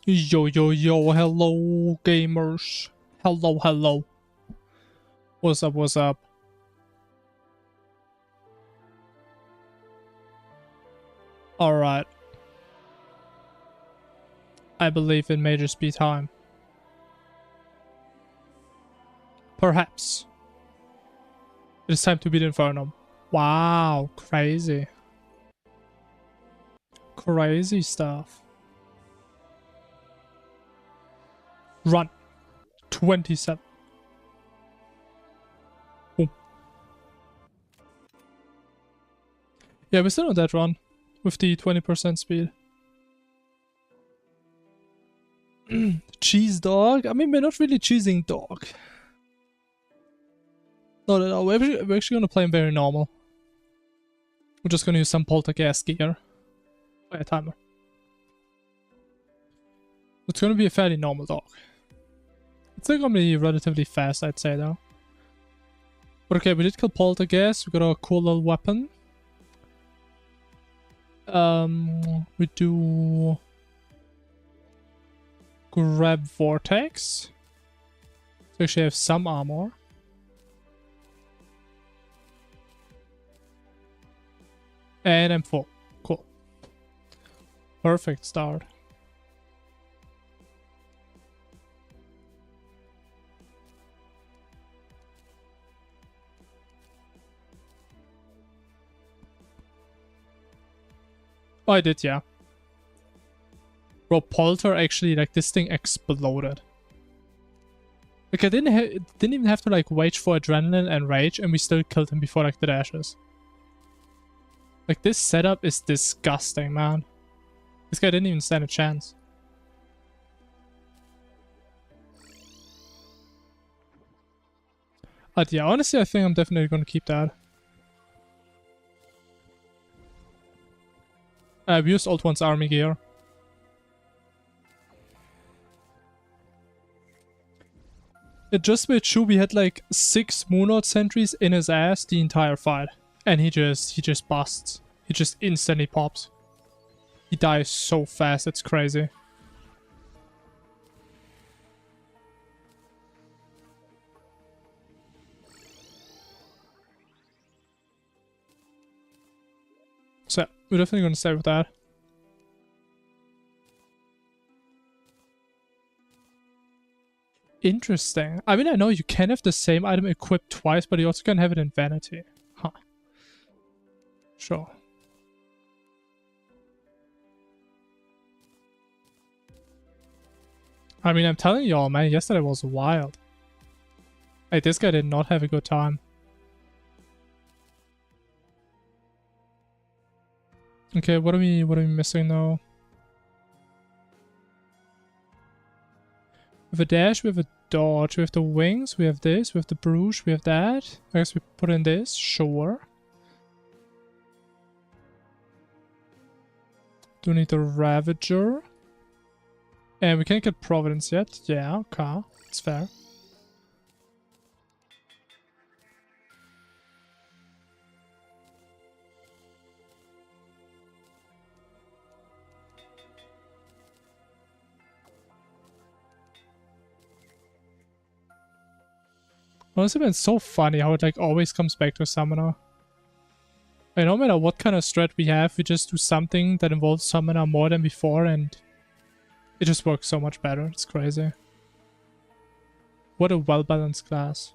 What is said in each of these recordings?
Yo, yo, yo, hello, gamers. Hello, hello. What's up, what's up? Alright. I believe it may just be time. Perhaps. It is time to beat Infernum. Wow, crazy. Crazy stuff. Run. 27. Boom. Yeah, we're still on that run. With the 20% speed. Cheese dog? I mean, we're not really cheesing dog. Not at all. We're actually gonna play him very normal. We're just gonna use some poltergeist gear. By a timer. It's gonna be a fairly normal dog. It's still gonna be relatively fast, I'd say, though. But okay, we did kill poltergeist. We got a cool little weapon. We do grab vortex. So actually have some armor. And I'm full. Cool. Perfect start. Oh, I did, yeah. Bro, Polter actually, like, this thing exploded. Like, I didn't even have to, like, wait for adrenaline and rage, and we still killed him before, like, the dashes. Like, this setup is disgusting, man. This guy didn't even stand a chance. But yeah, honestly, I think I'm definitely gonna keep that. We used Old One's army gear. It just made sure we had like 6 Moonlord sentries in his ass the entire fight. And he just busts. He just instantly pops. He dies so fast, it's crazy. So, we're definitely gonna stay with that. Interesting. I mean, I know you can have the same item equipped twice, but you also can have it in vanity. Huh. Sure. I mean, I'm telling y'all, man, yesterday was wild. Hey, this guy did not have a good time. Okay, what are we missing now? We have a dash, we have a dodge, we have the wings, we have this, we have the bruise, we have that. I guess we put in this, sure. Do need the Ravager. And we can't get Providence yet. Yeah, okay. It's fair. Honestly, it's so funny how it like always comes back to a summoner. Like, no matter what kind of strat we have, we just do something that involves summoner more than before and it just works so much better. It's crazy. What a well-balanced class.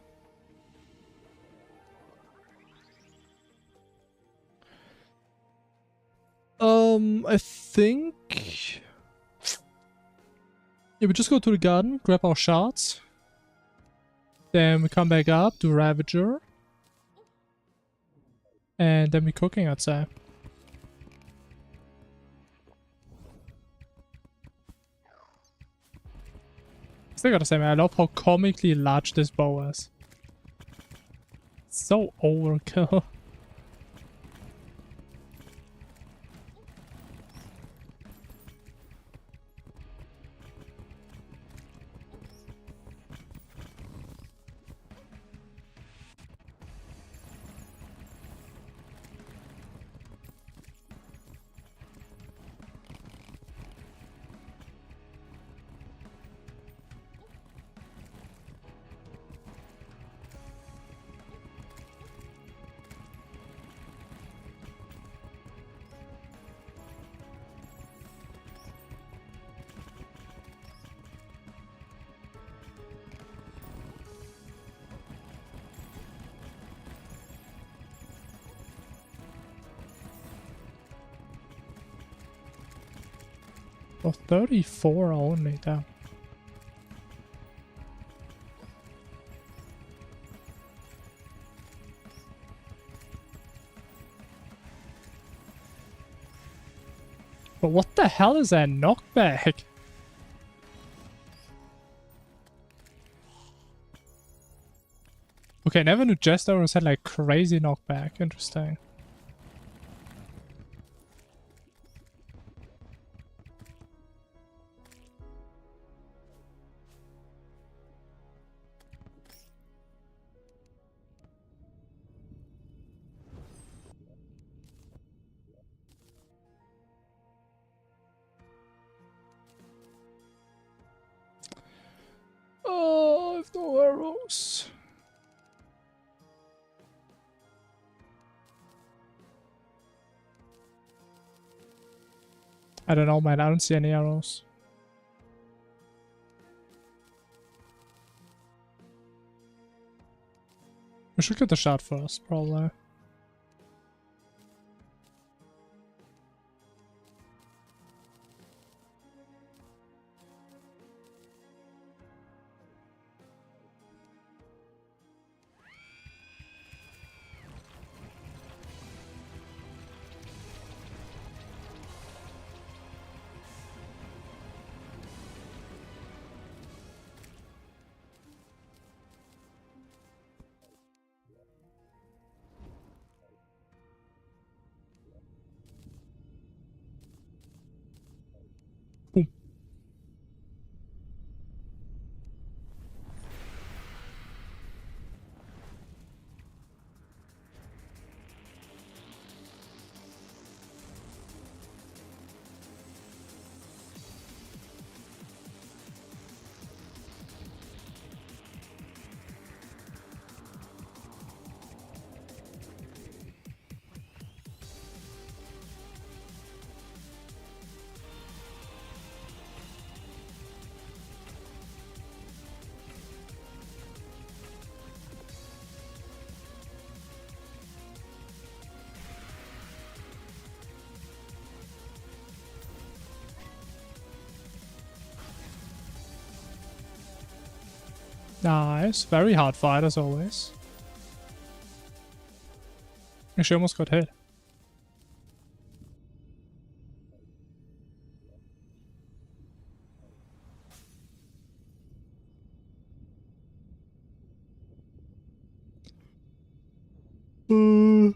I think... Yeah, we just go to the garden, grab our shards. Then we come back up, do Ravager. And then we're cooking, I'd say. Still gotta say, man, I love how comically large this bow is. It's so overkill. For 34 only, damn. But what the hell is that knockback? Okay, I never knew Jest Arrows had like crazy knockback. Interesting. Oh, I have no arrows. I don't know, man. I don't see any arrows. We should get the shot first, probably. Boom. Nice. Very hard fight as always. Actually, almost got hit. I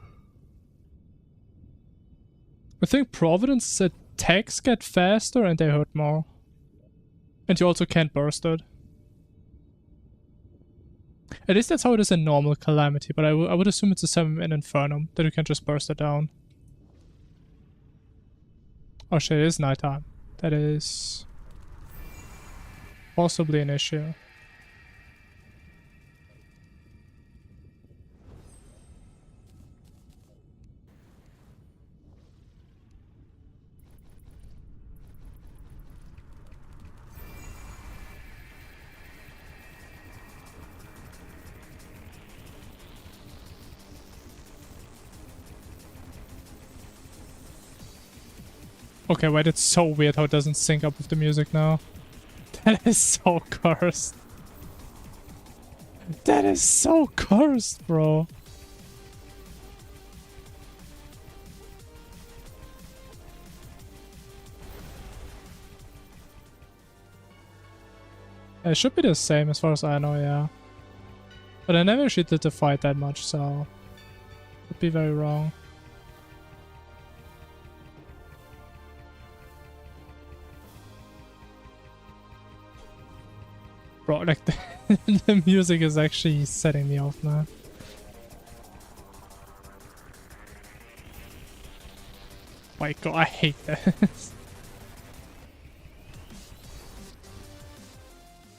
think Providence's attacks get faster and they hurt more. And you also can't burst it. At least that's how it is in normal Calamity, but I would assume it's the same in Infernum, that you can just burst it down. Oh shit, it is nighttime. That is possibly an issue. Okay, wait, it's so weird how it doesn't sync up with the music now. That is so cursed. That is so cursed, bro. It should be the same as far as I know, yeah. But I never actually did the fight that much, so could be very wrong. Bro, like the music is actually setting me off now. My god, I hate this.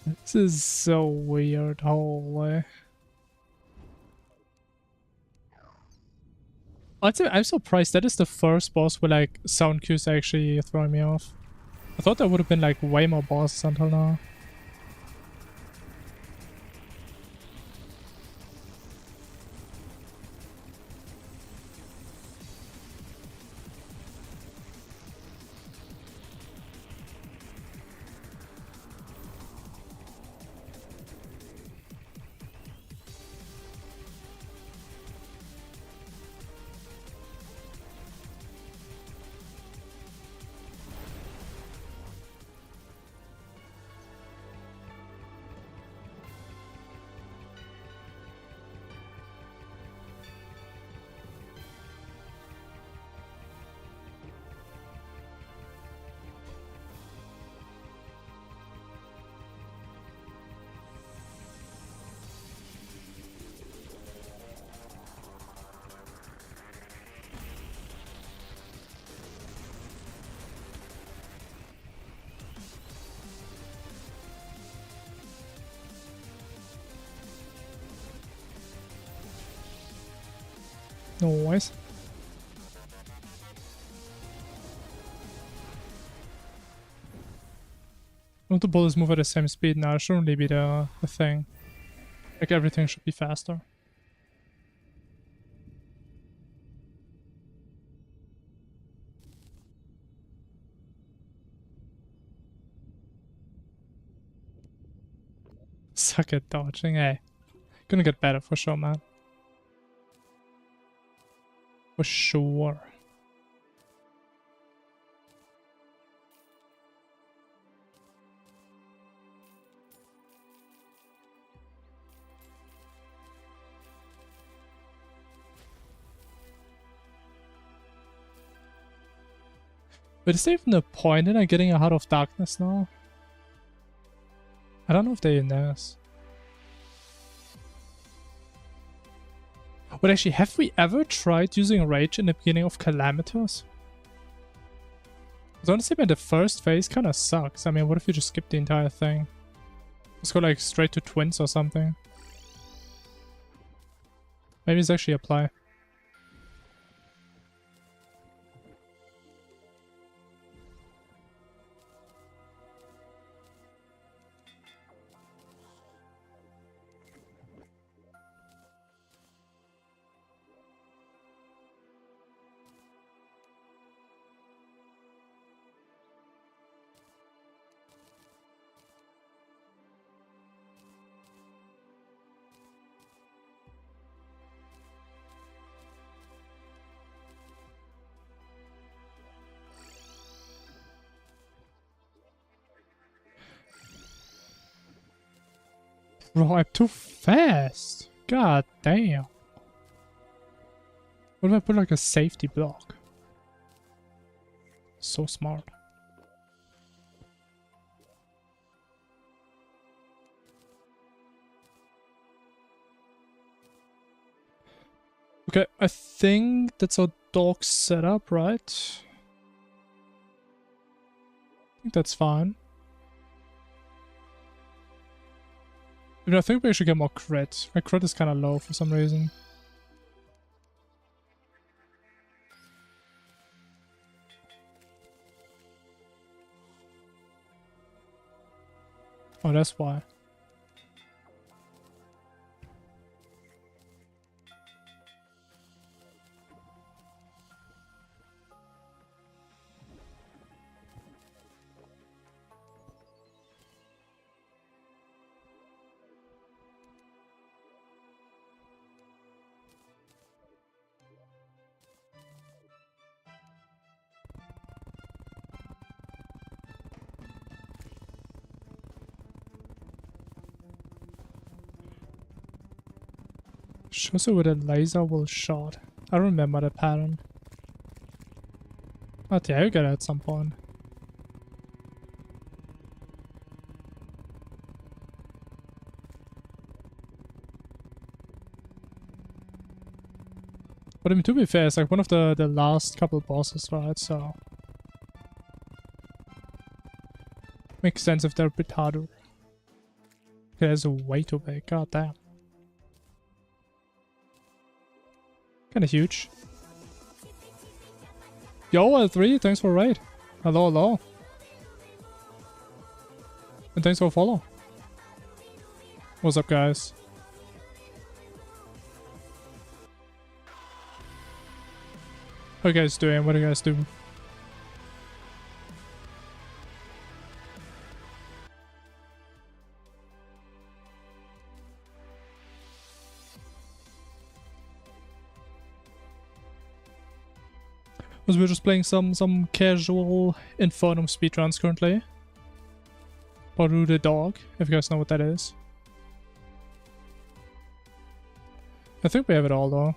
This is so weird, holy. I'm surprised that is the first boss where like sound cues actually throwing me off. I thought there would have been like way more bosses until now. Nice. Don't the bullets move at the same speed now? It shouldn't really be the thing. Like everything should be faster. Suck at dodging, hey. Gonna get better for sure, man. For sure. But is there even a point in getting a Heart of Darkness now? I don't know if they know this. But actually, have we ever tried using Rage in the beginning of Calamities? Because honestly, man, the first phase kind of sucks. I mean, what if you just skip the entire thing? Let's go like straight to Twins or something. Maybe it's actually apply. Bro, I'm too fast. God damn. What if I put like a safety block? So smart. Okay, I think that's our dog setup, right? I think that's fine. I think we should get more crit. My crit is kind of low for some reason. Oh, that's why. Shows it with a laser will shot. I remember the pattern. Oh yeah, you get it at some point. But I mean, to be fair, it's like one of the last couple bosses, right? So makes sense if they're a bit harder. Okay, there's a way too big. God damn. Kinda huge. Yo, L3, thanks for a raid. Hello, hello. And thanks for a follow. What's up, guys? How you guys doing? What do you guys do? We're just playing some casual Infernum speedruns currently. Baru the dog, if you guys know what that is. I think we have it all though.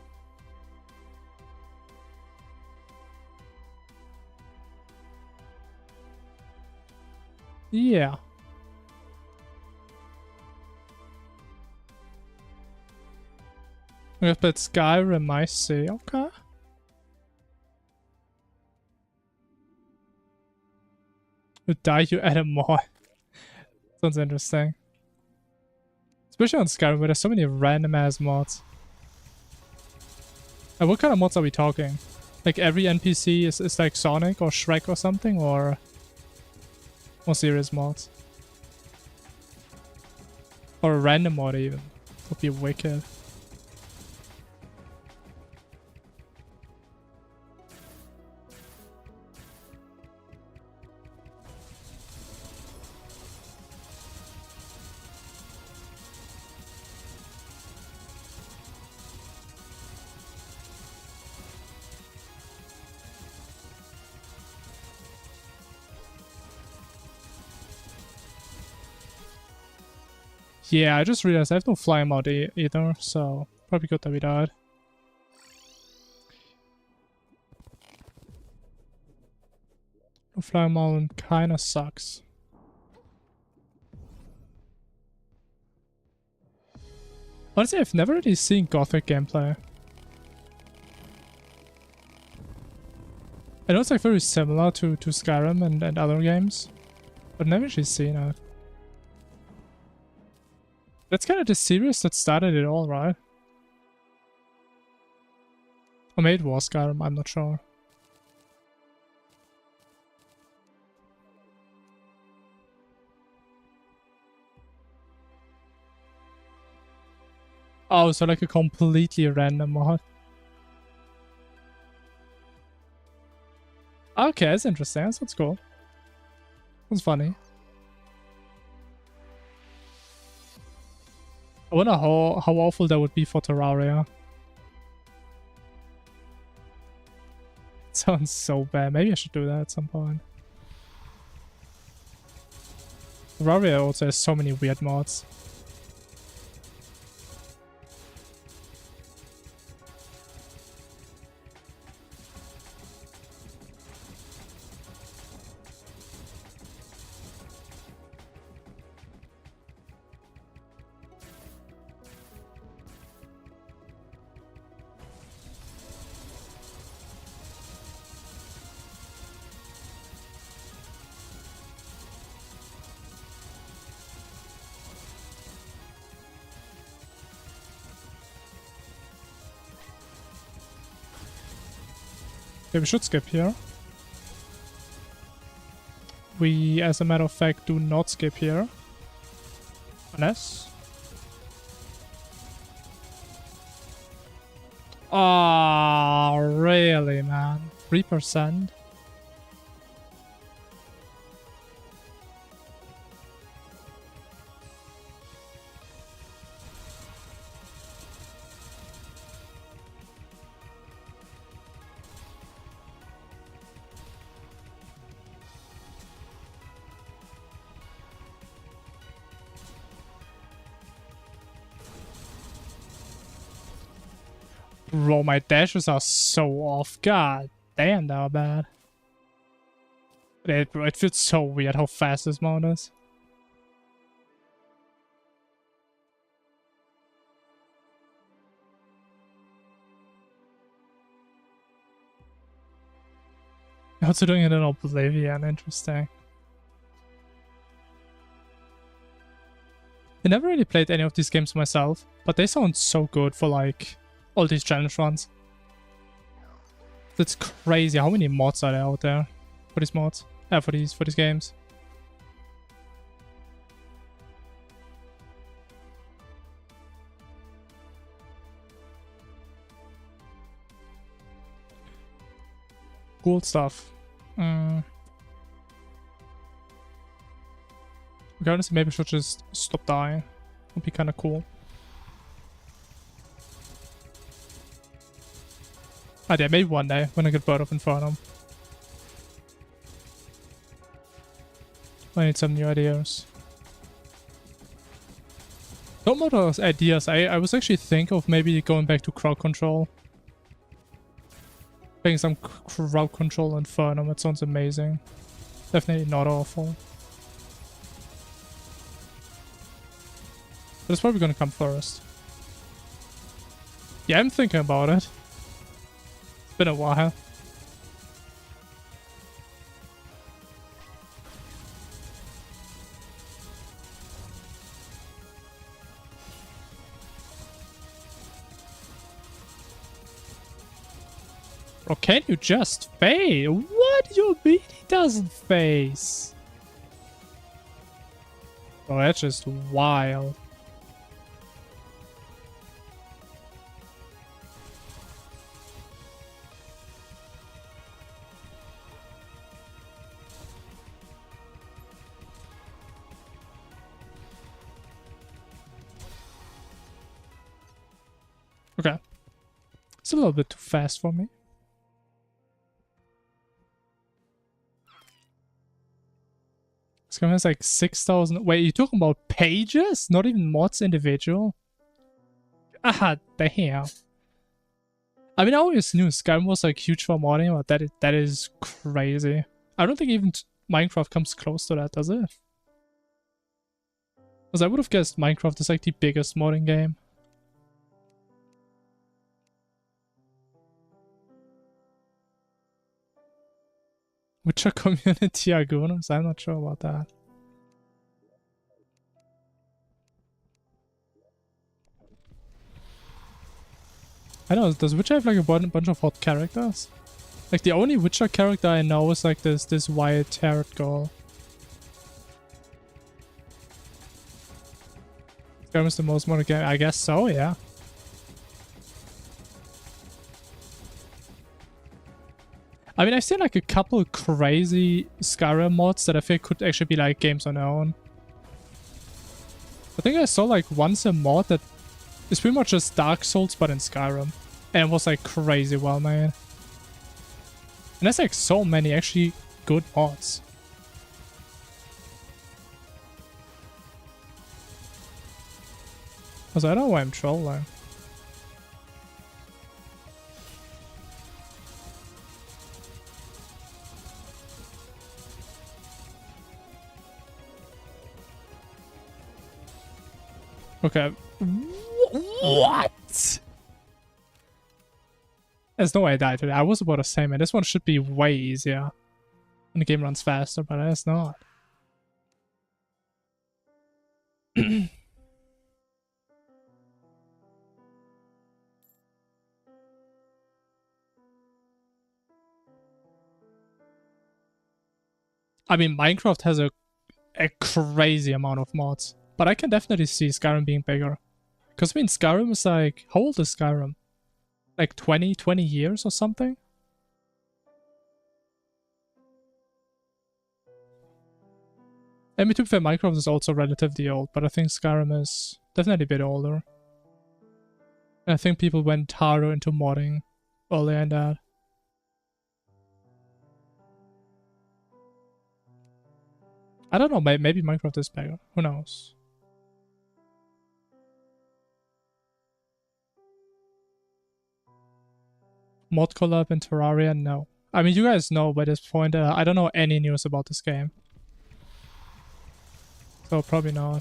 Yeah. We have played Skyrim, I see. Okay. You die, you add a mod. Sounds interesting. Especially on Skyrim where there's so many random ass mods. And what kind of mods are we talking? Like every NPC is like Sonic or Shrek or something, or more serious mods? Or a random mod even. Would be wicked. Yeah, I just realized I have no fly mod either, so probably good that we died. No fly mod kinda sucks. Honestly, I've never really seen Gothic gameplay. I know it's like very similar to Skyrim and other games, but never actually seen it. That's kind of the series that started it all, right? Or maybe it was Skyrim, I'm not sure. Oh, so like a completely random mod. Okay, that's interesting. That's cool. That's funny. I wonder how awful that would be for Terraria. It sounds so bad. Maybe I should do that at some point. Terraria also has so many weird mods. Okay, we should skip here. We, as a matter of fact, do not skip here. Unless... Oh, really, man? 3%? Bro, my dashes are so off. God damn, they are bad. It feels so weird how fast this mount is. Also doing it in Oblivion, interesting. I never really played any of these games myself, but they sound so good for like all these challenge runs. That's crazy. How many mods are there out there for these mods? For these games. Cool stuff. Okay, honestly, maybe I should just stop dying. Would be kind of cool. Ah, yeah, maybe one day when I get Bird of Infernum. I need some new ideas. Don't know those ideas. I was actually thinking of maybe going back to crowd control. Playing some crowd control Infernum. It sounds amazing. Definitely not awful. But it's probably gonna come first. Yeah, I'm thinking about it. It's been a while. Or can you just fade? What do you mean he doesn't face? Oh, that's just wild. Okay. It's a little bit too fast for me. This game has like 6,000. Wait, you're talking about pages? Not even mods individual? Ah, damn. I mean, I always knew Skyrim was like huge for modding, but that is crazy. I don't think even Minecraft comes close to that, does it? Because I would have guessed Minecraft is like the biggest modding game. Witcher community Argonos? I'm not sure about that. I don't know, does Witcher have like a bunch of hot characters? Like the only Witcher character I know is like this white-haired girl. Skyrim is the most modded game? I guess so, yeah. I mean, I've seen like a couple crazy Skyrim mods that I think could actually be like games on their own. I think I saw like once a mod that is pretty much just Dark Souls but in Skyrim. And it was like crazy well made. And there's like so many actually good mods. Also, I don't know why I'm trolling. Okay. What? There's no way I died today. I was about to say, man, this one should be way easier. And the game runs faster, but it's not. I mean, Minecraft has a crazy amount of mods. But I can definitely see Skyrim being bigger. Because, I mean, Skyrim is like... How old is Skyrim? Like 20 years or something? I mean, to be fair, Minecraft is also relatively old, but I think Skyrim is definitely a bit older. And I think people went harder into modding earlier in that. I don't know, maybe Minecraft is bigger. Who knows? Mod collab in Terraria? No. I mean, you guys know by this point, I don't know any news about this game. So probably not.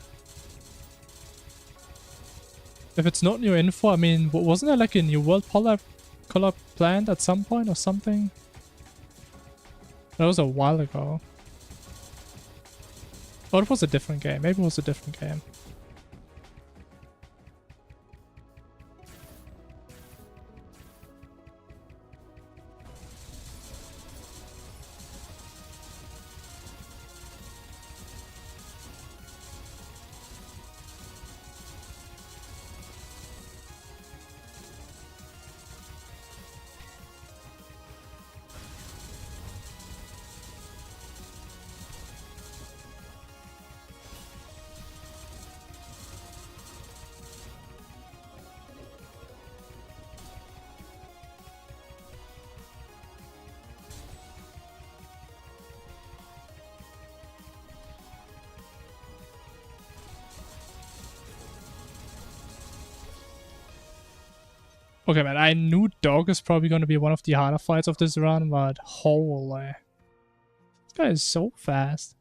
If it's not new info, I mean, wasn't there like a New World collab planned at some point or something? That was a while ago. Or it was a different game. Maybe it was a different game. Okay, man, I knew Dog is probably going to be one of the harder fights of this run, but holy. This guy is so fast.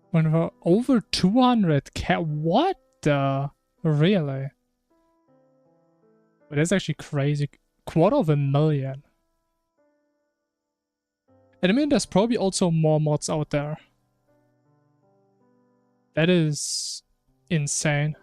When we're over 200k, what the? Really? But that's actually crazy. 250,000. And I mean, there's probably also more mods out there. That is insane.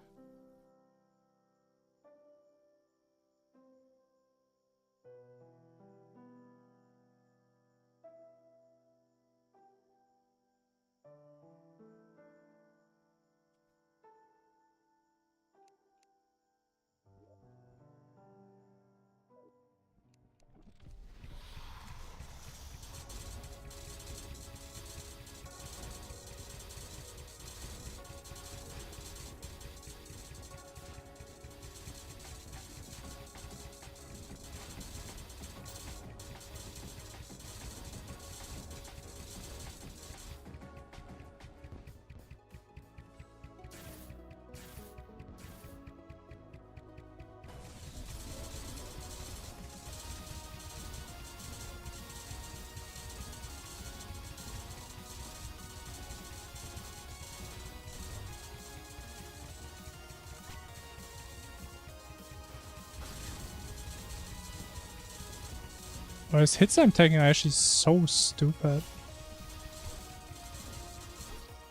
Oh, his hits I'm taking are actually so stupid.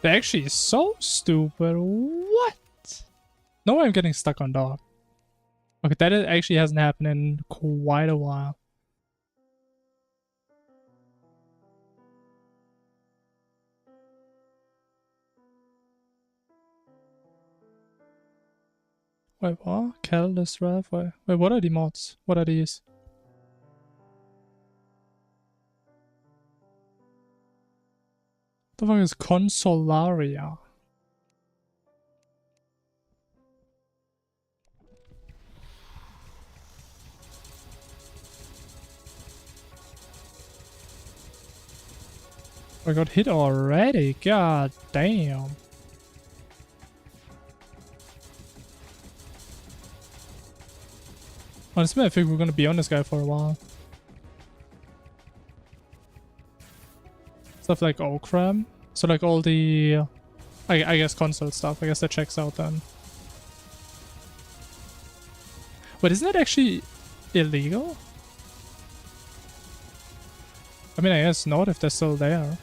They're actually so stupid. What? No way I'm getting stuck on dog. Okay, that actually hasn't happened in quite a while. Wait, what? Careless Rev? Wait, what are the mods? What are these? The fuck is Consolaria? I got hit already. God damn. Honestly, I think we're gonna be on this guy for a while. Stuff like Okram. So like all the, I guess console stuff. I guess that checks out then. But isn't that actually illegal? I mean, I guess not if they're still there.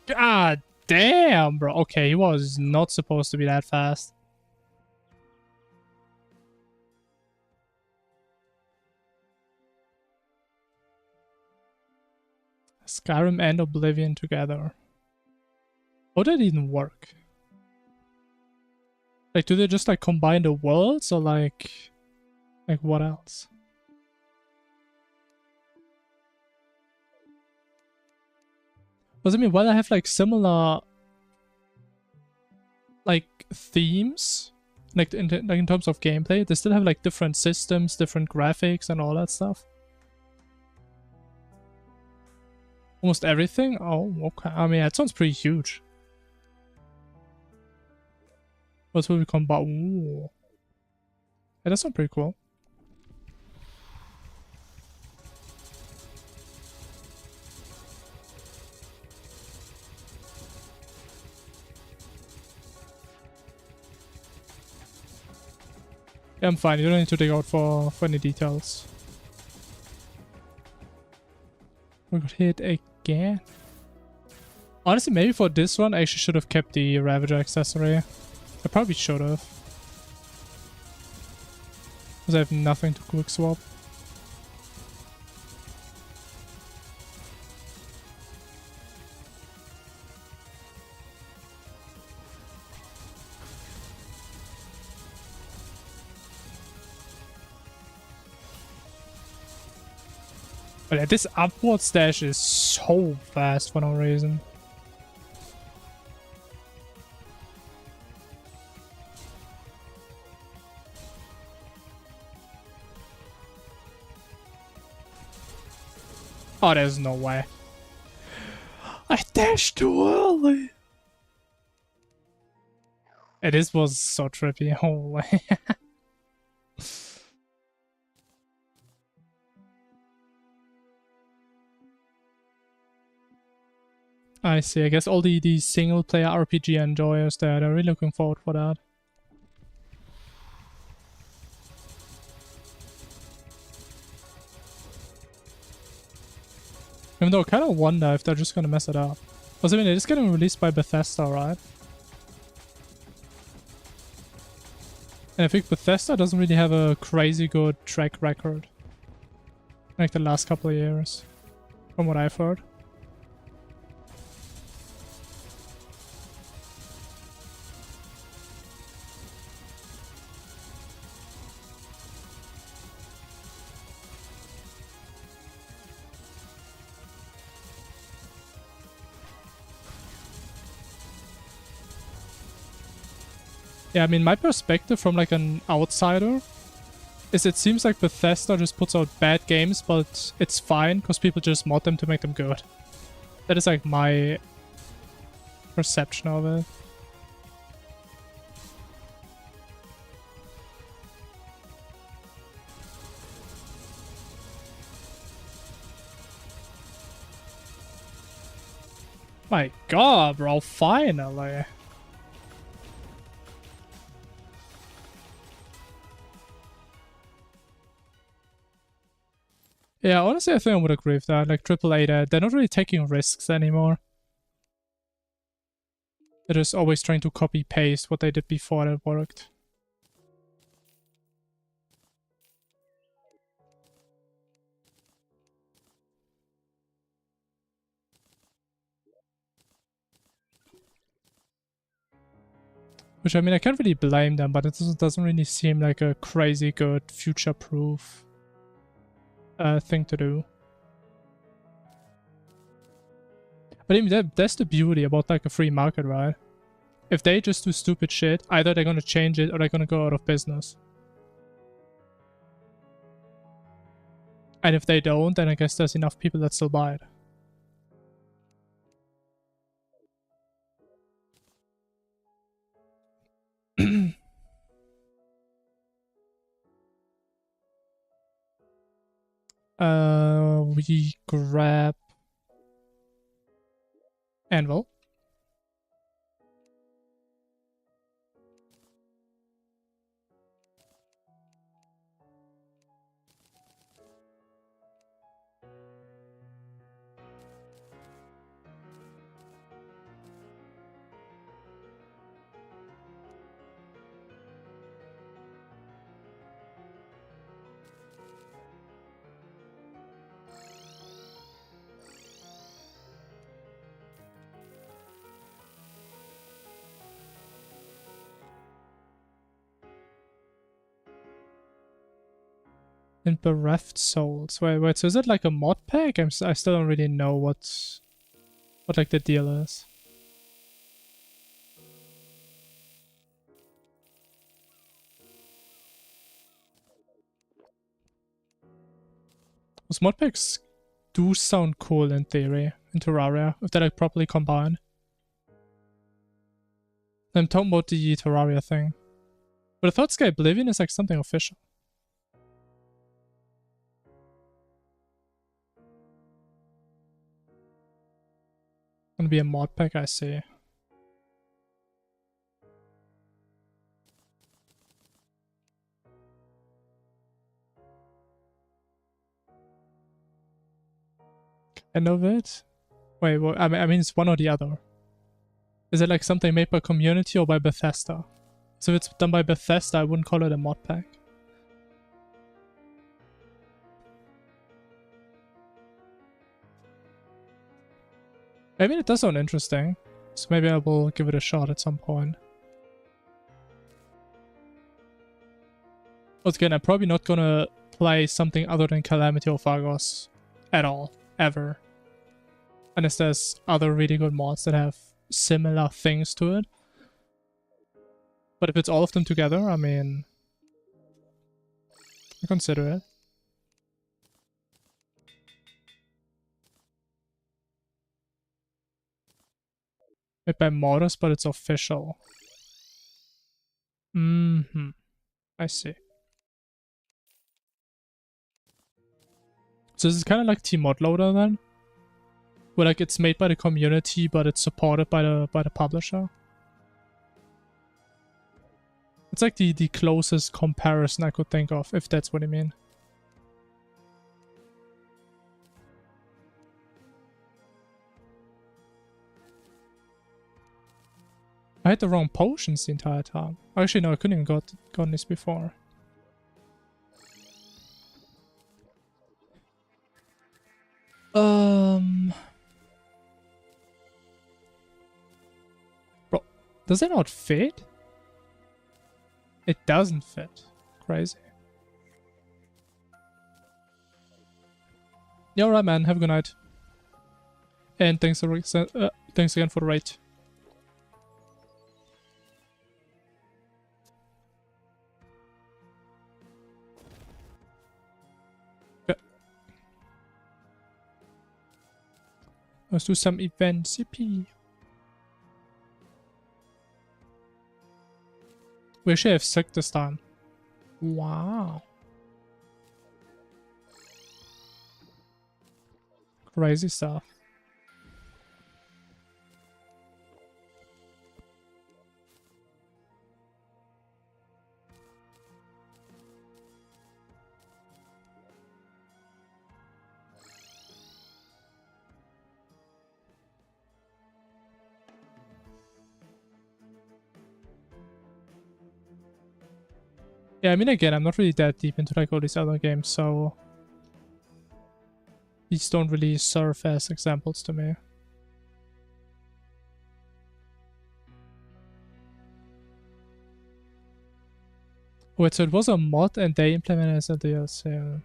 God damn, bro. Okay, he was not supposed to be that fast. Skyrim and Oblivion together. How did it even work? Like, do they just like combine the worlds or like what else? Because I mean, while I have like similar like themes, like in terms of gameplay, they still have like different systems, different graphics, and all that stuff. Almost everything. Oh, okay. I mean, that sounds pretty huge. What will we combine? Ooh, yeah, that sounds pretty cool. Yeah, I'm fine. You don't need to dig out for any details. We got hit again. Honestly, maybe for this one, I actually should have kept the Ravager accessory. I probably should have. Because I have nothing to quick swap. But yeah, this upward dash is so fast for no reason. Oh, there's no way. I dashed too early. Yeah, this was so trippy. Holy. I see. I guess all the single player RPG enjoyers there, they're really looking forward for that. Even though I kind of wonder if they're just gonna mess it up. Because I mean, it's getting released by Bethesda, right? And I think Bethesda doesn't really have a crazy good track record. Like the last couple of years. From what I've heard. Yeah, I mean, my perspective from like an outsider is it seems like Bethesda just puts out bad games, but it's fine because people just mod them to make them good. That is like my perception of it. My god, bro, finally. Yeah, honestly, I think I would agree with that. Like, AAA, they're not really taking risks anymore. They're just always trying to copy-paste what they did before that worked. Which, I mean, I can't really blame them, but it doesn't really seem like a crazy good, future-proof thing to do. But I mean, that's the beauty about, like, a free market, right? If they just do stupid shit, either they're gonna change it or they're gonna go out of business. And if they don't, then I guess there's enough people that still buy it. We grab Anvil. And Bereft Souls. Wait, so is it like a mod pack? I still don't really know what like the deal is. Those mod packs do sound cool in theory, in Terraria, if they're like properly combined. I'm talking about the Terraria thing. But I thought Sky Oblivion is like something official. Gonna be a mod pack, I see. End of it? Wait, well, I mean it's one or the other. Is it like something made by community or by Bethesda? So if it's done by Bethesda, I wouldn't call it a mod pack. I mean, it does sound interesting. So maybe I will give it a shot at some point. Once again, I'm probably not gonna play something other than Calamity of Gods at all, ever. Unless there's other really good mods that have similar things to it. But if it's all of them together, I mean, I consider it. Made by modders, but it's official. I see. So this is kind of like T-Mod Loader then? Where like it's made by the community, but it's supported by the publisher? It's like the closest comparison I could think of, if that's what you mean. I had the wrong potions the entire time. Actually, no, I couldn't even gotten this before. Bro, does it not fit? It doesn't fit. Crazy. Yeah, alright, man. Have a good night. And thanks again for the raid. Let's do some events. Yippee. We actually have sick this time. Wow. Crazy stuff. Yeah, I mean, again, I'm not really that deep into like all these other games, so these don't really serve as examples to me. Wait, so it was a mod and they implemented it as a DLC.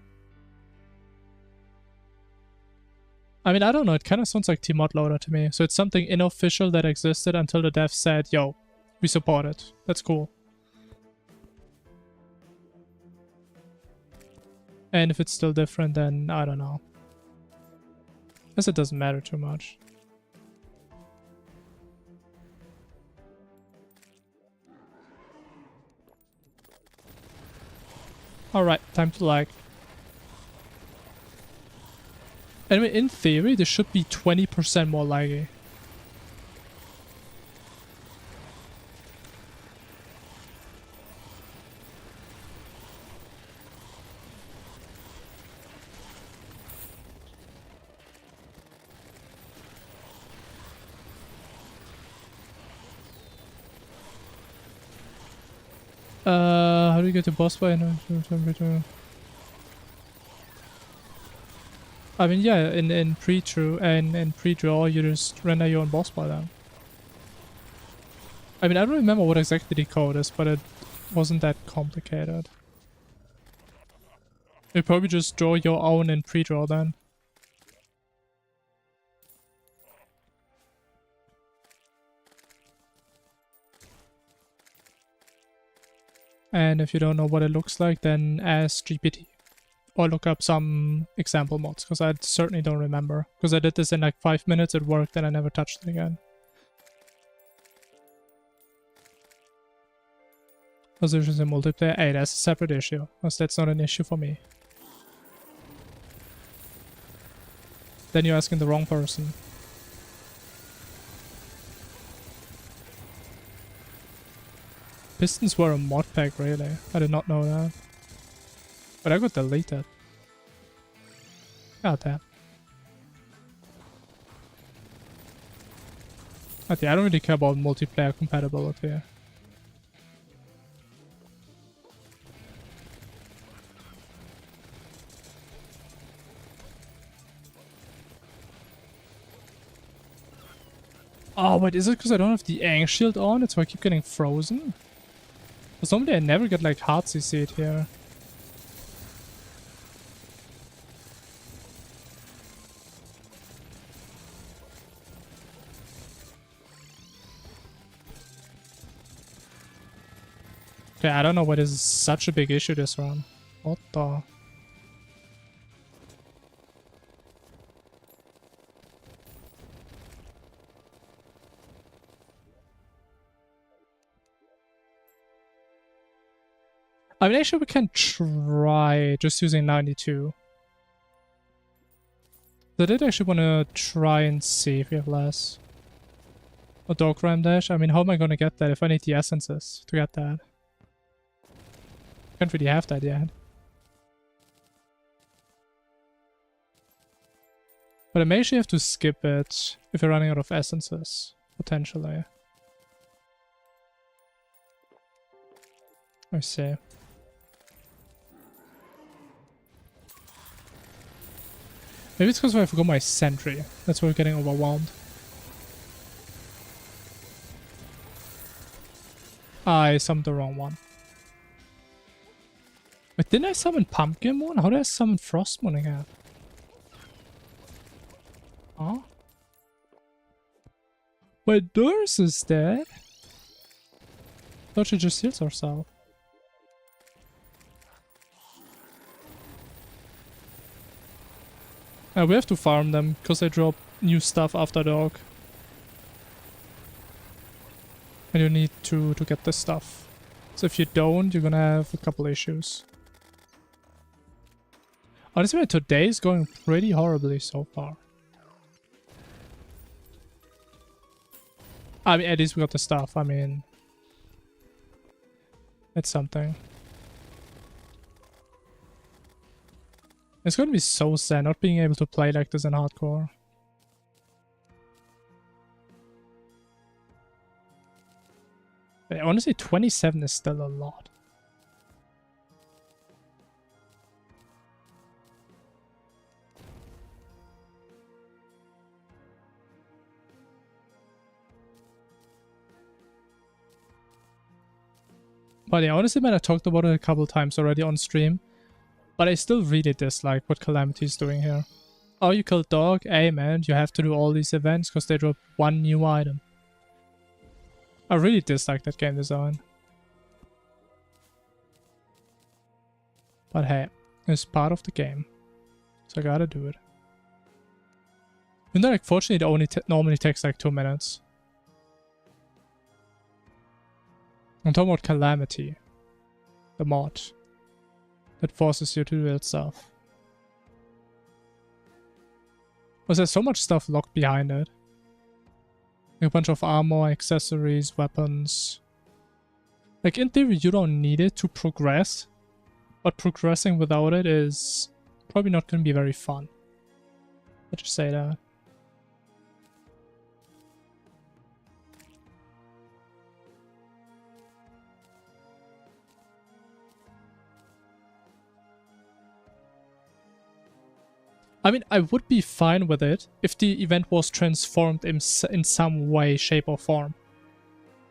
I mean, I don't know, it kind of sounds like Tmod Loader to me. So it's something unofficial that existed until the devs said, yo, we support it. That's cool. And if it's still different, then I don't know. I guess it doesn't matter too much. Alright, time to lag. Anyway, in theory, this should be 20% more laggy. How do you get to boss fight? I mean, yeah, in pre-draw, you just render your own boss fight down. I mean, I don't remember what exactly the code is, but it wasn't that complicated. You probably just draw your own in pre-draw then. And if you don't know what it looks like, then ask GPT. Or look up some example mods, because I certainly don't remember. Because I did this in like 5 minutes, it worked, and I never touched it again. Positions in multiplayer, hey, that's a separate issue, because that's not an issue for me. Then you're asking the wrong person. Pistons were a mod pack, really. I did not know that. But I got deleted. God damn. Okay, I don't really care about multiplayer compatibility. Oh, wait, is it because I don't have the Ang shield on? It's why I keep getting frozen? Because normally I never get like hard CC'd here. Okay, I don't know why this is such a big issue this run. What the... I mean, actually we can try just using 92. I did actually want to try and see if we have less. A dog ram dash? I mean, how am I going to get that if I need the essences to get that? Can't really have that yet. But I may actually have to skip it if we're running out of essences, potentially. I see. Maybe it's because I forgot my sentry. That's why we're getting overwhelmed. I summoned the wrong one. Wait, didn't I summon Pumpkin Moon? How did I summon Frost Moon again? Huh? Wait, Doris is dead? Thought she just heals herself. We have to farm them, because they drop new stuff after dark. And you need to get this stuff. So if you don't, you're gonna have a couple issues. Honestly, today is going pretty horribly so far. I mean, at least we got the stuff. I mean, it's something. It's gonna be so sad not being able to play like this in hardcore. But honestly, 27 is still a lot. But yeah, honestly, man, I talked about it a couple times already on stream. But I still really dislike what Calamity is doing here. Oh, you killed dog? Hey, man, you have to do all these events because they drop one new item. I really dislike that game design. But hey, it's part of the game. So I gotta do it. And then, like, fortunately, it only normally takes like 2 minutes. I'm talking about Calamity. The mod. That forces you to do that stuff. Because there's so much stuff locked behind it. Like a bunch of armor, accessories, weapons. Like, in theory, you don't need it to progress. But progressing without it is probably not going to be very fun. Let's just say that. I mean, I would be fine with it if the event was transformed in some way, shape, or form.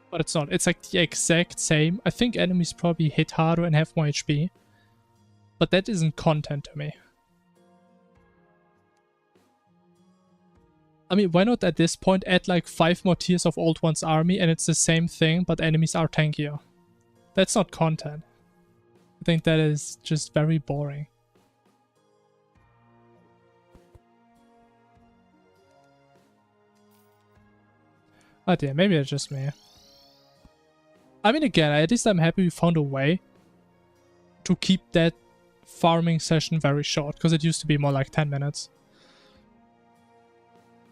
But it's not. It's like the exact same. I think enemies probably hit harder and have more HP. But that isn't content to me. I mean, why not at this point add like 5 more tiers of Old One's army and it's the same thing, but enemies are tankier? That's not content. I think that is just very boring. Oh dear, maybe it's just me. I mean, again, at least I'm happy we found a way to keep that farming session very short, because it used to be more like 10 minutes.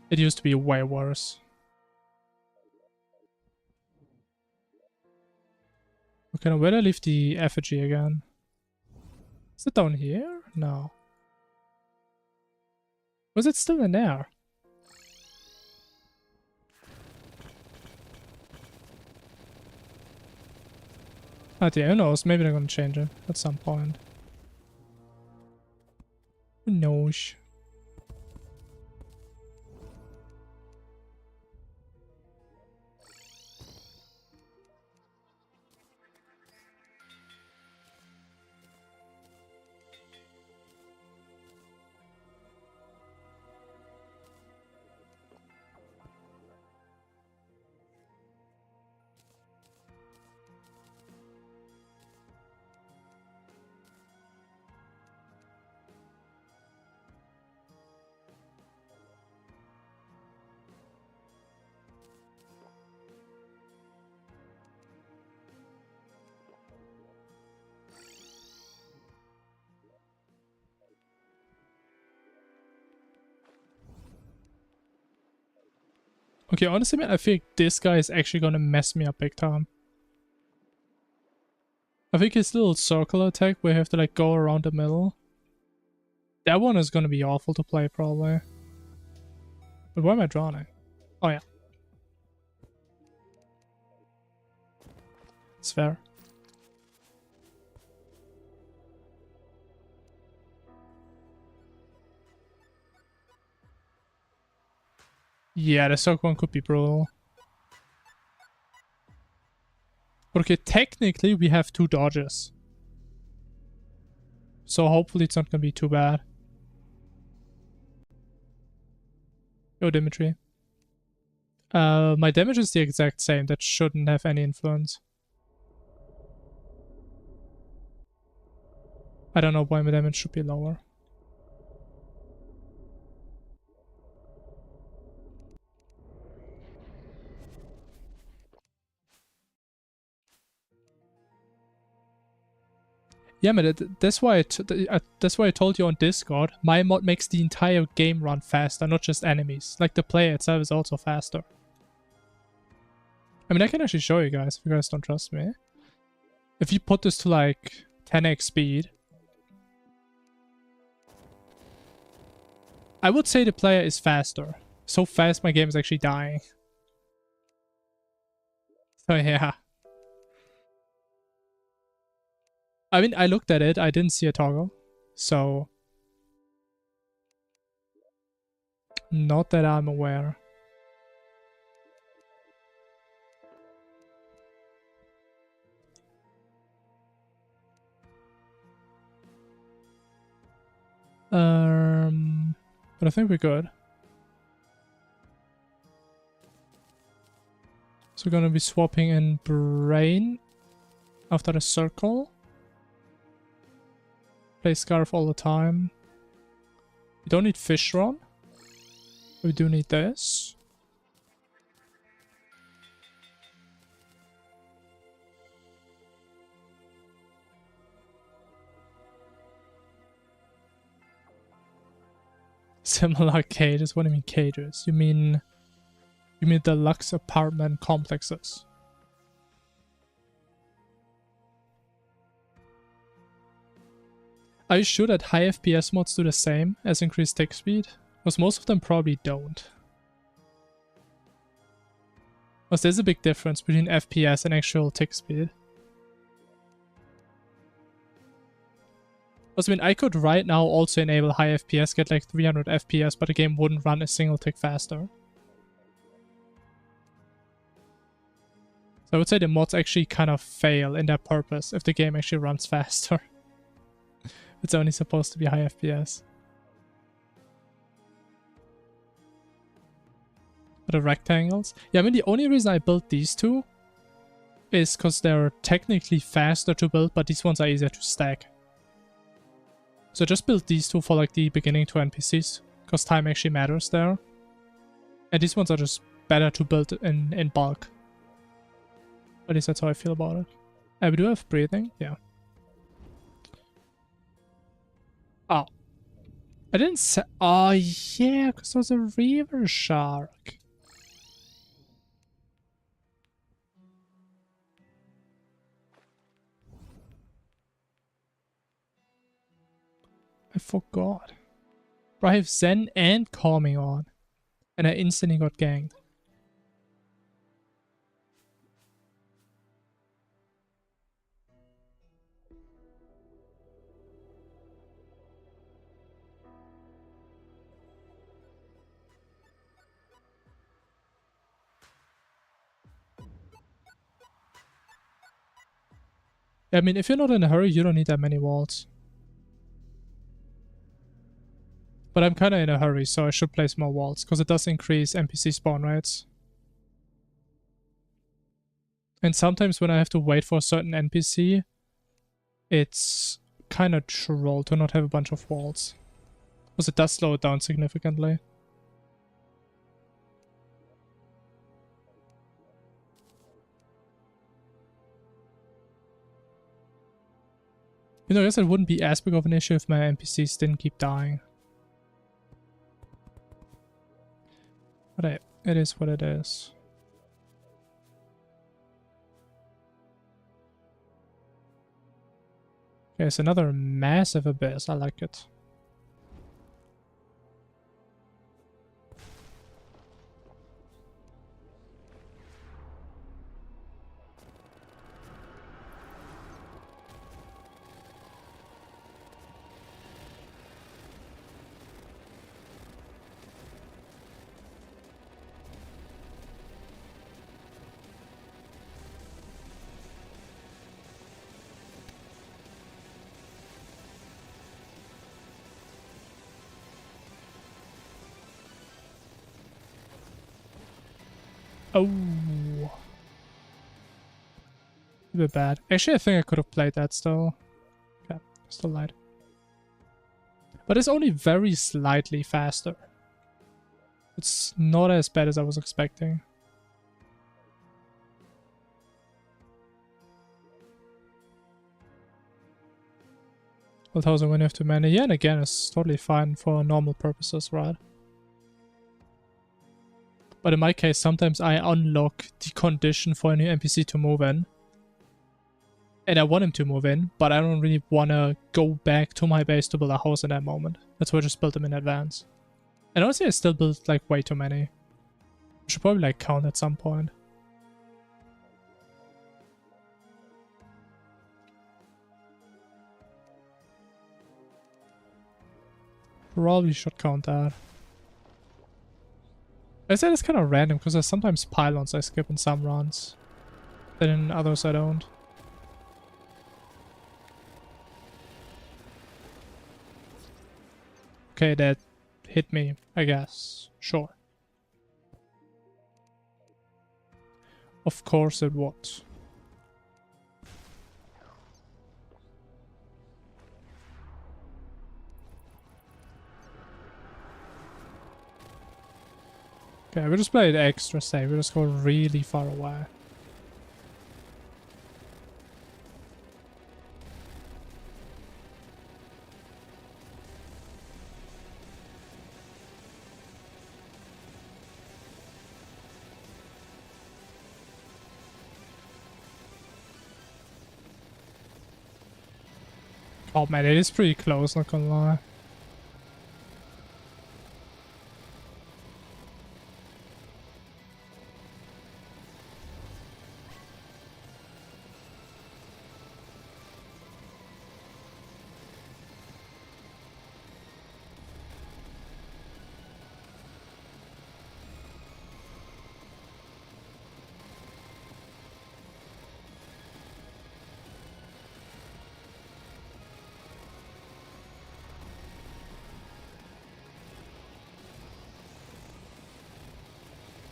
It used to be way worse. Okay, now where did I leave the effigy again? Is it down here? No. Was it still in there? Oh dear, who knows? Maybe they're gonna change it at some point. Who knows? Okay, honestly, man, I think this guy is actually gonna mess me up big time. I think his little circle attack where you have to like go around the middle. That one is gonna be awful to play, probably. But why am I drowning? Oh yeah. It's fair. Yeah, the circle one could be brutal. Okay, technically we have 2 dodges. So hopefully it's not gonna be too bad. Yo, Dimitri. My damage is the exact same. That shouldn't have any influence. I don't know why my damage should be lower. Yeah, man, that's why I told you on Discord, my mod makes the entire game run faster, not just enemies. Like, the player itself is also faster. I mean, I can actually show you guys, if you guys don't trust me. If you put this to, like, 10x speed, I would say the player is faster. So fast my game is actually dying. So yeah. I mean, I looked at it, I didn't see a toggle. So... not that I'm aware. But I think we're good. So we're gonna be swapping in Brain after the circle. Play Scarf all the time. We don't need Fish Run. We do need this. Similar cages? What do you mean cages? You mean deluxe apartment complexes? Are you sure that high FPS mods do the same as increased tick speed? Because most of them probably don't. Because there's a big difference between FPS and actual tick speed. Because I mean, I could right now also enable high FPS, get like 300 FPS, but the game wouldn't run a single tick faster. So I would say the mods actually kind of fail in their purpose if the game actually runs faster. It's only supposed to be high FPS. But the rectangles? Yeah, I mean, the only reason I built these two is because they're technically faster to build, but these ones are easier to stack. So just build these two for like the beginning to NPCs, because time actually matters there. And these ones are just better to build in bulk. At least that's how I feel about it. We do have breathing, yeah. Oh. I didn't say... Oh, yeah, because there was a river shark. I forgot. Bro, I have Zen and Calming on. And I instantly got ganked. I mean, if you're not in a hurry, you don't need that many walls. But I'm kind of in a hurry, so I should place more walls, because it does increase NPC spawn rates. And sometimes when I have to wait for a certain NPC, it's kind of troll to not have a bunch of walls. Because it does slow it down significantly. You know, I guess it wouldn't be as big of an issue if my NPCs didn't keep dying. But it is what it is. Okay, it's another massive abyss. I like it. Oh. A bit bad. Actually, I think I could have played that still. Okay, still light. But it's only very slightly faster. It's not as bad as I was expecting. Well, 1000 when you have too many. Yeah, and again, it's totally fine for normal purposes, right? But in my case, sometimes I unlock the condition for a new NPC to move in. And I want him to move in, but I don't really want to go back to my base to build a house in that moment. That's why I just built them in advance. And honestly, I still built like way too many. I should probably like count at some point. Probably should count that. I said it's kind of random because there's sometimes pylons I skip in some runs. Then in others I don't. Okay, that hit me, I guess. Sure. Of course it would. Okay, we'll just play it extra safe. We'll just go really far away. Oh man, it is pretty close, not gonna lie.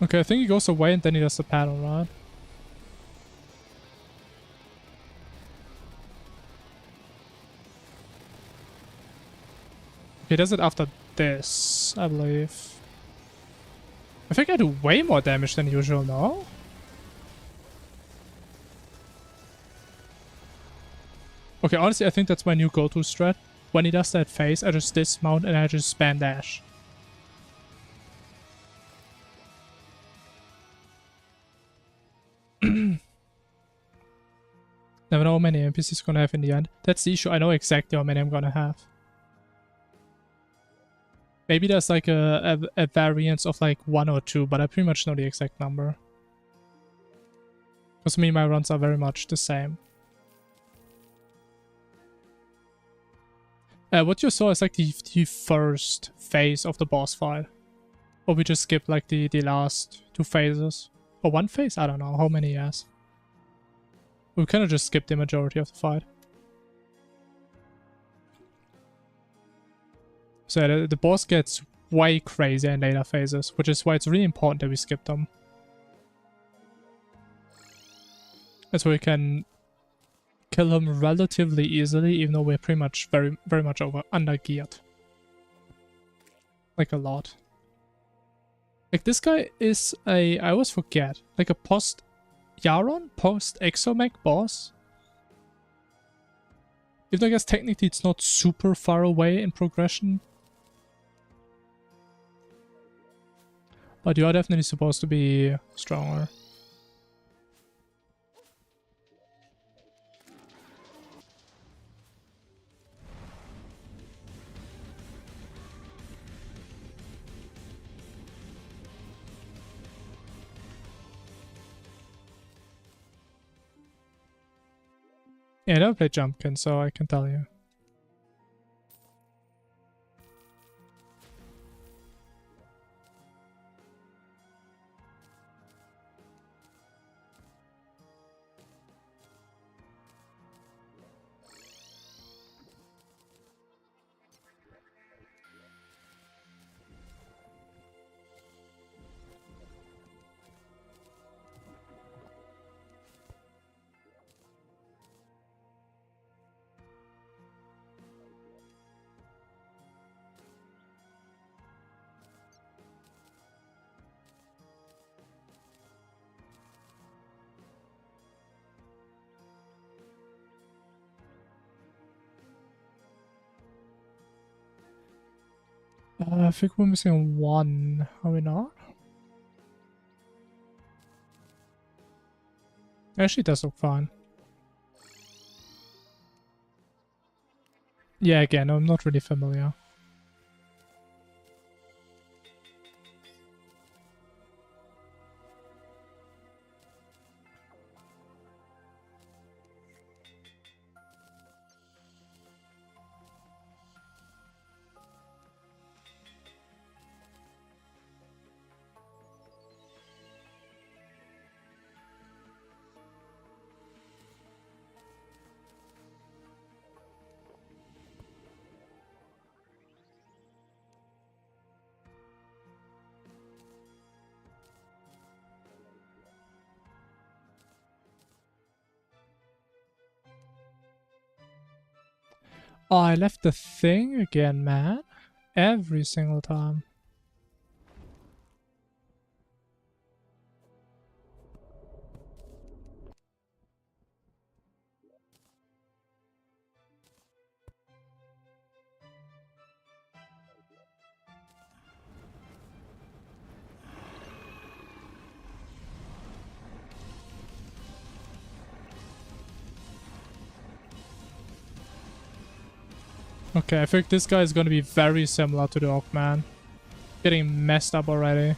Okay, I think he goes away and then he does the paddle, right? He does it after this, I believe. I think I do way more damage than usual, no? Okay, honestly, I think that's my new go-to strat. When he does that phase, I just dismount and I just spam dash. Never know how many NPCs he's gonna have in the end. That's the issue. I know exactly how many I'm gonna have. Maybe there's like a variance of like 1 or 2, but I pretty much know the exact number. Because me, my runs are very much the same. What you saw is like the first phase of the boss fight. Or we just skipped like the last 2 phases. Or 1 phase? I don't know how many he has. We kind of just skipped the majority of the fight. So the boss gets way crazier in later phases, which is why it's really important that we skip them. And so we can kill him relatively easily, even though we're pretty much very much under geared. Like a lot. Like this guy is I always forget, like a post Yaron, post Exomech boss. Even though I guess technically it's not super far away in progression. But you are definitely supposed to be stronger. Yeah, I never played Jumpkin, so I can tell you. I think we're missing 1, are we not? Actually, it does look fine. Yeah, again, I'm not really familiar. Oh, I left the thing again, man. Every single time. Okay, I think this guy is going to be very similar to the Orc Man. Getting messed up already.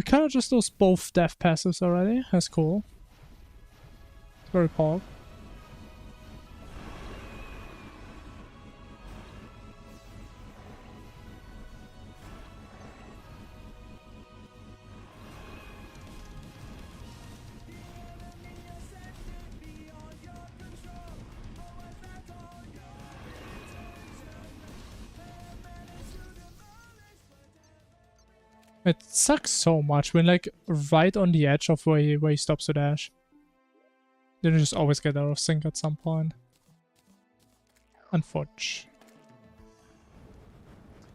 Kind of just those both death passives already. That's cool. Very pog. It sucks so much when like right on the edge of where he stops to dash. Then you just always get out of sync at some point. Unfortunate.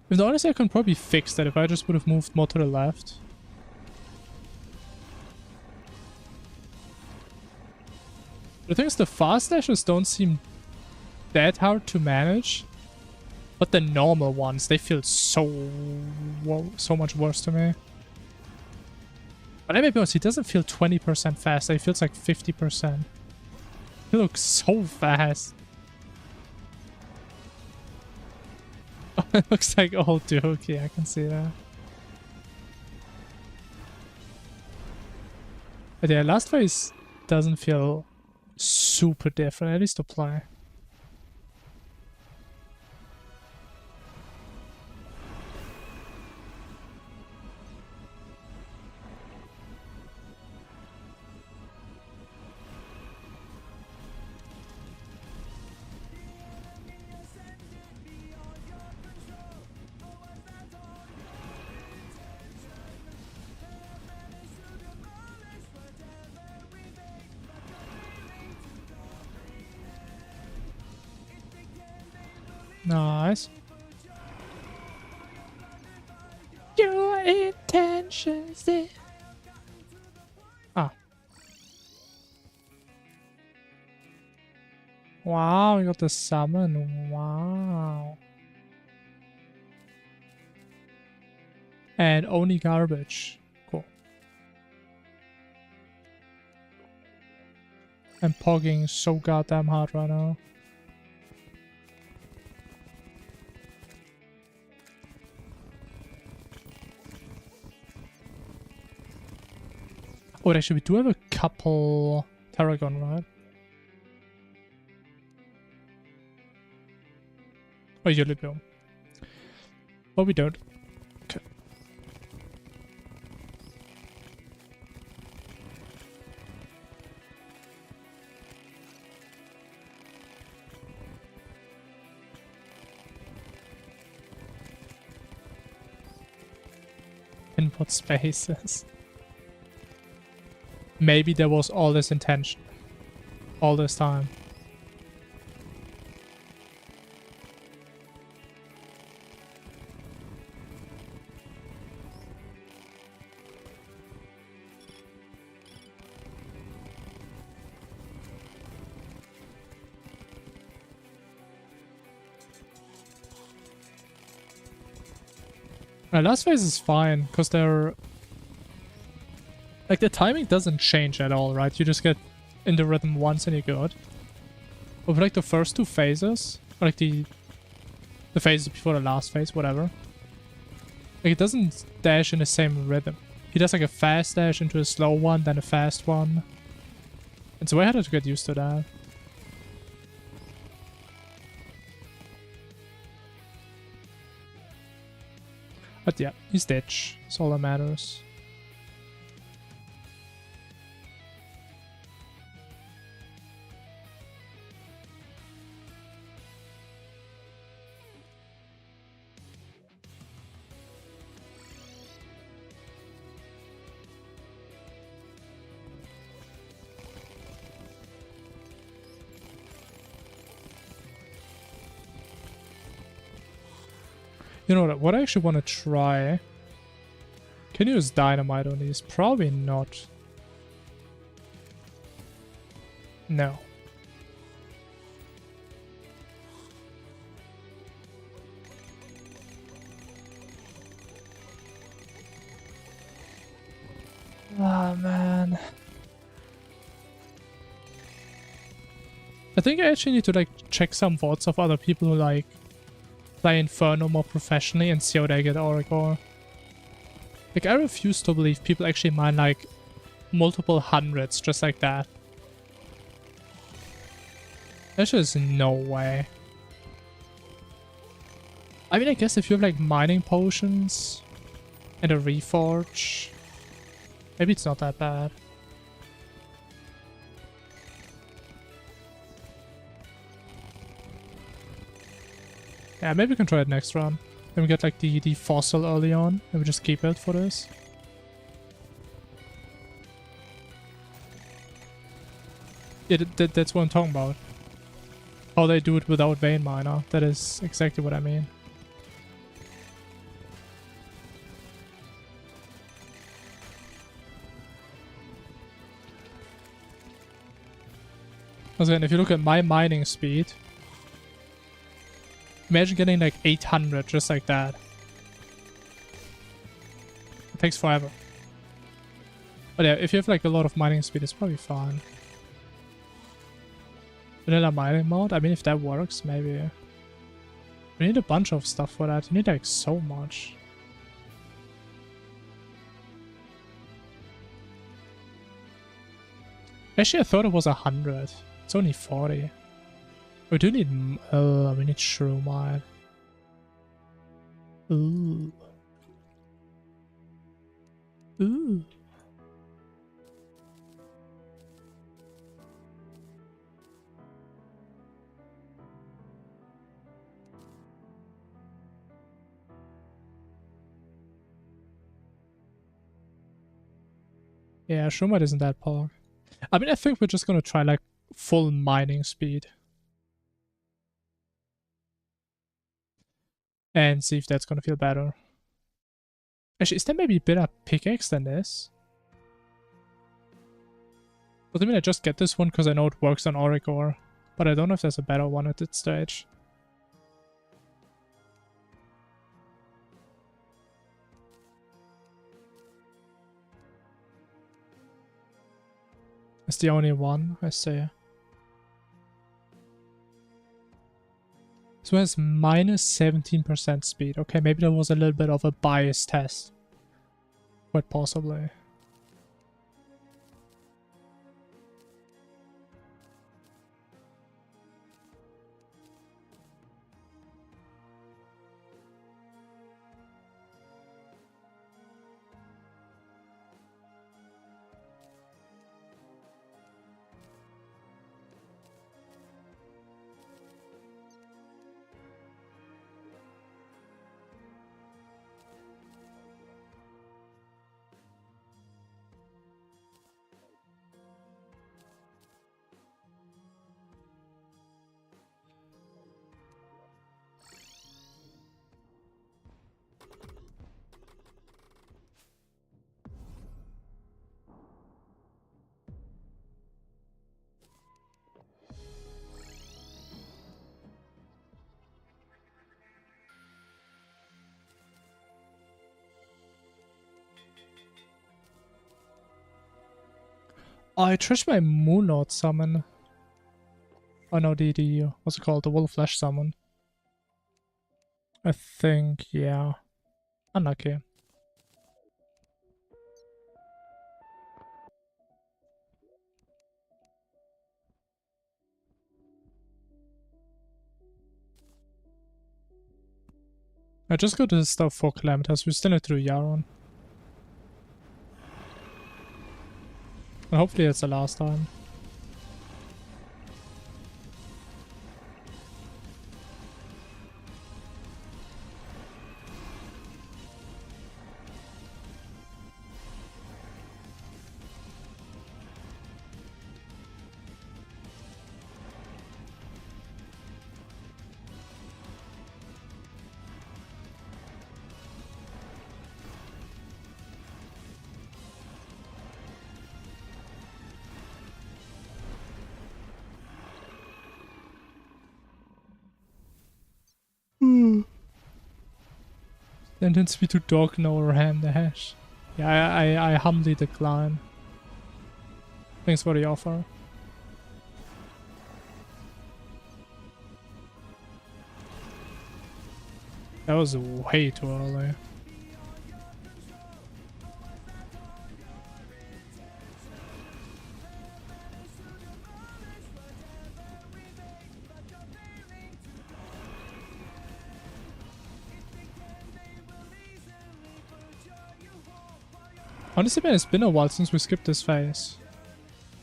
If honestly I can probably fix that if I just would have moved more to the left. The thing is the fast dashes don't seem that hard to manage. But the normal ones, they feel so much worse to me. But I may be honest, he doesn't feel 20% fast. He feels like 50%. He looks so fast. It looks like old Duke. Yeah, I can see that. But yeah, last phase doesn't feel super different, at least to play. Nice. Your intentions. Ah. Wow, you got the summon. Wow. And only garbage. Cool. I'm pogging so goddamn hard right now. Oh, actually, we do have a couple Tarragon, right? Oh, you do. Oh, we don't. Okay. Input spaces. Maybe there was all this intention. All this time. Last phase is fine, because they're... Like, the timing doesn't change at all, right? You just get in the rhythm once and you're good. But for, like, the first two phases, or like the phases before the last phase, whatever. Like, it doesn't dash in the same rhythm. He does, like, a fast dash into a slow one, then a fast one. It's way harder to get used to that. But yeah, he's ditch. That's all that matters. You know what I actually want to try? Can you use dynamite on these? Probably not. No. Oh, man. I think I actually need to, like, check some VODs of other people who, like, play Inferno more professionally and see how they get Aurigor. Like, I refuse to believe people actually mine, like, multiple hundreds just like that. There's just no way. I mean, I guess if you have, like, mining potions and a reforge, maybe it's not that bad. Yeah, maybe we can try it next round. Then we get like the fossil early on, and we just keep it for this. Yeah, that's what I'm talking about. How they do it without vein miner. That is exactly what I mean. Again, if you look at my mining speed, imagine getting like 800 just like that. It takes forever. But yeah, if you have like a lot of mining speed, it's probably fine. Vanilla mining mod? I mean, if that works, maybe. We need a bunch of stuff for that. You need like so much. Actually, I thought it was 100. It's only 40. We do need... we need Shrewmite. Ooh. Ooh. Yeah, Shrewmite isn't that poor. I mean, I think we're just gonna try like full mining speed. And see if that's gonna feel better. Actually, is there maybe a better pickaxe than this? But I mean, I just get this one because I know it works on Aurigor. But I don't know if there's a better one at this stage. It's the only one, I see. So it has minus 17% speed. Okay, maybe that was a little bit of a biased test. Quite possibly. Oh, I trashed my Moon Lord summon. Oh no, the what's it called? The Wolf Flesh summon. I think, yeah. Unlucky. I just got this stuff for Calamity. We still need to do Yaron. And hopefully it's the last time. Sentence me to dog no ham dash. Yeah, I humbly decline. Thanks for the offer. That was way too early. Honestly, man, it's been a while since we skipped this phase.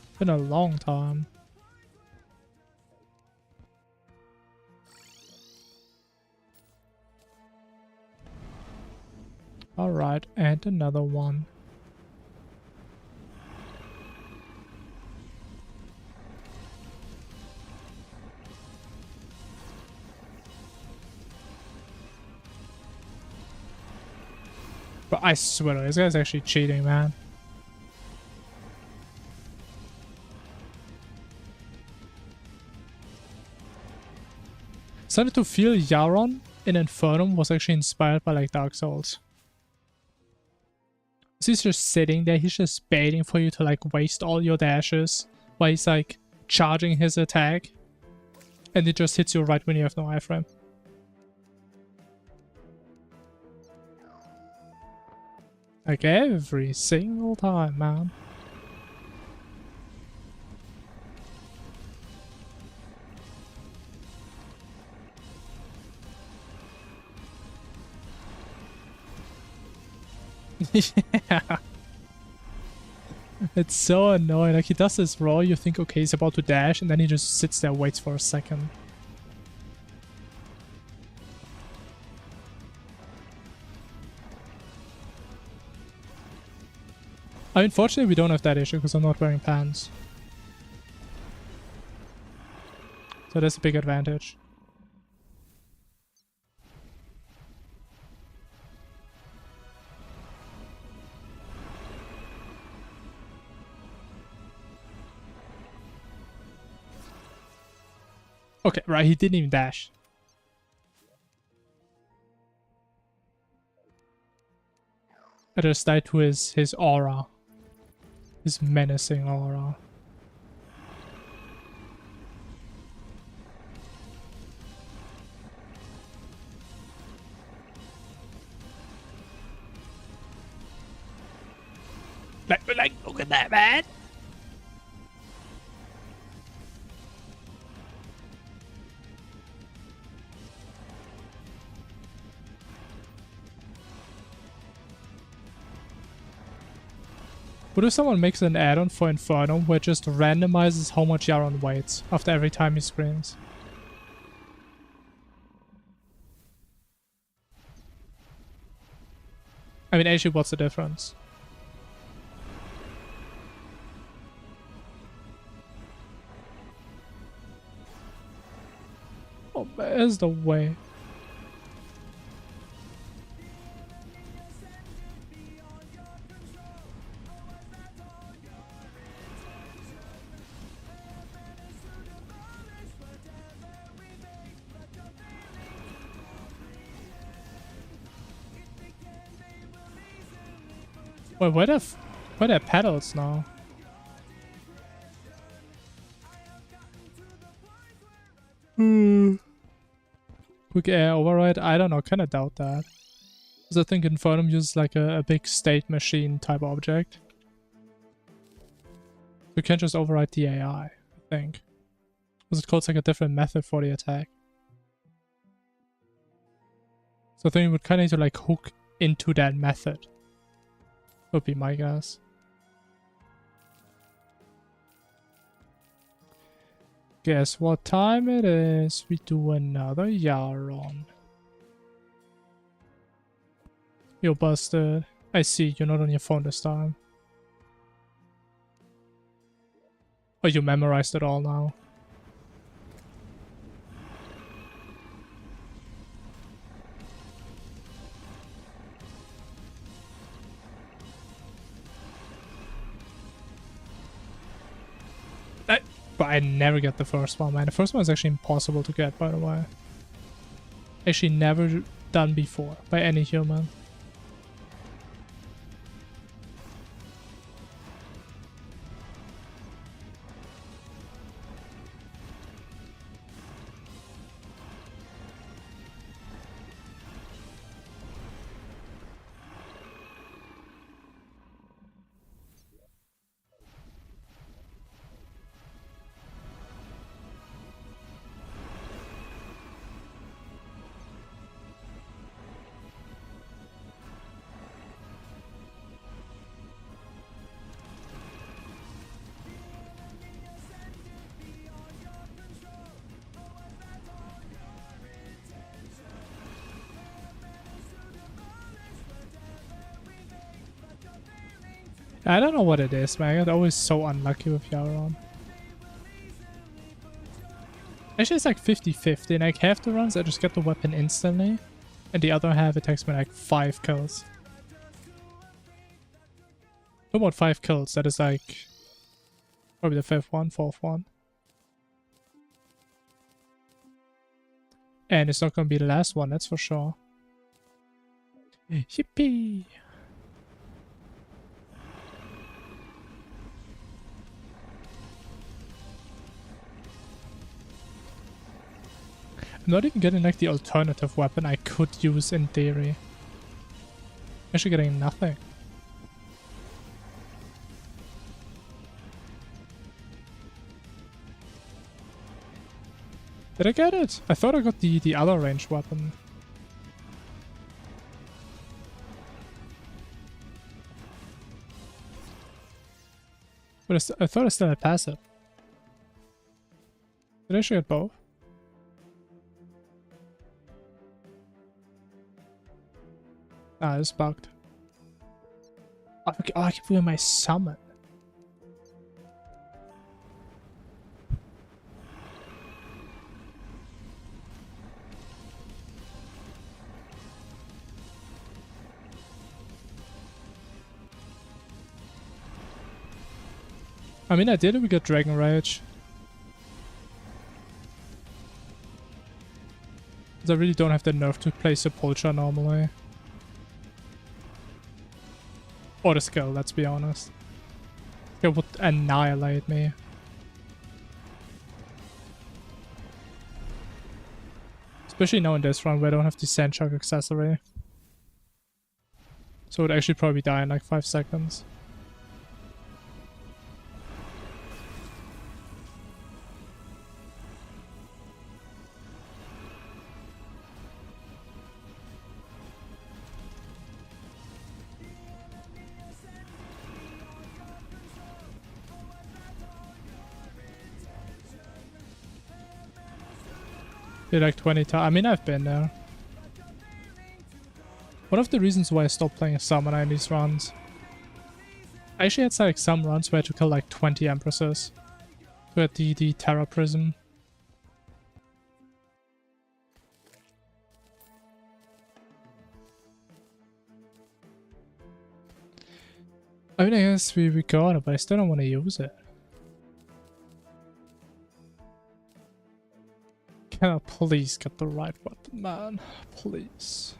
It's been a long time. Alright, and another one. But I swear, this guy's actually cheating, man. Started to feel Yaron in Infernum was actually inspired by like Dark Souls. He's just sitting there, he's just baiting for you to like waste all your dashes while he's like charging his attack. And it just hits you right when you have no iframe. Like every single time, man. Yeah. It's so annoying. Like he does this roll, you think okay he's about to dash, and then he just sits there, waits for a second. I mean, fortunately we don't have that issue because I'm not wearing pants. So that's a big advantage. Okay, right, he didn't even dash. I just died to his aura. His menacing aura. Like, look at that, man! What if someone makes an add-on for Infernum where it just randomizes how much Yaron waits after every time he screams? I mean, actually, what's the difference? Oh, there's the way. Wait, where are pedals now? Quick air override? I don't know, kinda doubt that. Because I think Infernum uses like a big state machine type object. You can't just override the AI, I think. Because it codes like a different method for the attack. So I think you would kinda need to like hook into that method. Would be my guess. Guess what time it is? We do another Yaron. You're busted. I see, you're not on your phone this time. Oh, you memorized it all now. But I never get the first one, man. The first one is actually impossible to get, by the way. Actually, never done before by any human. I don't know what it is, man. I'm always so unlucky with Yaron. Actually, it's like 50-50. Like half the runs, I just get the weapon instantly. And the other half, it takes me like 5 kills. No more 5 kills. That is like probably the 5th one, 4th one. And it's not going to be the last one, that's for sure. Yippee! I'm not even getting like the alternative weapon I could use in theory. Actually getting nothing. Did I get it? I thought I got the other ranged weapon. But I thought I still had passive. Did I actually get both? Ah, it's bugged. Oh, okay. Oh, I keep doing my summon. I mean, I did it. We got Dragon Rage. I really don't have the nerve to play Sepultura normally. Or the skill, let's be honest. It would annihilate me. Especially now in this run where I don't have the Sandchuck accessory. So it would actually probably die in like 5 seconds. Did like 20 times. I mean, I've been there. One of the reasons why I stopped playing Summoner in these runs. I actually had like some runs where I had to kill like 20 Empresses to get the Terra Prism. I mean, I guess we got it, but I still don't want to use it. Can I please get the right weapon, man? Please.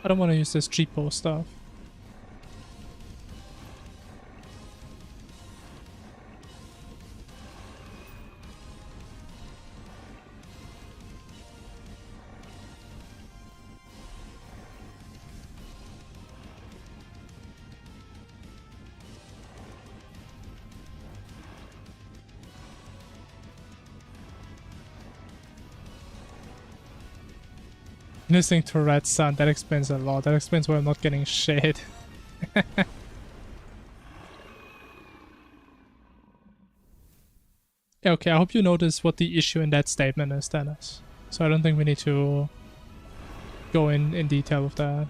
I don't want to use this cheapo stuff. Listening to Red Sun, that explains a lot. That explains why I'm not getting shit. Yeah, okay, I hope you notice what the issue in that statement is, Dennis. So I don't think we need to go in detail with that.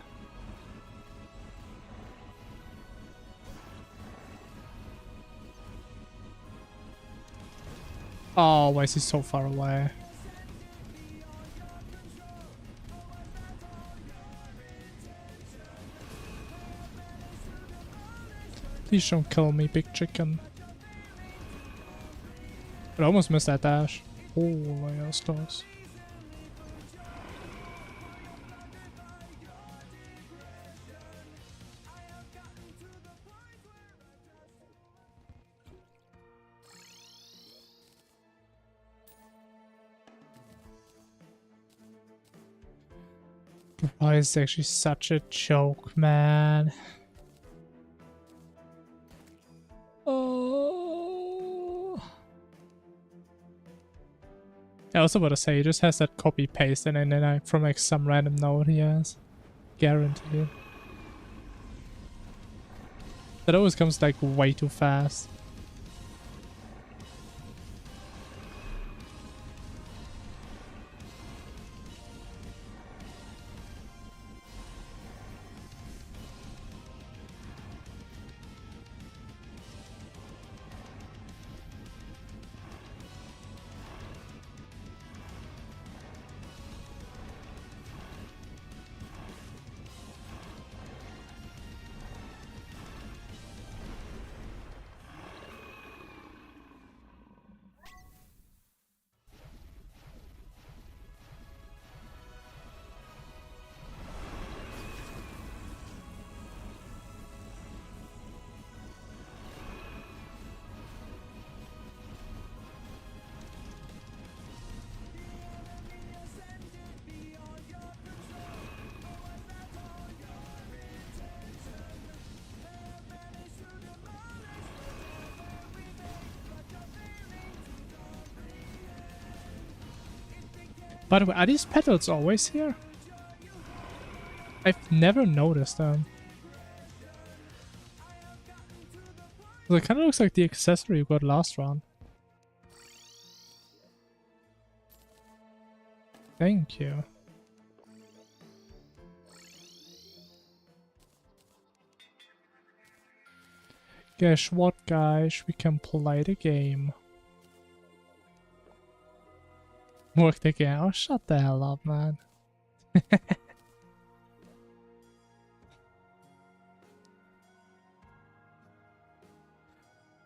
Oh, why is he so far away? Please don't kill me, big chicken. I almost missed that dash. Oh, my ass close. Oh, it's actually such a joke, man. Oh. I was about to say, he just has that copy paste and then I from like some random node he has. Guaranteed. That always comes like way too fast. By the way, are these petals always here? I've never noticed them. Well, it kind of looks like the accessory you got last round. Thank you. Guess what, guys? We can play the game. Work the game. Oh, shut the hell up, man.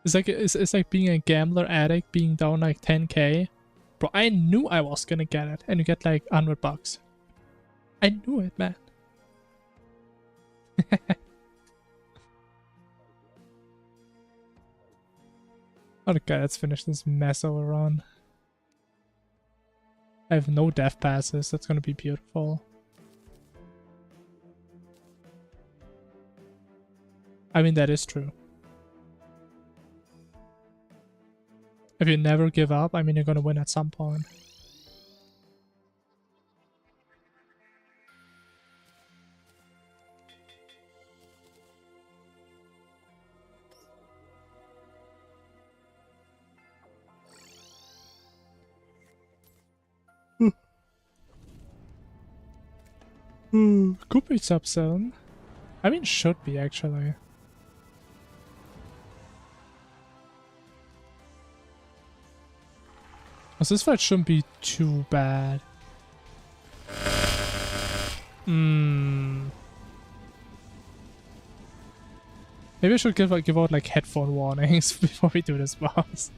It's like being a gambler addict, being down like 10k. Bro, I knew I was gonna get it, and you get like $100. I knew it, man. Okay, let's finish this mess over on. I have no death passes. That's gonna be beautiful. I mean, that is true. If you never give up, I mean, you're gonna win at some point. Could be sub-zone. I mean, should be, actually. So this fight shouldn't be too bad. Maybe I should give out like headphone warnings before we do this boss.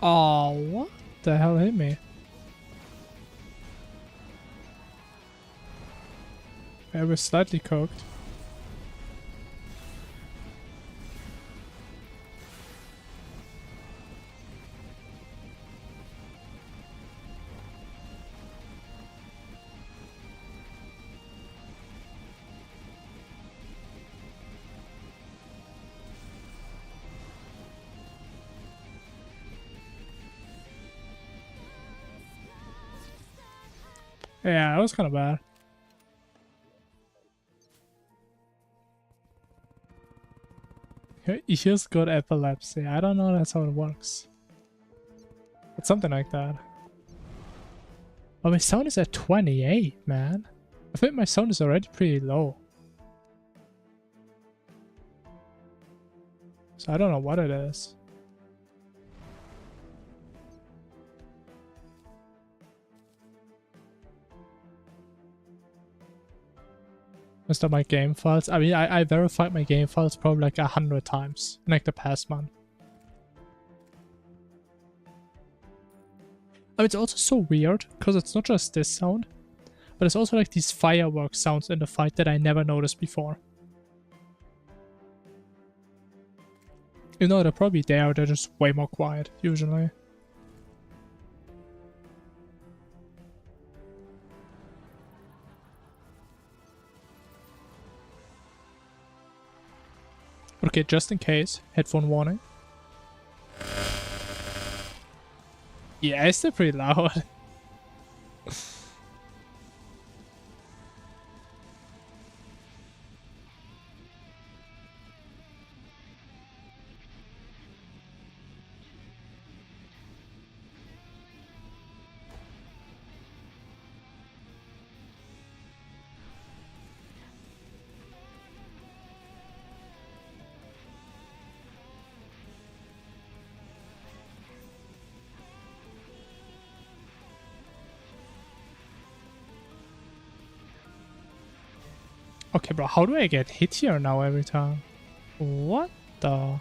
Oh, what the hell hit me? I was slightly cooked. Yeah, that was kind of bad. He hears good epilepsy. I don't know that's how it works. But something like that. Oh, my sound is at 28, man. I think my sound is already pretty low. So I don't know what it is. Messed up my game files. I mean, I verified my game files probably like 100 times in like the past month. I mean, it's also so weird because it's not just this sound, but it's also like these fireworks sounds in the fight that I never noticed before. You know, they're probably there, they're just way more quiet, usually. Okay, just in case, headphone warning. Yeah, it's still pretty loud. Okay, bro, how do I get hit here now every time? What the?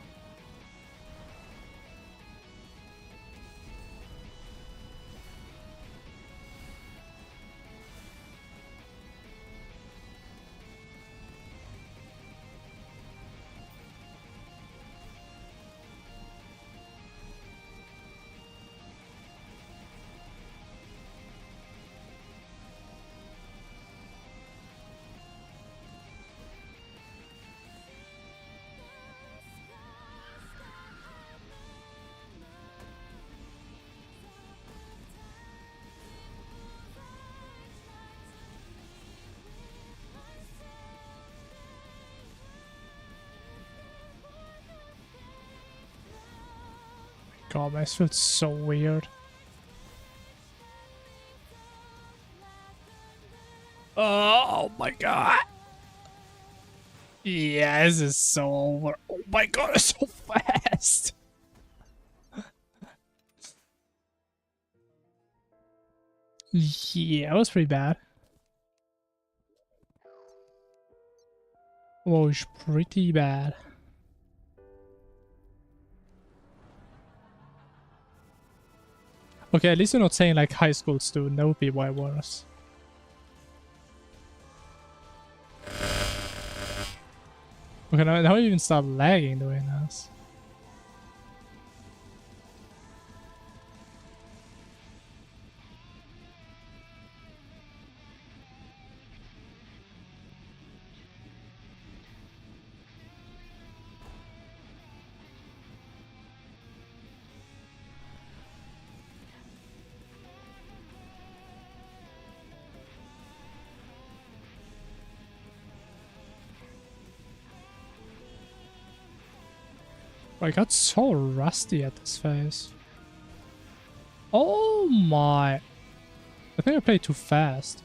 God, this feels so weird. Oh my god. Yeah, this is so over. Oh my god, it's so fast. Yeah, it was pretty bad. Was pretty bad. Okay, at least you're not saying like high school student. That would be way worse. Okay, now you even start lagging doing this. I got so rusty at this phase. Oh my. I think I played too fast.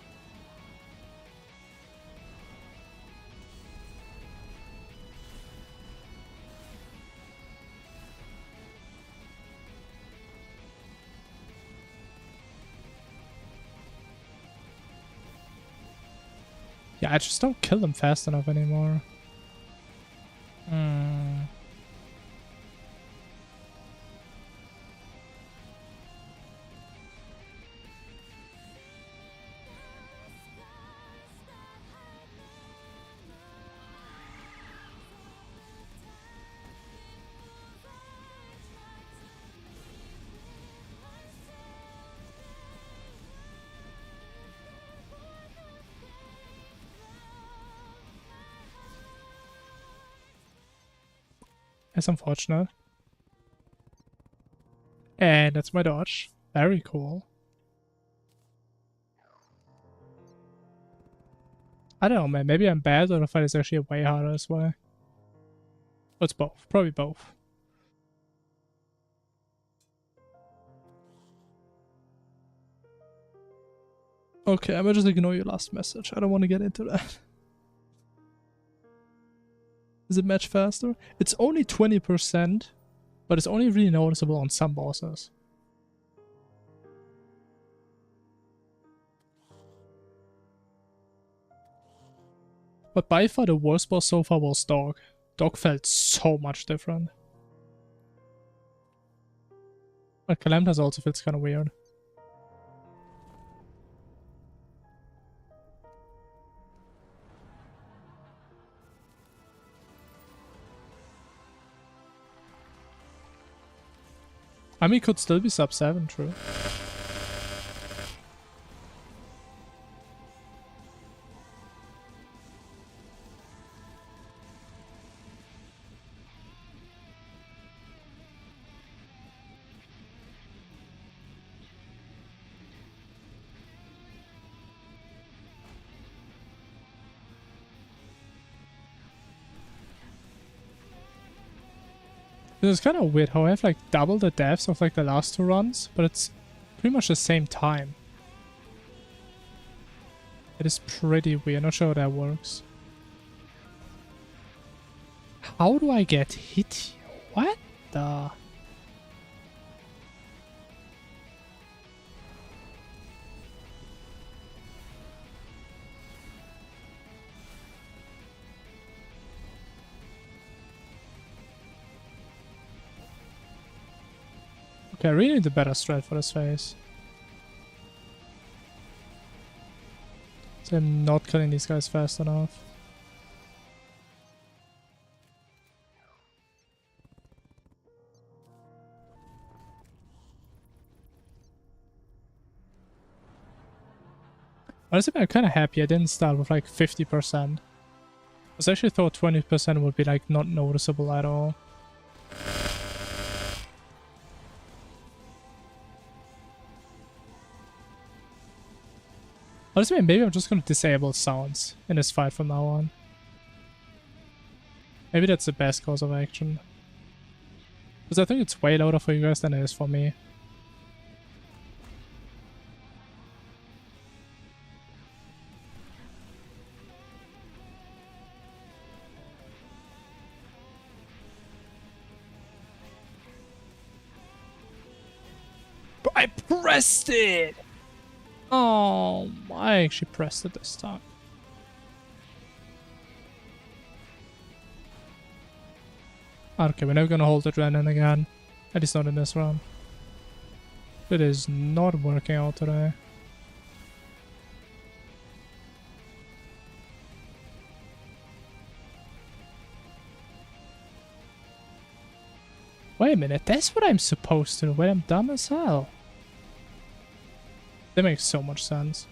Yeah, I just don't kill them fast enough anymore. That's unfortunate. And that's my dodge. Very cool. I don't know, man. Maybe I'm bad or the fight is actually way harder this way. Or it's both. Probably both. Okay, I'm gonna just ignore your last message. I don't want to get into that. Is it match faster? It's only 20%, but it's only really noticeable on some bosses. But by far the worst boss so far was Dog. Dog felt so much different. But Calamitas also feels kind of weird. I mean, it could still be sub 7, true. This is kind of weird how I have like double the deaths of like the last 2 runs, but it's pretty much the same time. It is pretty weird, not sure how that works. How do I get hit here? What the... Okay, I really need a better strat for this phase. So I'm not killing these guys fast enough. Honestly, I'm kind of happy I didn't start with like 50%. I actually thought 20% would be like not noticeable at all. Honestly, maybe I'm just gonna disable sounds in this fight from now on. Maybe that's the best course of action. Because I think it's way louder for you guys than it is for me. But I pressed it! Oh, I actually pressed it this time. Okay, we're never gonna hold the Adrenaline again. At least not in this round. It is not working out today. Wait a minute, that's what I'm supposed to do. Wait, I'm dumb as hell. That makes so much sense.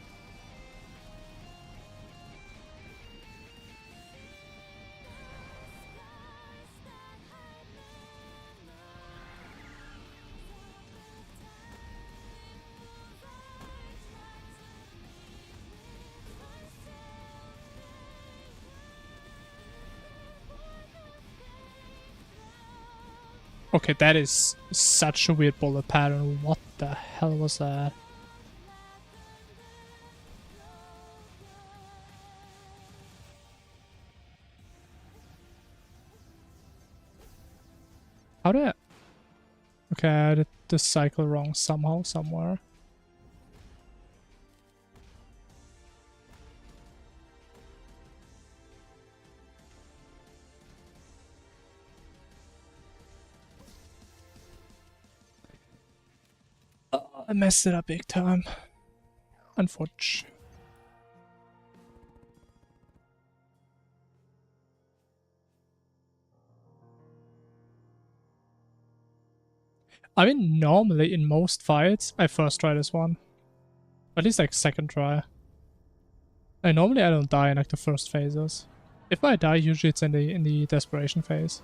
Okay, that is such a weird bullet pattern. What the hell was that? How did I... Okay, I did the cycle wrong somehow, somewhere. I messed it up big time. Unfortunately. I mean, normally in most fights, I first try this one. At least like second try. And normally I don't die in like the first phases. If I die, usually it's in the desperation phase.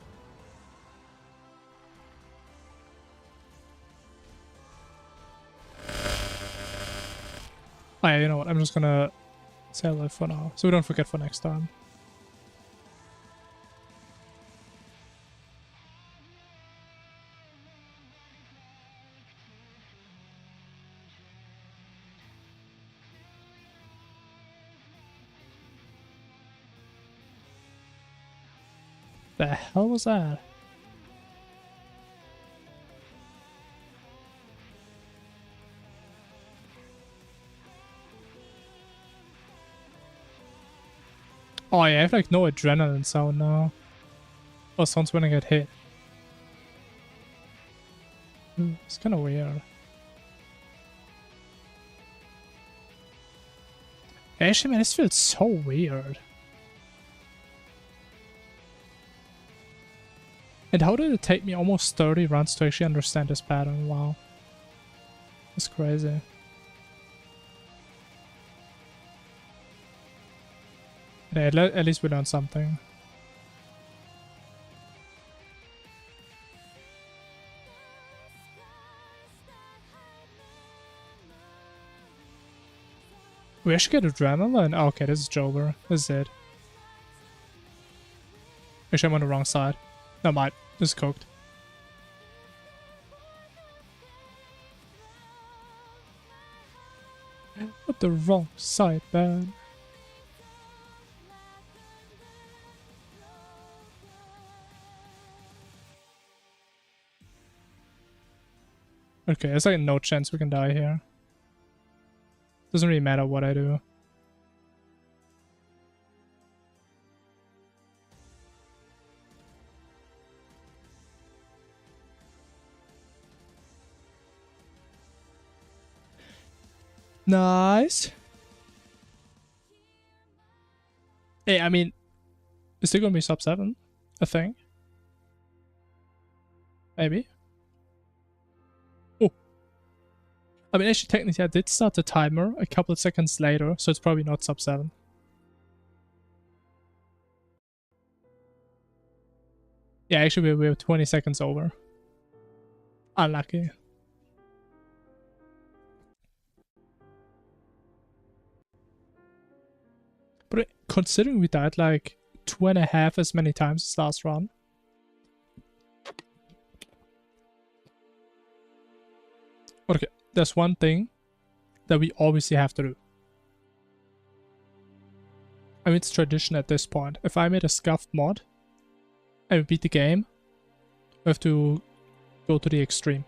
Oh yeah, you know what, I'm just gonna sell it for now, so we don't forget for next time. The hell was that? Oh yeah, I have like no adrenaline sound now. Oh, sounds when I get hit. It's kind of weird. Actually, man, this feels so weird. And how did it take me almost 30 runs to actually understand this pattern? Wow. That's crazy. Yeah, at least we learned something. We actually get adrenaline? Oh, okay, this is Jover. This is it. Actually, I'm on the wrong side. No, mind. This is cooked. What the wrong side, man. Okay, there's like no chance we can die here. Doesn't really matter what I do. Nice. Hey, I mean, it's still gonna be sub 7, I think. Maybe. Oh. I mean, actually, technically, I did start the timer a couple of seconds later, so it's probably not sub 7. Yeah, actually, we're 20 seconds over. Unlucky. But considering we died like 2.5 as many times as last run. Okay, there's one thing that we obviously have to do. I mean, it's tradition at this point. If I made a scuffed mod and we beat the game, we have to go to the extreme.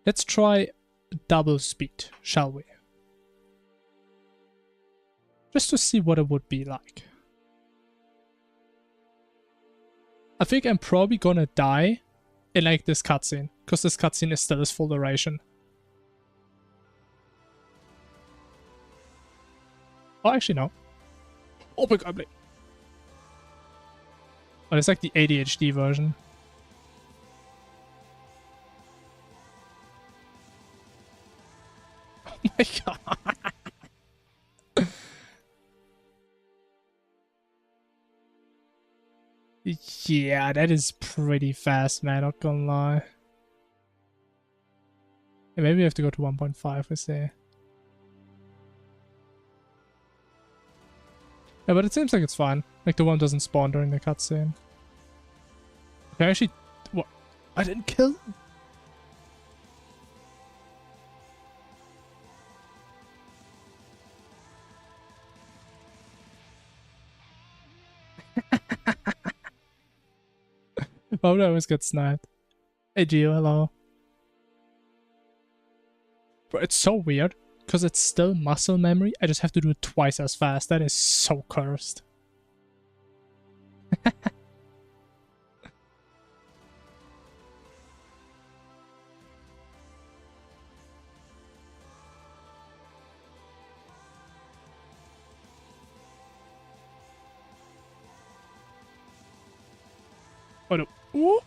Let's try double speed, shall we? Just to see what it would be like. I think I'm probably gonna die in like this cutscene, because this cutscene is still its full duration. Oh, actually no. Oh my god, oh, it's like the ADHD version. Oh my god. Yeah, that is pretty fast, man, not gonna lie. Yeah, maybe we have to go to 1.5, I say. Yeah, but it seems like it's fine. Like, the one doesn't spawn during the cutscene. Okay, actually... What? I didn't kill him? Why would I always get sniped? Hey Gio, hello. Bro, it's so weird, because it's still muscle memory. I just have to do it twice as fast. That is so cursed. Oh no. Ooh.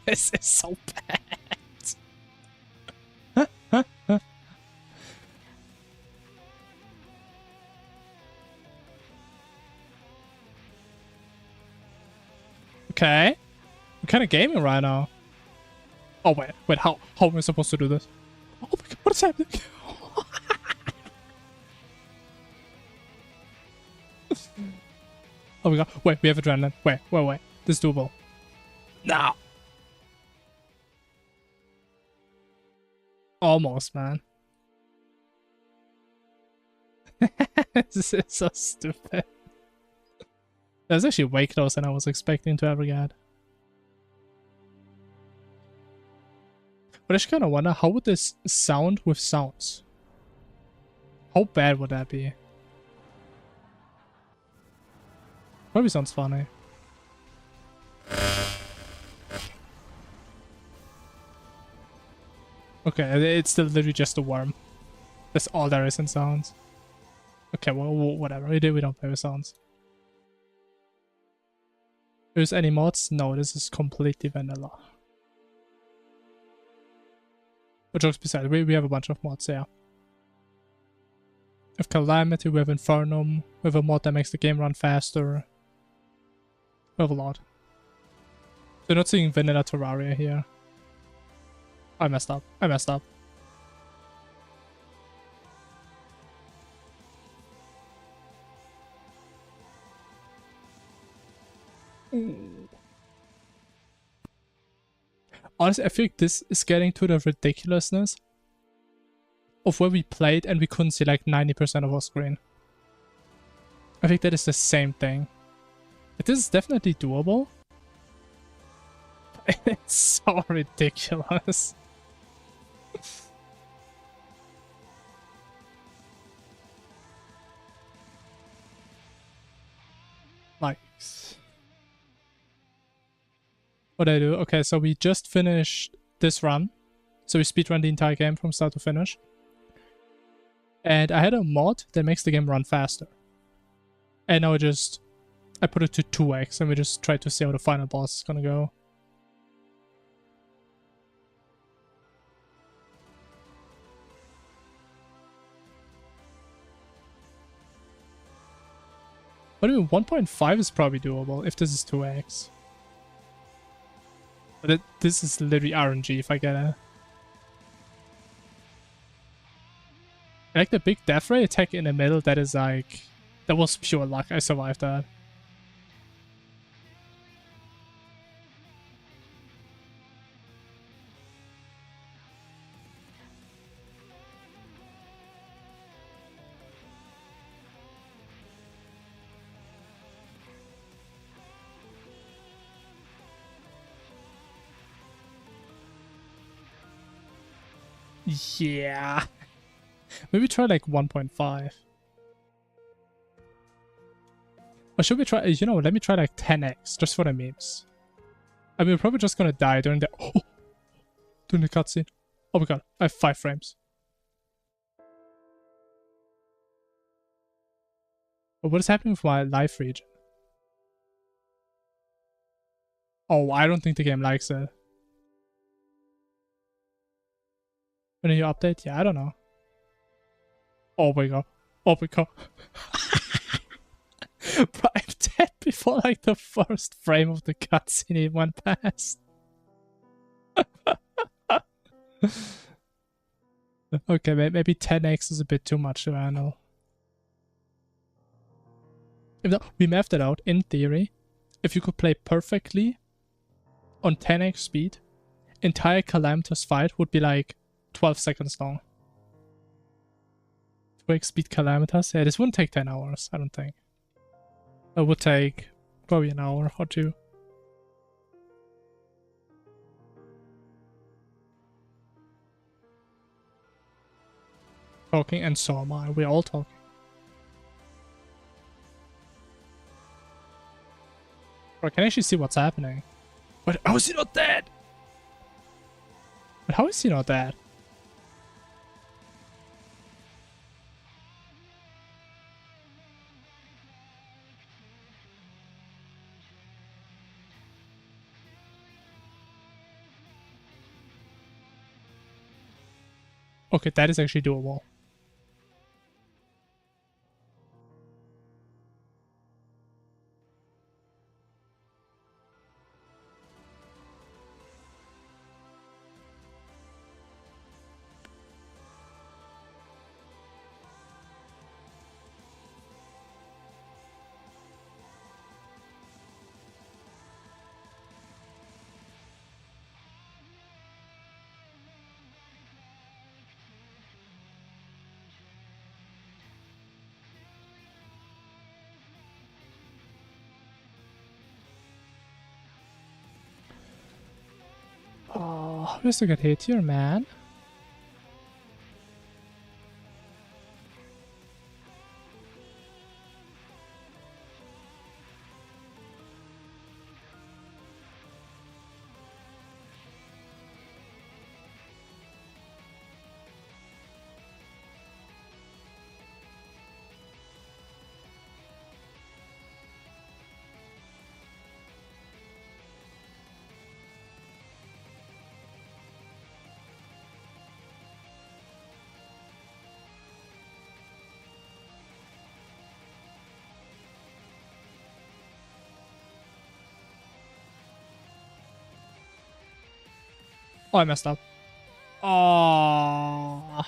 This is so bad. Okay. I'm kind of gaming right now. Oh, wait, how am I supposed to do this? Oh my god, what is happening? Oh my god, wait, we have adrenaline. Wait. This is doable. No. Almost, man. This is so stupid. That's actually way closer than I was expecting to ever get. But I just kind of wonder, how would this sound with sounds? How bad would that be? Probably sounds funny. Okay, it's still literally just a worm. That's all there is in sounds. Okay, well, whatever. We don't play with sounds. There's any mods? No, this is completely vanilla. But jokes beside, we have a bunch of mods, yeah. We have Calamity, we have Infernum, we have a mod that makes the game run faster. We have a lot. They're not seeing vanilla Terraria here. I messed up. I messed up. Honestly, I think this is getting to the ridiculousness of where we played and we couldn't see like 90% of our screen. I think that is the same thing. But this is definitely doable. It's so ridiculous. Nice. What I do? Okay, so we just finished this run. So we speedrun the entire game from start to finish. And I had a mod that makes the game run faster. And now I put it to 2x and we just try to see how the final boss is gonna go. But I mean, 1.5 is probably doable if this is 2x. But this is literally RNG if I get it. I like the big death ray attack in the middle, that is like... That was pure luck, I survived that. Yeah. Maybe try like 1.5. Or should we try, you know, let me try like 10x, just for the memes. I mean, we're probably just gonna die during the, during the cutscene. Oh my god, I have 5 frames. But what is happening with my life region? Oh, I don't think the game likes it. When you update? Yeah, I don't know. Oh my god. Oh my god. Bro, I'm dead before like the first frame of the cutscene went past. Okay, maybe 10x is a bit too much to handle. We mapped it out, in theory. If you could play perfectly on 10x speed, entire Calamitous fight would be like 12 seconds long. 2x speed Calamitous? Yeah, this wouldn't take 10 hours, I don't think. It would take probably an hour or two. Talking, and so am I. We're all talking. Bro, I can actually see what's happening. But how is he not dead? But how is he not dead? Okay, that is actually doable. Oh, just to get hit here, man. Oh, I messed up. Oh.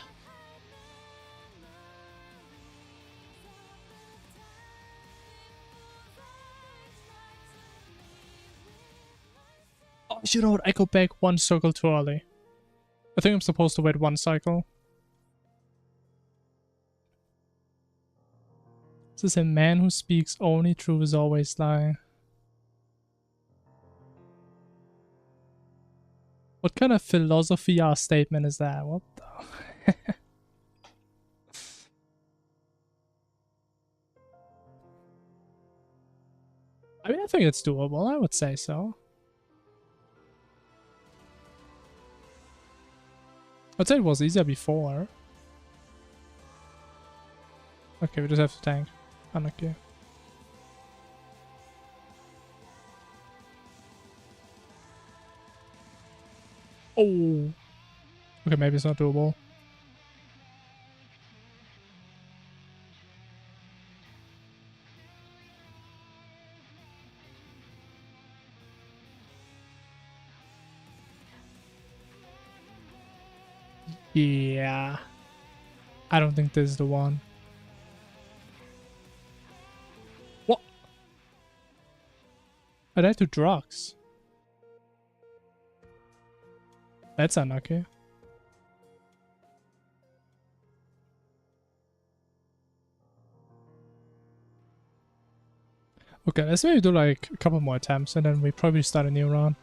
Oh, you know what? I go back one circle too early. I think I'm supposed to wait one cycle. This is a man who speaks only truth is always lying. What kind of philosophy statement is that? What the? I mean, I think it's doable. I would say so. I'd say it was easier before. Okay, we just have to tank. Unlucky. Oh. Okay, maybe it's not doable. Yeah. I don't think this is the one. What? I died to drugs. That's unlucky. Okay, let's maybe do like a couple more attempts and then we probably start a new round.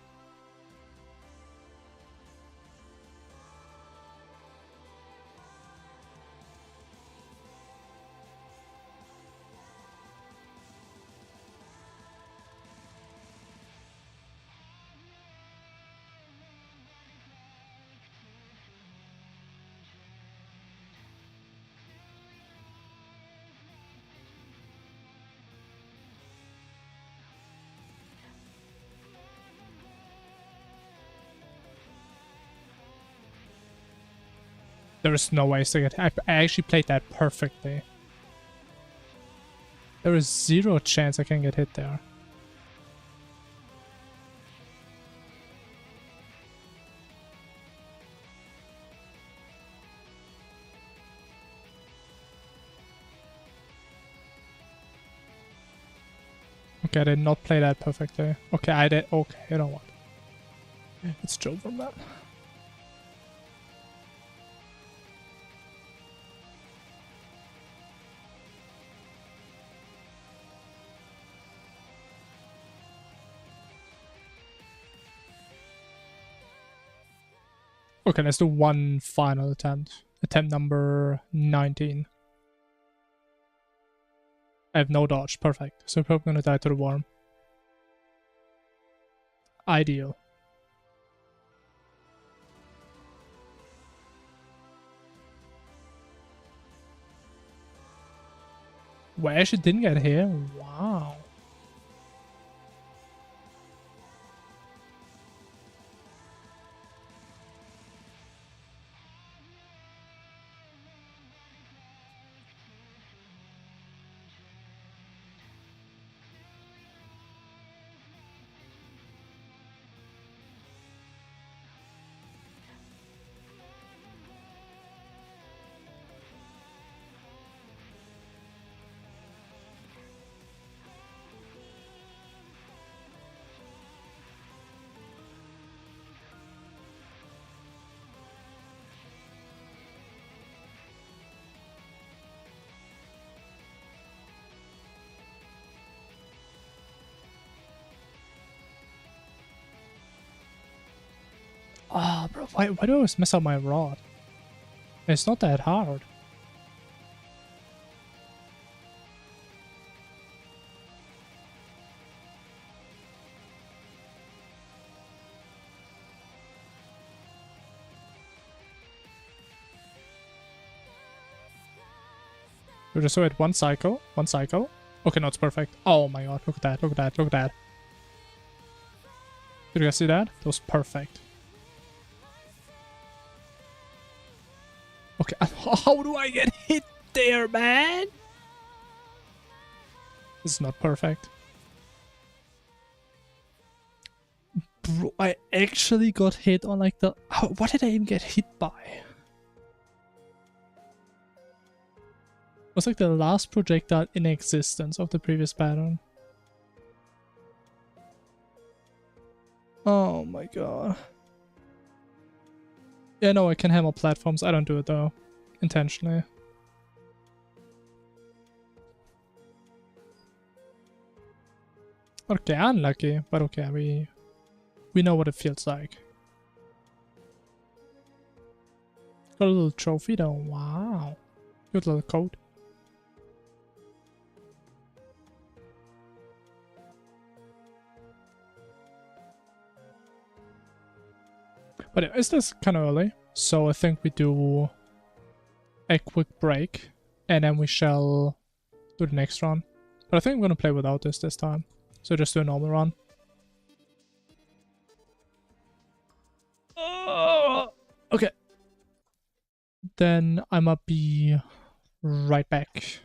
There is no way to get. I actually played that perfectly. There is zero chance I can get hit there. Okay, I did not play that perfectly. Okay, I did. Okay, you know what? It's Joe from that. Okay, let's do one final attempt. Attempt number 19. I have no dodge. Perfect. So we're probably gonna die to the worm. Ideal. Well, I actually didn't get here. Wow. Ah, bro, why do I always mess up my rod? It's not that hard. We just saw it one cycle. One cycle. Okay, no, it's perfect. Oh my god, look at that, look at that, look at that. Did you guys see that? That was perfect. Okay, how do I get hit there, man? This is not perfect. Bro, I actually got hit on like the... What did I even get hit by? It was like the last projectile in existence of the previous pattern. Oh my god. Yeah, no, I can hammer platforms. I don't do it though. Intentionally. Okay, unlucky, but okay, we know what it feels like. Got a little trophy though. Wow. Good little coat. But yeah, it's just kind of early, so I think we do a quick break, and then we shall do the next run. But I think I'm gonna play without this time, so just do a normal run. Okay. Then I might be right back.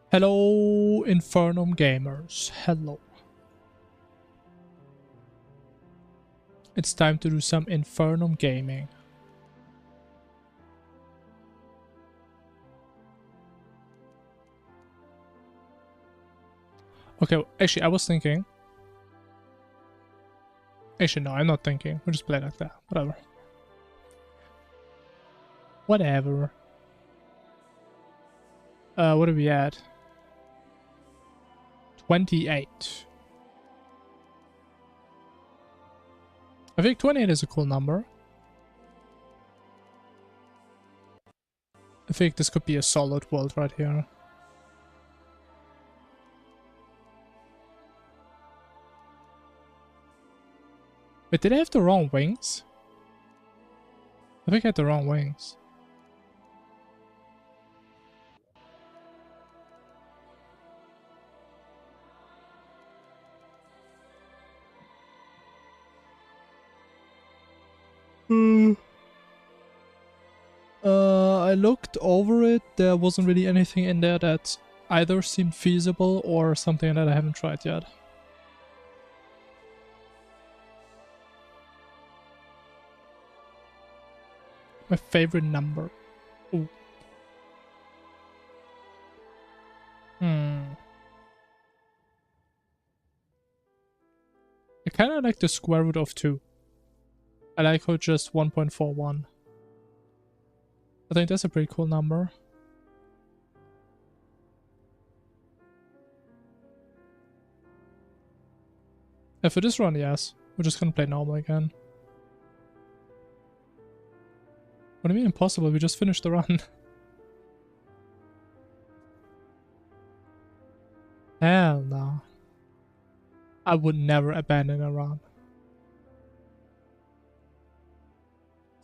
Hello, Infernum gamers. Hello. It's time to do some Infernum gaming. Okay, actually, I was thinking. Actually, no, I'm not thinking. We'll just play like that. Whatever. Whatever. What are we at? 28. I think 28 is a cool number. I think this could be a solid world right here. Wait, did I have the wrong wings? I think I had the wrong wings. I looked over it. There wasn't really anything in there that either seemed feasible or something that I haven't tried yet. My favorite number. Ooh. I kind of like the square root of 2. I like how just 1.41. I think that's a pretty cool number. And for this run, yes. We're just gonna play normal again. What do you mean impossible? We just finished the run. Hell no. I would never abandon a run.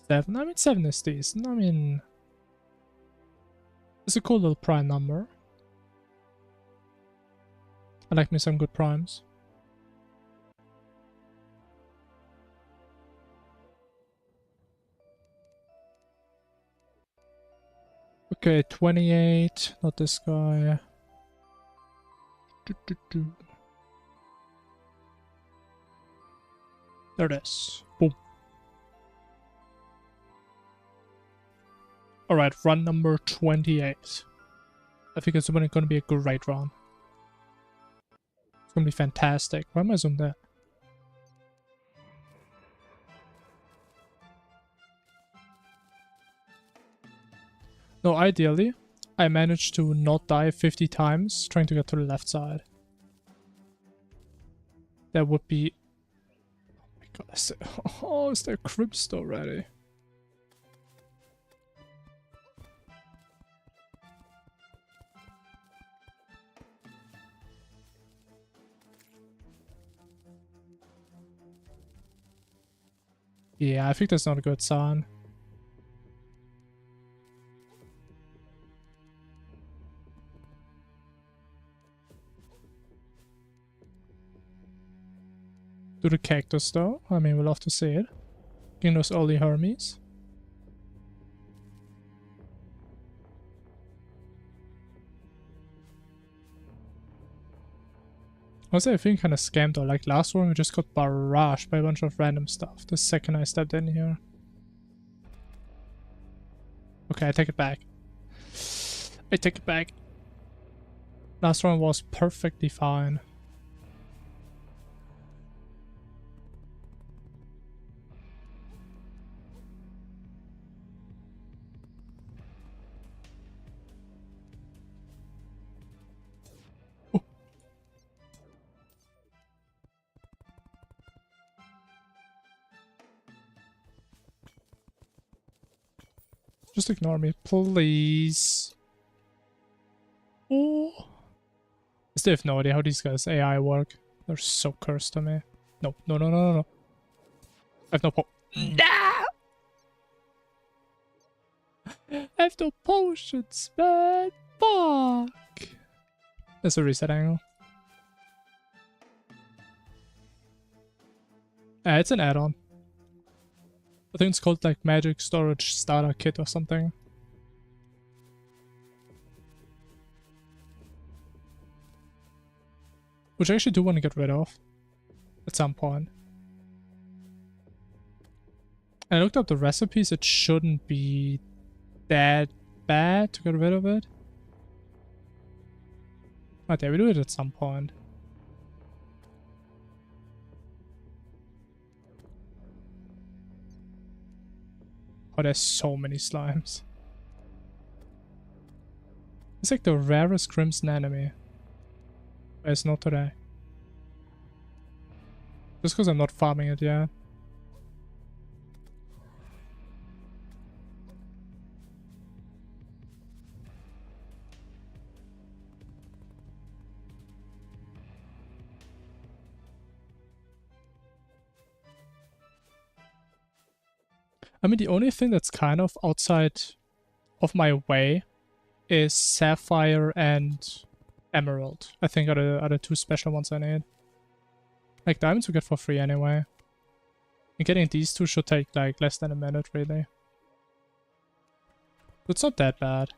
7? I mean, 7 is decent. I mean, it's a cool little prime number. I like me some good primes. Okay, 28. Not this guy. There it is. Boom. Alright, run number 28. I think it's going to be a great run. It's going to be fantastic. Why am I zoomed there? No, ideally, I managed to not die 50 times trying to get to the left side. That would be... Oh my god, is there crypts already? Yeah, I think that's not a good sign. Do the cactus though. I mean, we'll love to see it. Getting those early Hermes. Also, I think kind of scammed though. Like last one, we just got barraged by a bunch of random stuff the second I stepped in here. Okay, I take it back. I take it back. Last one was perfectly fine. Just ignore me, please. Oh. I still have no idea how these guys' AI work. They're so cursed to me. No, no, no, no, no, no. I have no No! I have no potions, man. Fuck. That's a reset angle. It's an add-on. I think it's called like Magic Storage Starter Kit or something. Which I actually do want to get rid of at some point. And I looked up the recipes, it shouldn't be that bad to get rid of it. But yeah, we do it at some point. Oh, there's so many slimes. It's like the rarest crimson enemy. But it's not today. Just because I'm not farming it yet. I mean, the only thing that's kind of outside of my way is Sapphire and Emerald. I think are the two special ones I need. Like, diamonds we get for free anyway. And getting these two should take, like, less than a minute, really. But it's not that bad.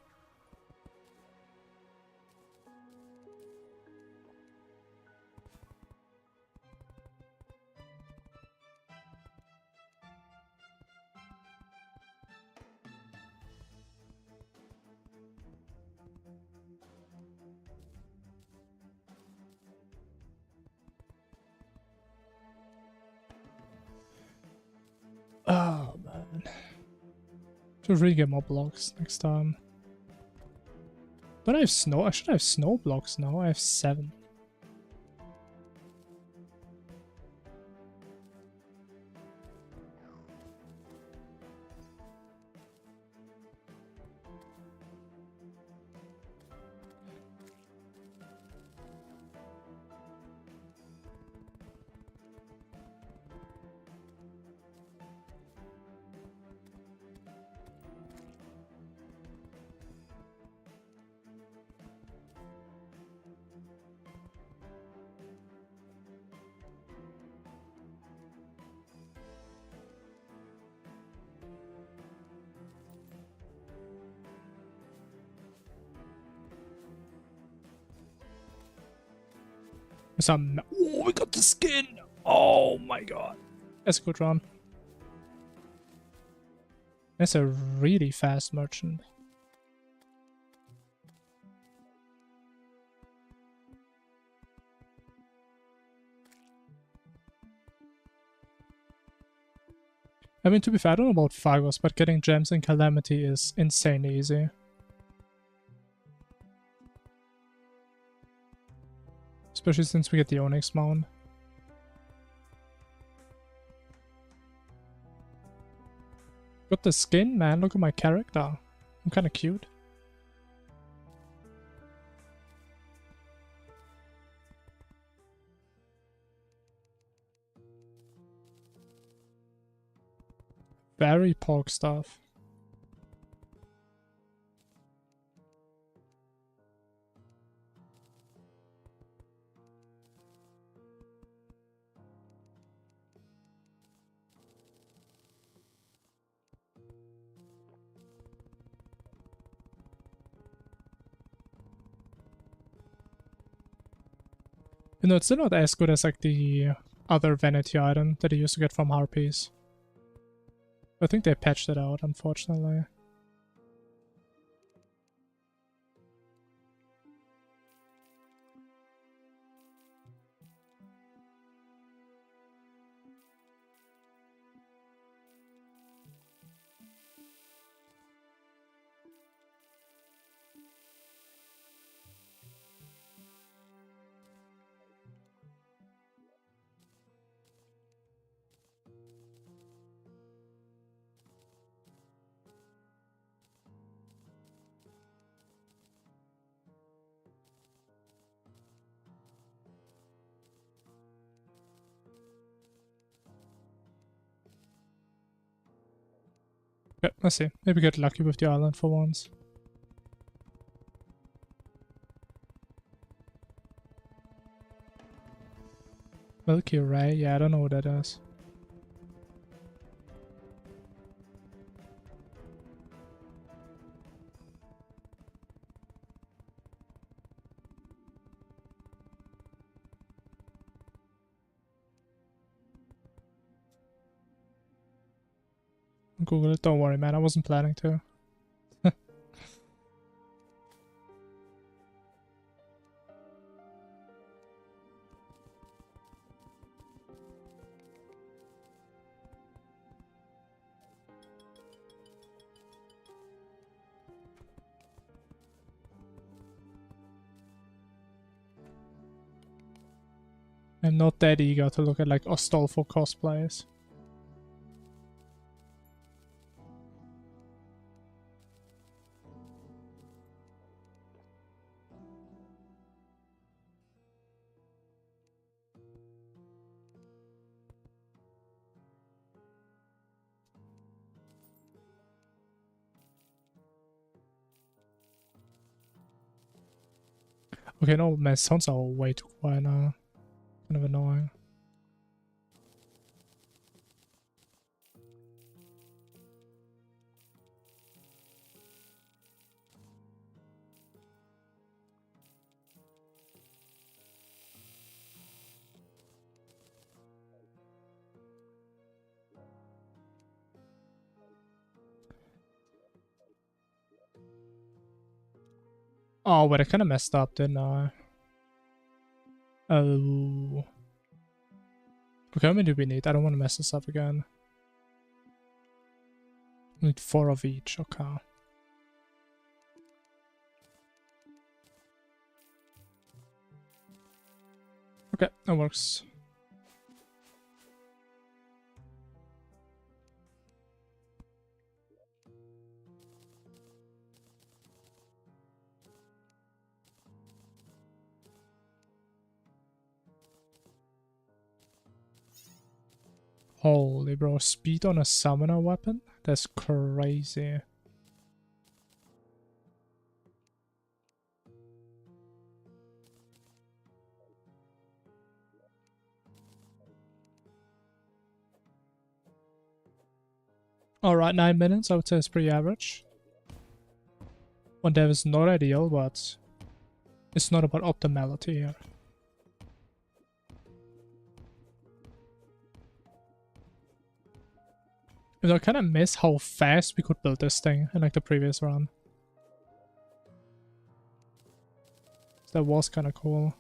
Oh, man. Should really get more blocks next time. Don't I have snow? I should have snow blocks now. I have 7. Some. Oh, we got the skin! Oh my god. That's a good run. That's a really fast merchant. I mean, to be fair, I don't know about Phagos, but getting gems in Calamity is insanely easy. Especially since we get the Onyx mount. Got the skin, man. Look at my character. I'm kinda cute. Very pork stuff. You know, it's still not as good as like the other vanity item that you used to get from Harpies. I think they patched it out, unfortunately. Yeah, let's see. Maybe get lucky with the island for once. Milky Ray? Yeah, I don't know what that is. Google it. Don't worry, man. I wasn't planning to. I'm not that eager to look at like Astolfo cosplays. Okay, no, my sounds are way too quiet now. Kind of annoying. Oh, wait, I kind of messed up, didn't I? Oh. Okay, how many do we need? I don't want to mess this up again. We need 4 of each, okay. Okay, that works. Holy bro, speed on a summoner weapon? That's crazy. Alright, 9 minutes, I would say it's pretty average. One dev is not ideal, but it's not about optimality here. I kind of miss how fast we could build this thing in like the previous run. That was kind of cool.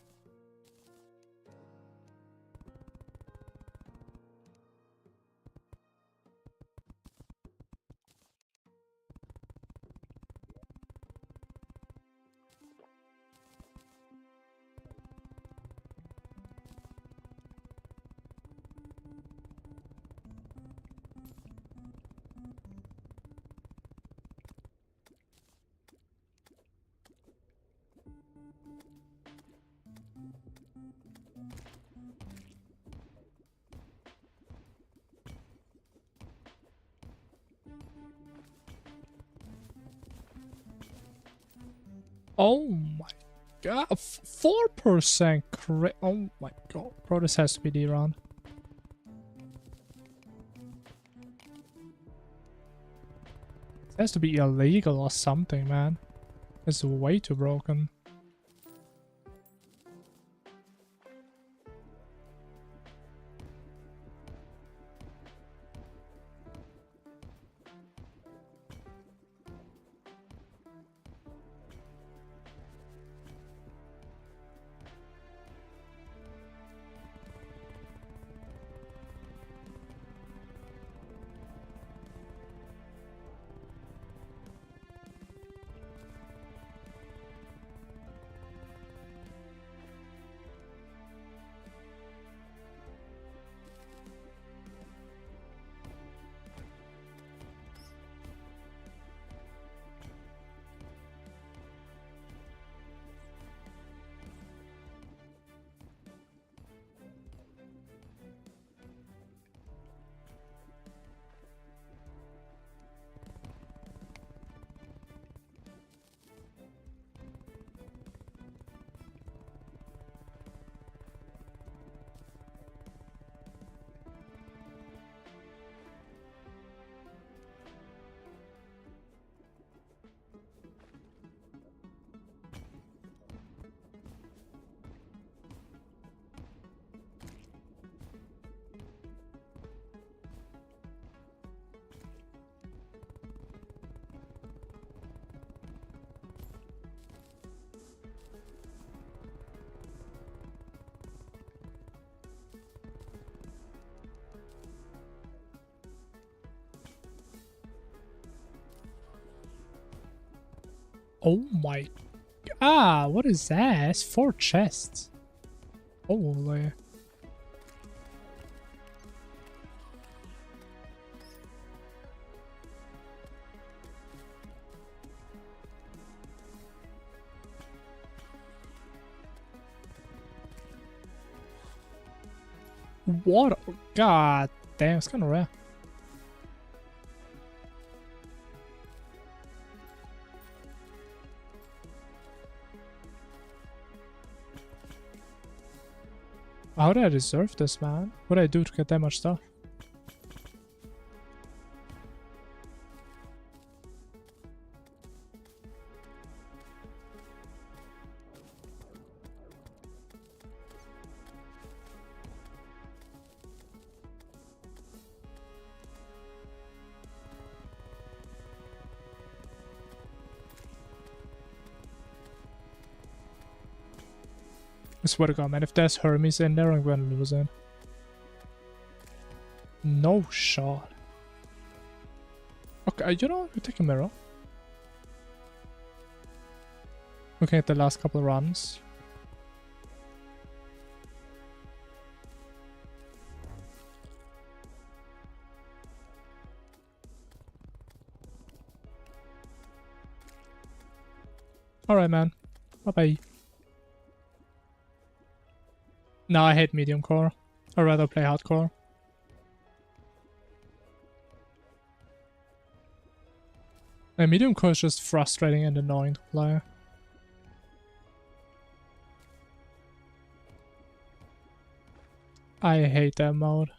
Oh my god, 4% crit. Oh my god, bro, this has to be Yaron. It has to be illegal or something, man. It's way too broken. Oh my... Ah, what is that? It's 4 chests. Holy... What? God damn, it's kind of rare. How did I deserve this, man? What did I do to get that much stuff? I swear to God, man, if there's Hermes in there, I'm gonna lose it. No shot. Okay, you know, you take a mirror. Looking at the last couple of runs. Alright, man. Bye-bye. No, I hate medium core. I'd rather play hardcore. And medium core is just frustrating and annoying to play. I hate that mode.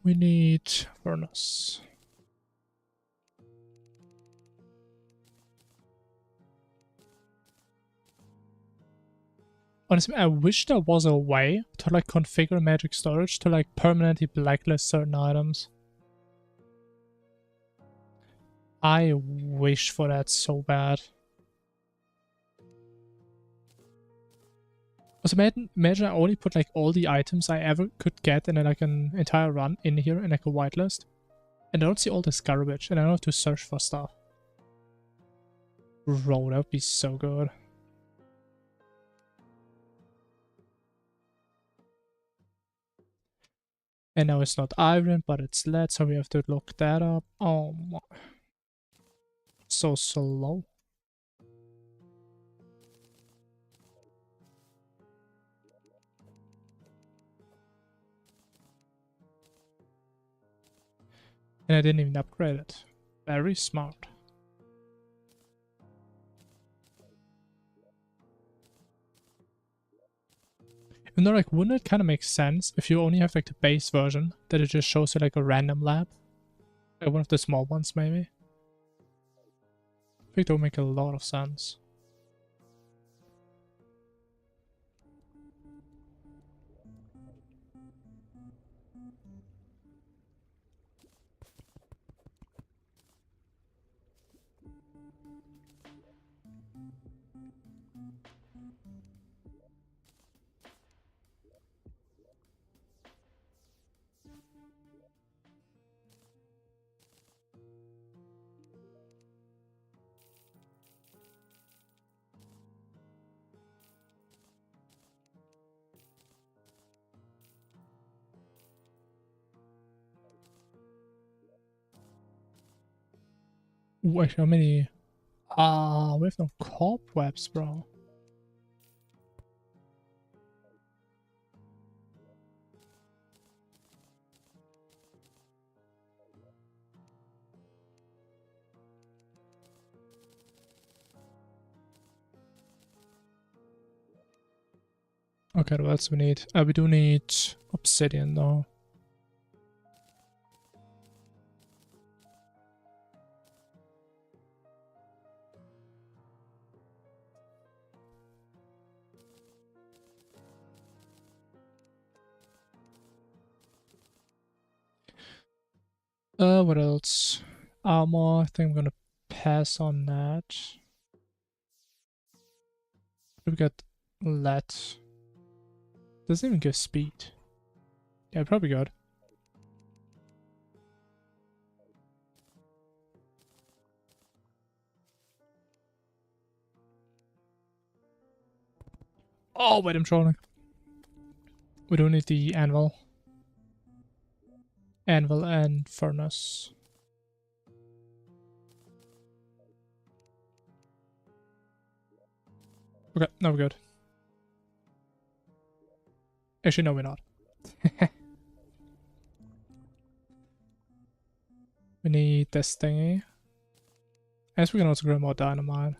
We need furnace. Honestly, I wish there was a way to like configure magic storage to like permanently blacklist certain items. I wish for that so bad. Also, imagine I only put like all the items I ever could get in like an entire run in here in like a whitelist. And I don't see all this garbage and I don't have to search for stuff. Bro, that would be so good. And now it's not iron, but it's lead, so we have to look that up. Oh my. So slow. And I didn't even upgrade it. Very smart. Even though, like, wouldn't it kind of make sense if you only have, like, the base version, that it just shows you, like, a random lab? Like, one of the small ones, maybe? I think that would make a lot of sense. Ooh, actually, how many? Ah, we have no cobwebs, bro. Okay, what else we need? We do need obsidian though. What else? Armor, I think I'm gonna pass on that. We got lead. Doesn't even give speed. Yeah, probably good. Oh, wait, I'm trolling. We don't need the anvil. Anvil and furnace. Okay, now we're good. Actually, no, we're not. We need this thingy. I guess we can also grow more dynamite.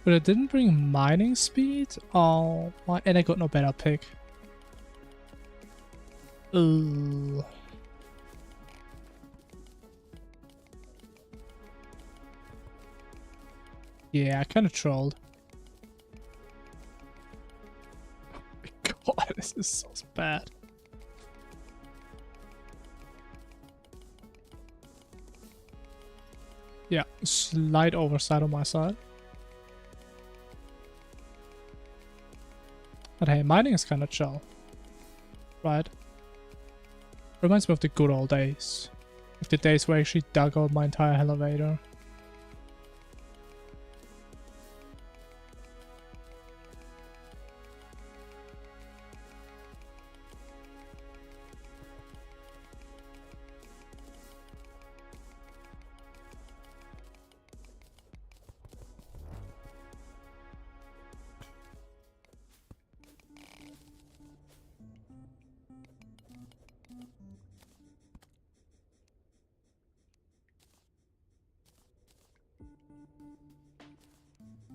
But it didn't bring mining speed? Oh, and I got no better pick. Ugh. Yeah, I kind of trolled. Oh my god, this is so bad. Yeah, slight oversight on my side. But hey, mining is kind of chill. Right? Reminds me of the good old days. Of the days where I actually dug out my entire elevator.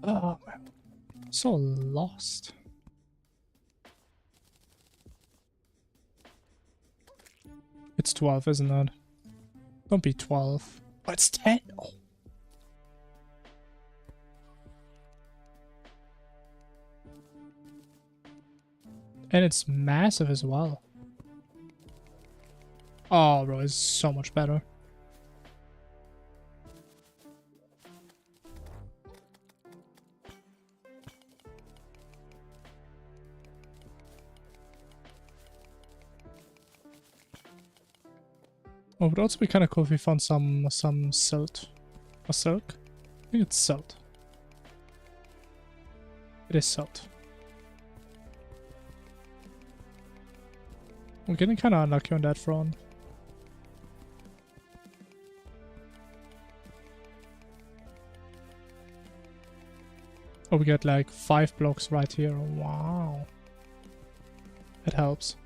Oh man, so lost. It's 12, isn't it? Don't be 12. Oh, it's 10. Oh. And it's massive as well. Oh, bro, it's so much better. Oh, it would also be kind of cool if we found some silt. Or silk? I think it's silt. It is silt. We're getting kind of unlucky on that front. Oh, we get like 5 blocks right here. Wow. That helps.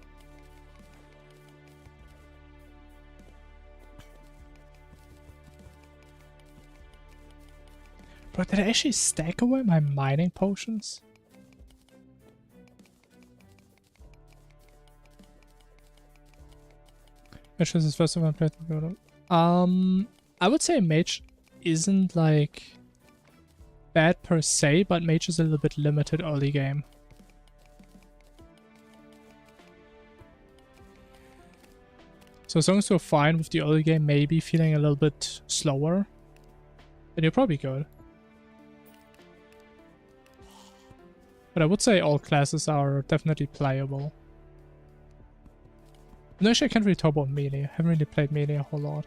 But did I actually stack away my mining potions? Mage is first of all played. I would say Mage isn't like bad per se, but Mage is a little bit limited early game. So as long as you're fine with the early game, maybe feeling a little bit slower, then you're probably good. But I would say all classes are definitely playable. No, actually I can't really talk about melee. I haven't really played melee a whole lot.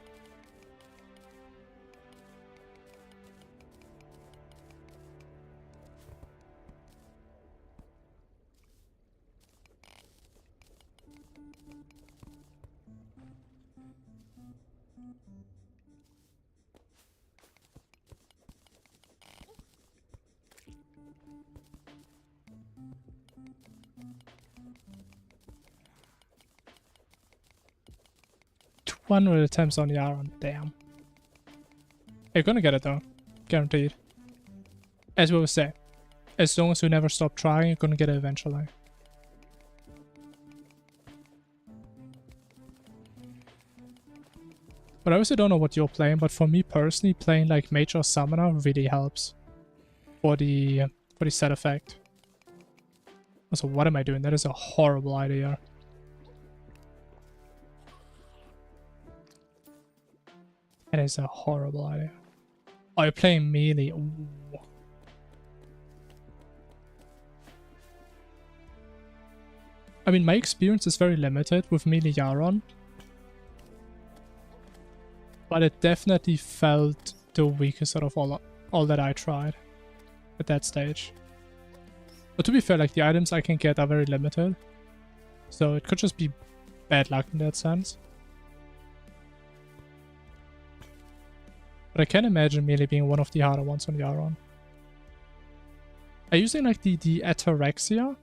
One attempts on Yaron, damn. You're gonna get it though, guaranteed. As we always say, as long as you never stop trying, you're gonna get it eventually. But I also don't know what you're playing, but for me personally, playing like Mage or Summoner really helps for the set effect. Also, what am I doing? That is a horrible idea. That is a horrible idea. Oh, you're playing melee. Ooh. I mean, my experience is very limited with melee Yaron. But it definitely felt the weakest out of all that I tried at that stage. But to be fair, like the items I can get are very limited. So it could just be bad luck in that sense. But I can imagine melee being one of the harder ones on Yaron. Are you using like the Ataraxia?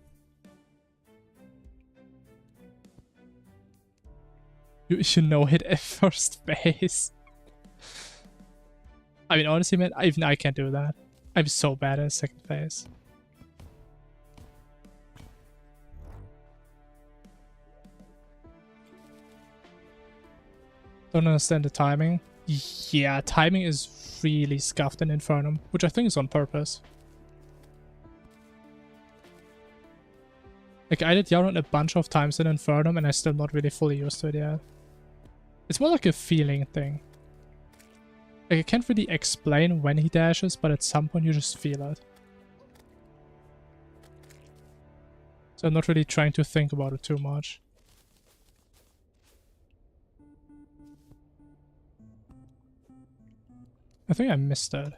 You know hit at first base. I mean, honestly, man, even I can't do that. I'm so bad at second phase. Don't understand the timing. Yeah, timing is really scuffed in Infernum, which I think is on purpose. Like, I did Yaron a bunch of times in Infernum and I'm still not really fully used to it yet. It's more like a feeling thing. Like, I can't really explain when he dashes, but at some point you just feel it. So I'm not really trying to think about it too much. I think I missed it.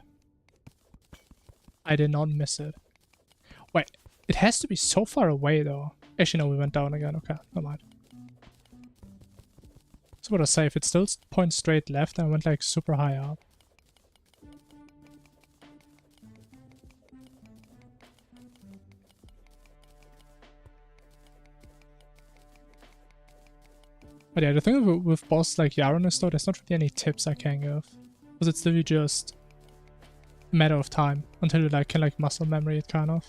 I did not miss it. Wait, it has to be so far away though. Actually, no, we went down again. Okay, never mind. So what I say, if it still points straight left, I went like super high up. But yeah, the thing with bosses like Yaron is though, there's not really any tips I can give. Because it's literally just a matter of time until you like can like muscle memory it kind of.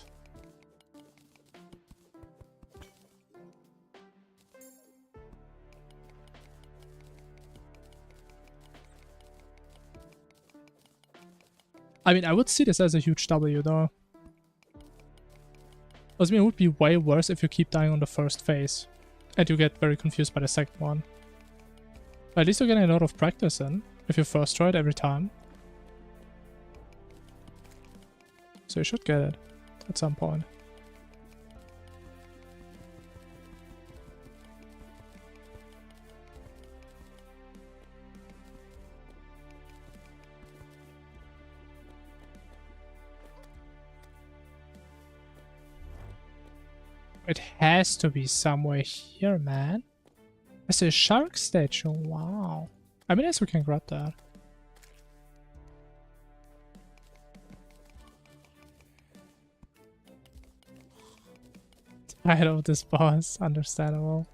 I mean, I would see this as a huge W though. I mean, it would be way worse if you keep dying on the first phase and you get very confused by the second one. But at least you're getting a lot of practice in if you first try it every time. So you should get it at some point. It has to be somewhere here, man. I see a shark statue. Wow. I mean, I guess we can grab that. Tired of this boss. Understandable.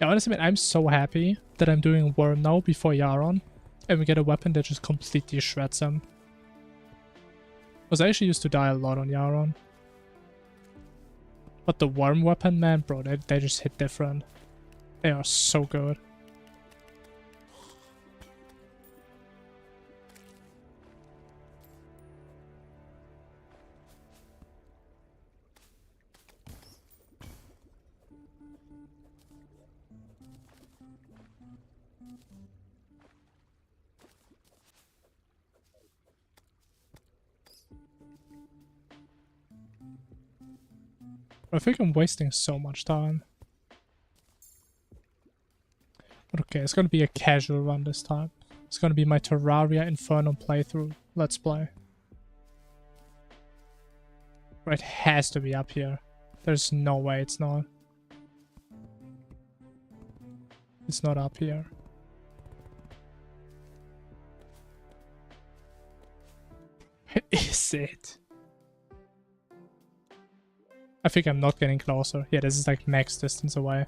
Yeah, honestly, man, I'm so happy that I'm doing Worm now before Yaron. And we get a weapon that just completely shreds him. Because I actually used to die a lot on Yaron. But the Worm weapon, man, bro, they just hit different. They are so good. I think I'm wasting so much time. But okay, it's gonna be a casual run this time. It's gonna be my Terraria Infernum playthrough. Let's play. It has to be up here. There's no way it's not. It's not up here. Is it? I think I'm not getting closer. Yeah, this is like max distance away.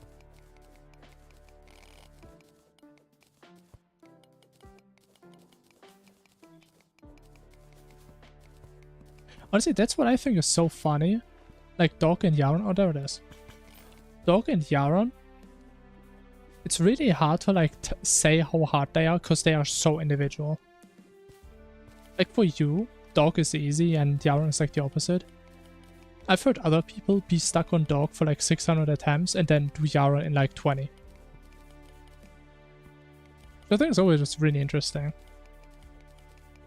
Honestly, that's what I think is so funny. Like Dog and Yaron. Oh, there it is. Dog and Yaron. It's really hard to like say how hard they are because they are so individual. Like for you, Dog is easy and Yaron is like the opposite. I've heard other people be stuck on Dog for like 600 attempts and then do Yaron in like 20. So I think it's always just really interesting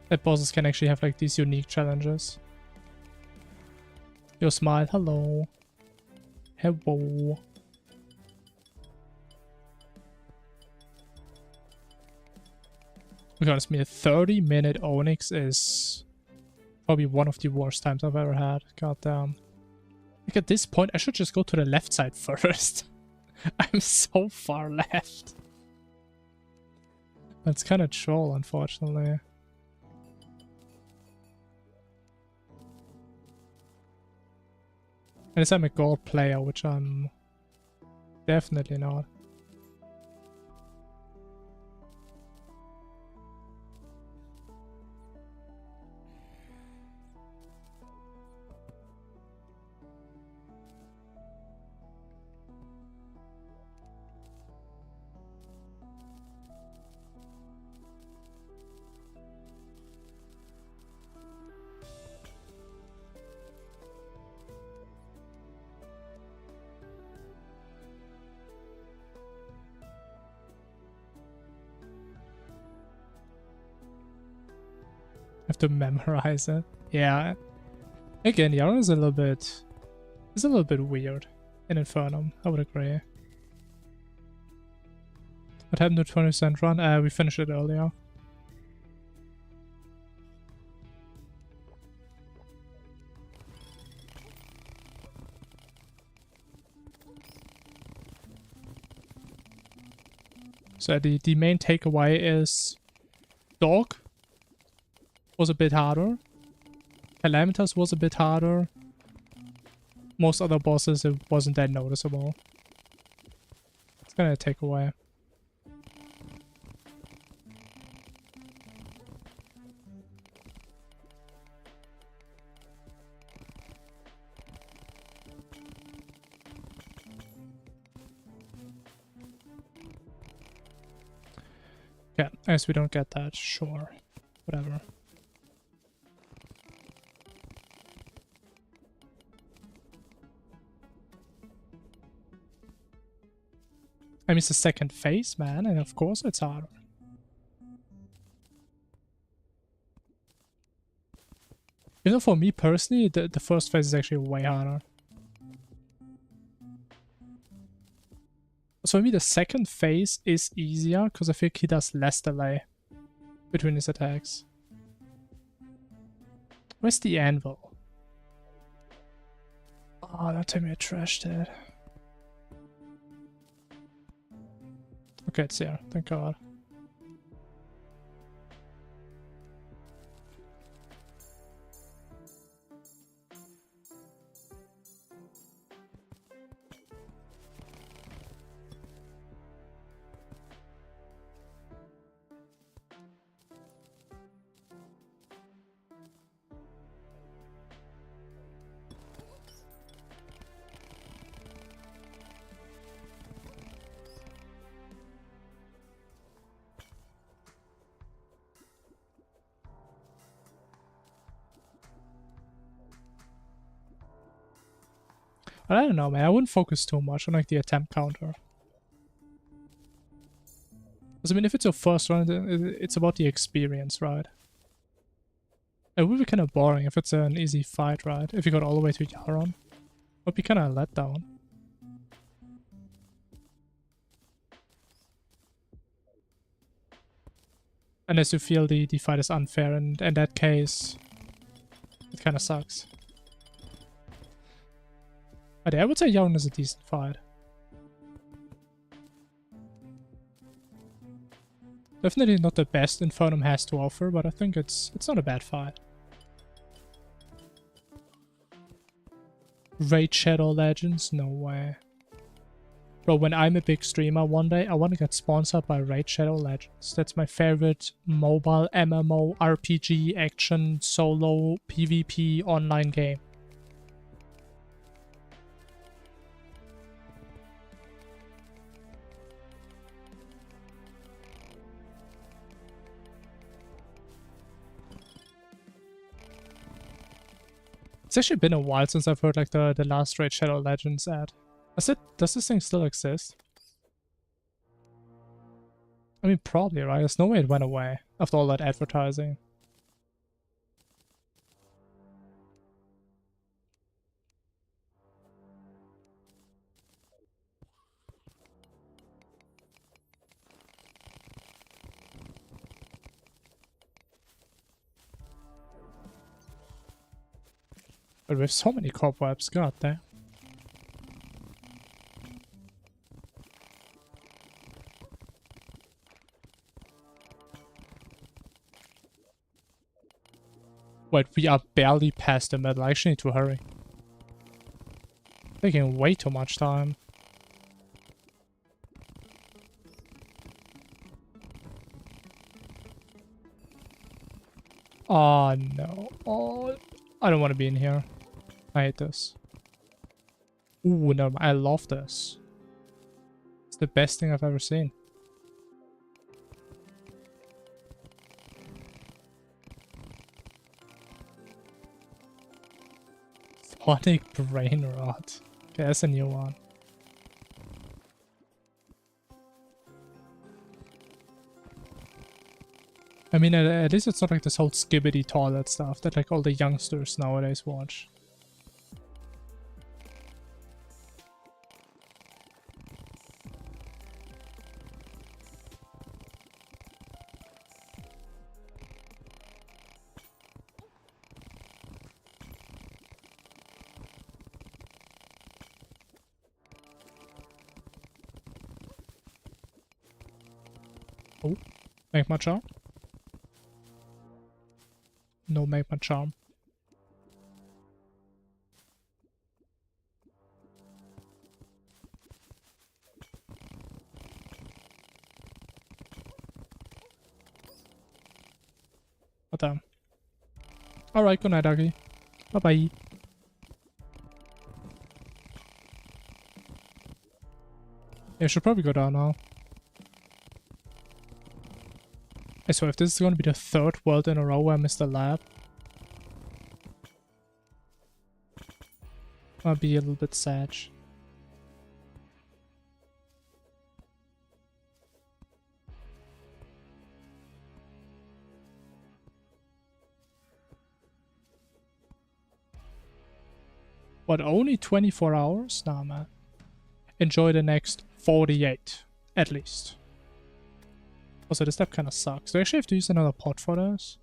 that bosses can actually have like these unique challenges. Your smile, hello. Hello. To be honest, me, a 30-minute Onyx is probably one of the worst times I've ever had. God damn. Like at this point, I should just go to the left side first. I'm so far left. That's kind of troll, unfortunately. Unless I'm a gold player, which I'm definitely not. Have to memorize it. Yeah. Again, Yaron is a little bit weird in Infernum, I would agree. What happened to 20% run? We finished it earlier. So the main takeaway is Dog was a bit harder. Calamitas was a bit harder. Most other bosses, it wasn't that noticeable. It's gonna take away. Yeah, I guess we don't get that. Sure. Whatever. I mean, it's the second phase, man, and of course it's harder. You know, for me personally, the first phase is actually way harder. So for me, the second phase is easier, because I think he does less delay between his attacks. Where's the anvil? Oh, don't tell me I trashed it. Okay, it's here. Thank God. But I don't know, man. I wouldn't focus too much on like the attempt counter. Because I mean, if it's your first run, it's about the experience, right? It would be kind of boring if it's an easy fight, right? If you got all the way to Yaron. It would be kind of a letdown. Unless you feel the fight is unfair, and in that case, it kind of sucks. But yeah, I would say Yaron is a decent fight. Definitely not the best Infernum has to offer, but I think it's not a bad fight. Raid Shadow Legends? No way. Bro, when I'm a big streamer one day, I want to get sponsored by Raid Shadow Legends. That's my favorite mobile MMO, RPG, action, solo, PvP online game. It's actually been a while since I've heard like the last Raid Shadow Legends ad. Does this thing still exist? I mean, probably, right? There's no way it went away after all that advertising. But we have so many cobwebs, god damn. Wait, we are barely past the middle. I actually need to hurry. Taking way too much time. Oh no. Oh, I don't want to be in here. I hate this. Ooh, no, I love this. It's the best thing I've ever seen. Sonic Brain Rot. Okay, that's a new one. I mean, at least it's not like this whole skibbity toilet stuff that like all the youngsters nowadays watch. Oh, Magma Charm? No Magma Charm. Oh damn. Alright, good night, doggy. Bye bye. Yeah, I should probably go down now. So if this is going to be the third world in a row where I missed the lab, I'll be a little bit sad. What, only 24 hours? Nah, man. Enjoy the next 48, at least. Also, this step kind of sucks. Do I actually have to use another pot for this?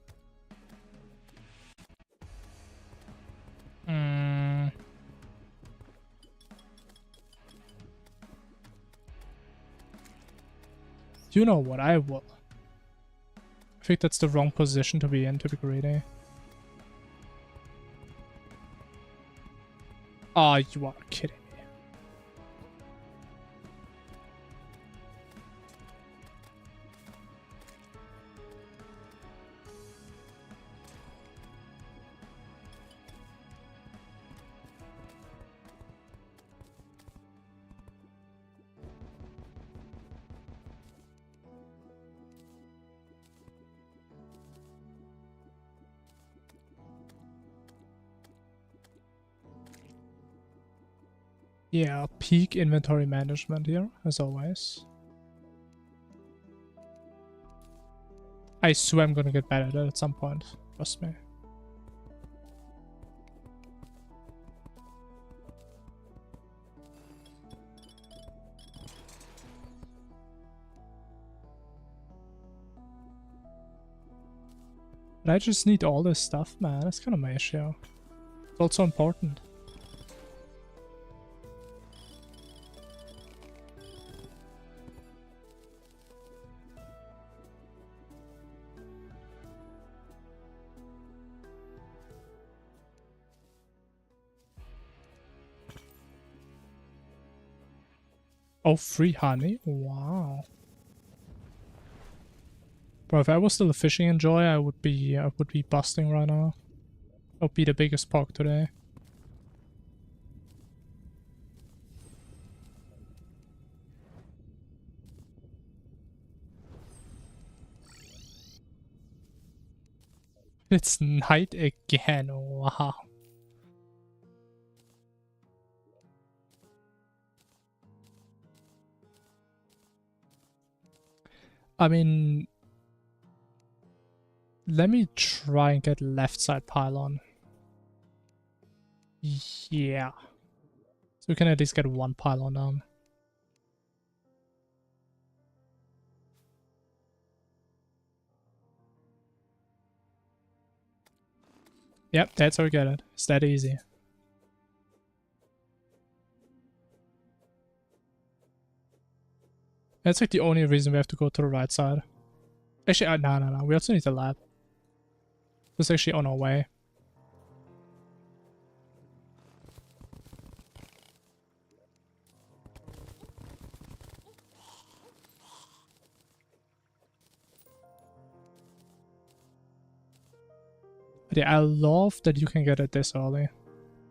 You know what, I will. I think that's the wrong position to be in, to be greedy. Oh, you are kidding me. Yeah, peak inventory management here, as always. I swear I'm gonna get better at it at some point. Trust me. But I just need all this stuff, man. That's kind of my issue. It's also important. Oh, free honey? Wow. Bro, if I was still a fishing enjoy, I would be busting right now. I would be the biggest pog today. It's night again. Wow. I mean, let me try and get left side pylon. Yeah. So we can at least get one pylon down. Yep, that's how we get it. It's that easy. That's like the only reason we have to go to the right side. Actually, no. We also need the lab. It's actually on our way. But yeah, I love that you can get it this early.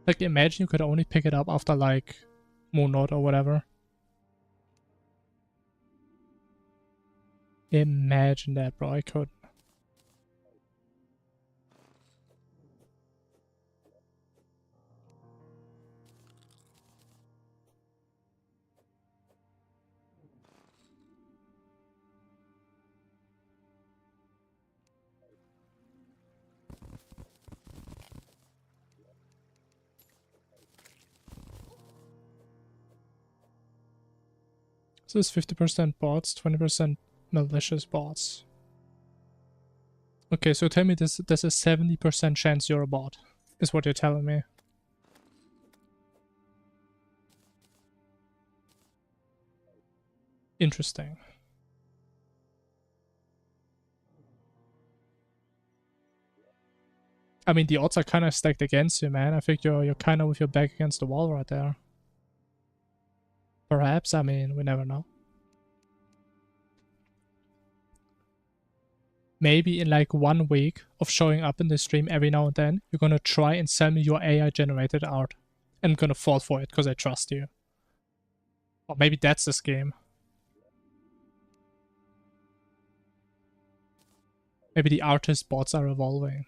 Like, imagine you could only pick it up after, like, Moonlord or whatever. Imagine that, bro. I could. So it's 50% bots, 20% malicious bots. Okay, so tell me there's a 70% chance you're a bot, is what you're telling me. Interesting. I mean, the odds are kind of stacked against you, man. I think you're kind of with your back against the wall right there. Perhaps, I mean, we never know. Maybe in like 1 week of showing up in the stream every now and then, you're gonna try and sell me your AI generated art. And I'm gonna fall for it because I trust you. Or maybe that's this game. Maybe the artist bots are evolving.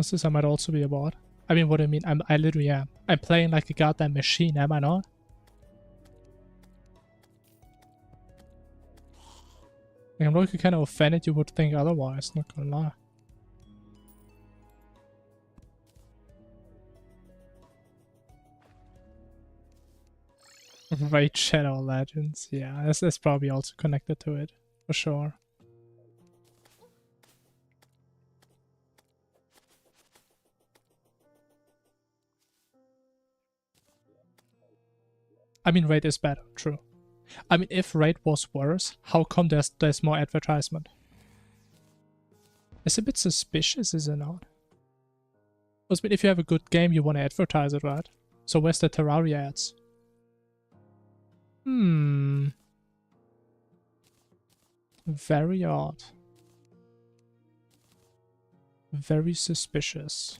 What's this? I might also be a bot. I mean, what do I mean? I literally am. I'm playing like a goddamn machine, am I not? Like, I'm looking kind of offended you would think otherwise, not gonna lie. Raid Shadow Legends, yeah, that's probably also connected to it, for sure. I mean, Raid is better, true. I mean, if Raid was worse, how come there's more advertisement? It's a bit suspicious, is it not? I mean, if you have a good game, you want to advertise it, right? So where's the Terraria ads? Very odd. Very suspicious.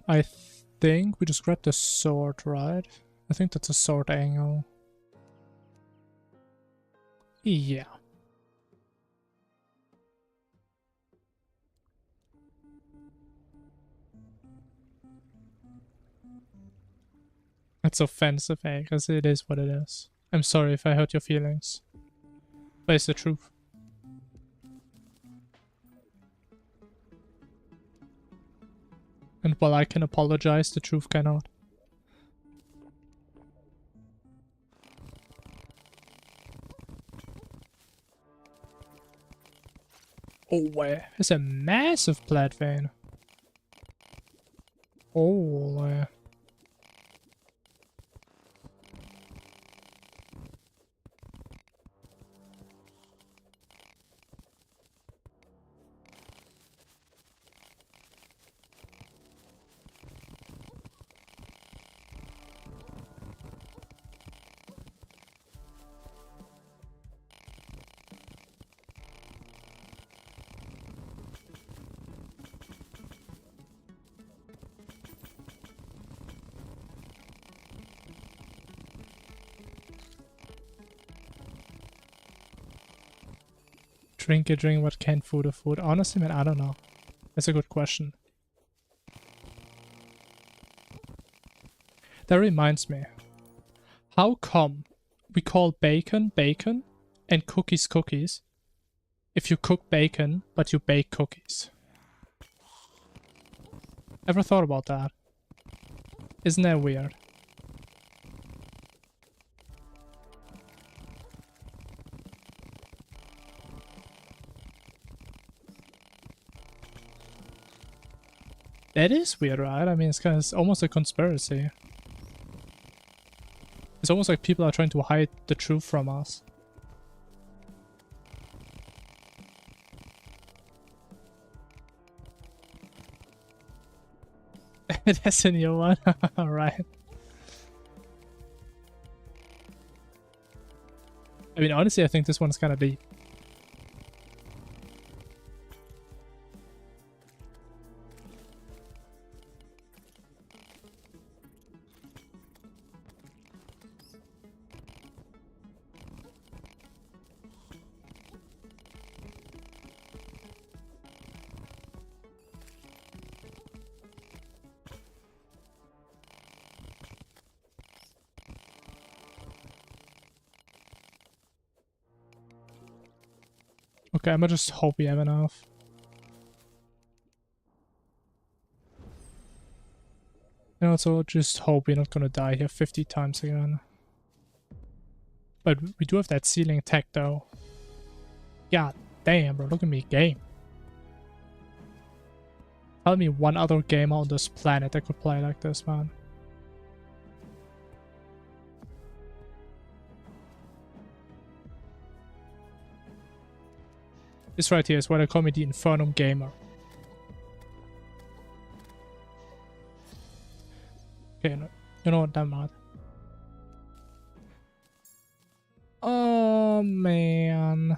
I think we just grabbed the sword, right? I think that's a sword angle. Yeah. It's offensive, eh? Because it is what it is. I'm sorry if I hurt your feelings. But it's the truth. And while I can apologize, the truth cannot. Oh, wow. It's a massive plat vein. Oh, wow. Drink a drink, what can food or food? Honestly, man, I don't know. That's a good question. That reminds me. How come we call bacon bacon and cookies cookies if you cook bacon but you bake cookies? Ever thought about that? Isn't that weird? That is weird, right? I mean, it's almost a conspiracy. It's almost like people are trying to hide the truth from us. That's a new one. Alright. I mean, honestly, I think this one's kind of deep. Okay, I'ma just hope we have enough. And also just hope we're not gonna die here 50 times again. But we do have that ceiling tech though. God damn, bro, look at me game. Tell me one other gamer on this planet that could play like this, man. This right here is why they call me the Infernum Gamer. Okay, no, you know what, damn it. Oh, man.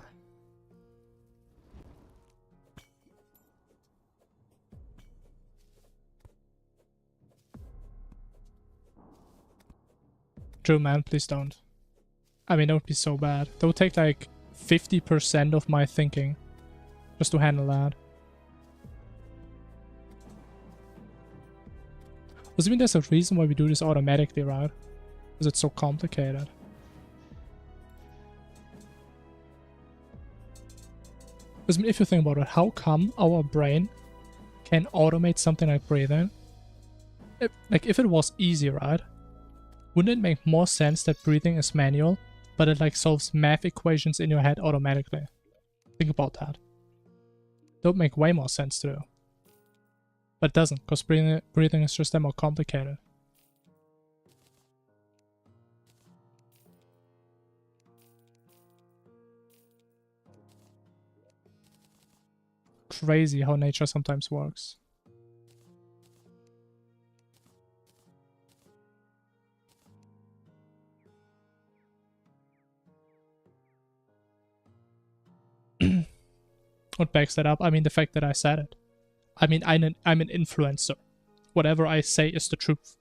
True, man, please don't. I mean, that would be so bad. That would take like 50% of my thinking just to handle that. Does it mean there's a reason why we do this automatically, right? Because it's so complicated. Because if you think about it, how come our brain can automate something like breathing? If it was easy, right? Wouldn't it make more sense that breathing is manual, but it like solves math equations in your head automatically? Think about that. That would make way more sense to do. But it doesn't, because breathing is just that more complicated. Crazy how nature sometimes works. What backs that up? I mean, the fact that I said it. I mean, I'm an influencer. Whatever I say is the truth.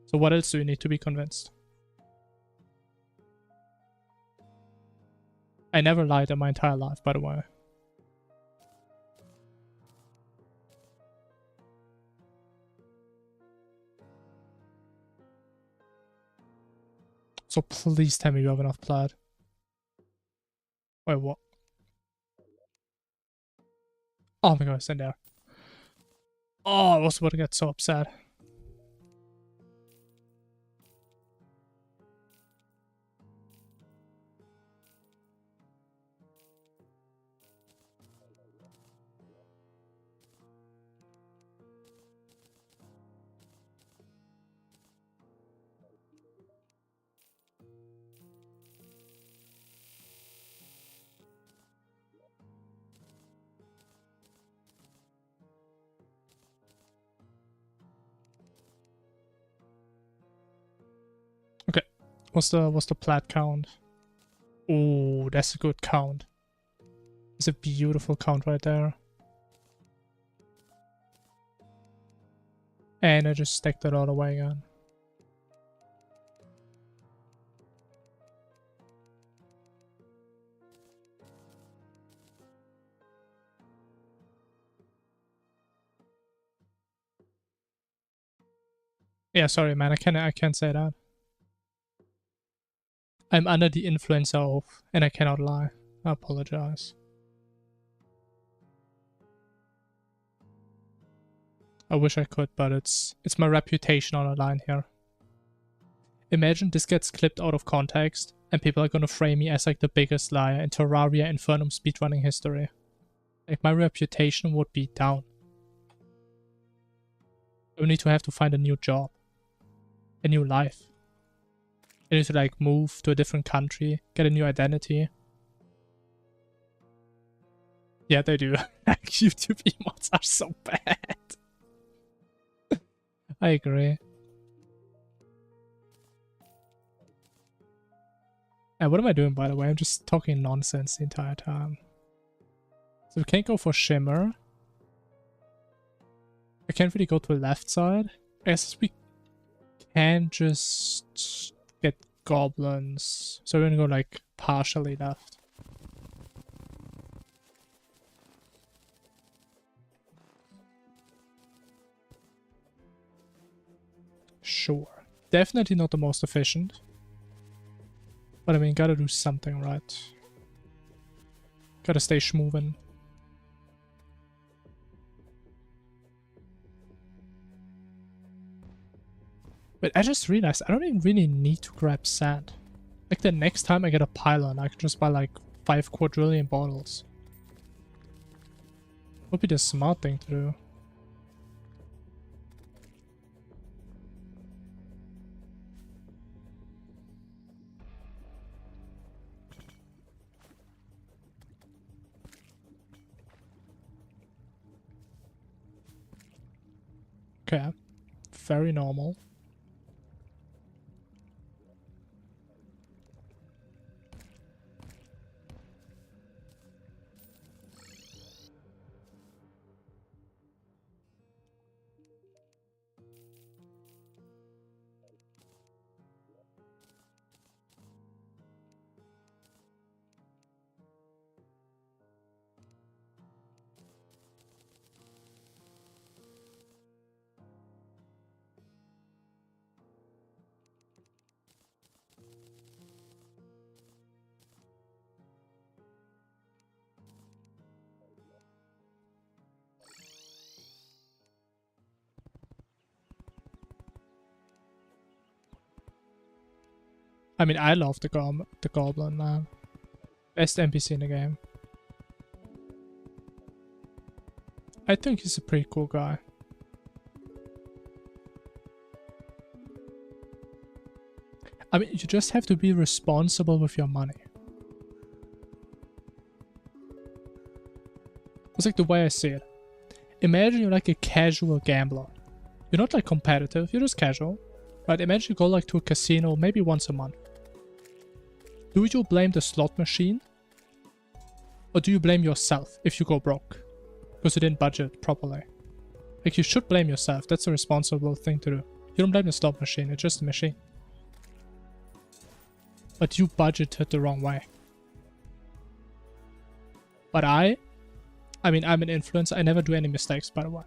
So what else do you need to be convinced? I never lied in my entire life, by the way. So please tell me you have enough blood. Wait, what? Oh my god, it's in there. Oh, I was about to get so upset. Okay, what's the plat count? Oh, that's a good count. It's a beautiful count right there. And I just stacked it all away again. Yeah, sorry man, I can't say that. I'm under the influence of, and I cannot lie. I apologize. I wish I could, but it's my reputation on the line here. Imagine this gets clipped out of context, and people are gonna frame me as like the biggest liar in Terraria Infernum speedrunning history. Like my reputation would be down. I would need to have to find a new job. A new life. I need to like move to a different country, get a new identity. Yeah, they do. YouTube emotes are so bad. I agree. And what am I doing, by the way? I'm just talking nonsense the entire time. So we can't go for Shimmer. I can't really go to the left side. I guess we can just get goblins. So we're gonna go like partially left. Sure. Definitely not the most efficient. But I mean, gotta do something, right? Gotta stay schmovin'. But I just realized I don't even really need to grab sand. Like the next time I get a pylon, I can just buy like 5 quadrillion bottles. Would be the smart thing to do. Okay. Very normal. I mean, I love the Goblin, man. Best NPC in the game. I think he's a pretty cool guy. I mean, you just have to be responsible with your money. It's like the way I see it. Imagine you're like a casual gambler. You're not like competitive, you're just casual. Right? Imagine you go like to a casino maybe once a month. Do you blame the slot machine? Or do you blame yourself if you go broke? Because you didn't budget properly. Like, you should blame yourself. That's a responsible thing to do. You don't blame the slot machine, it's just a machine. But you budgeted the wrong way. But I mean, I'm an influencer. I never do any mistakes, by the way.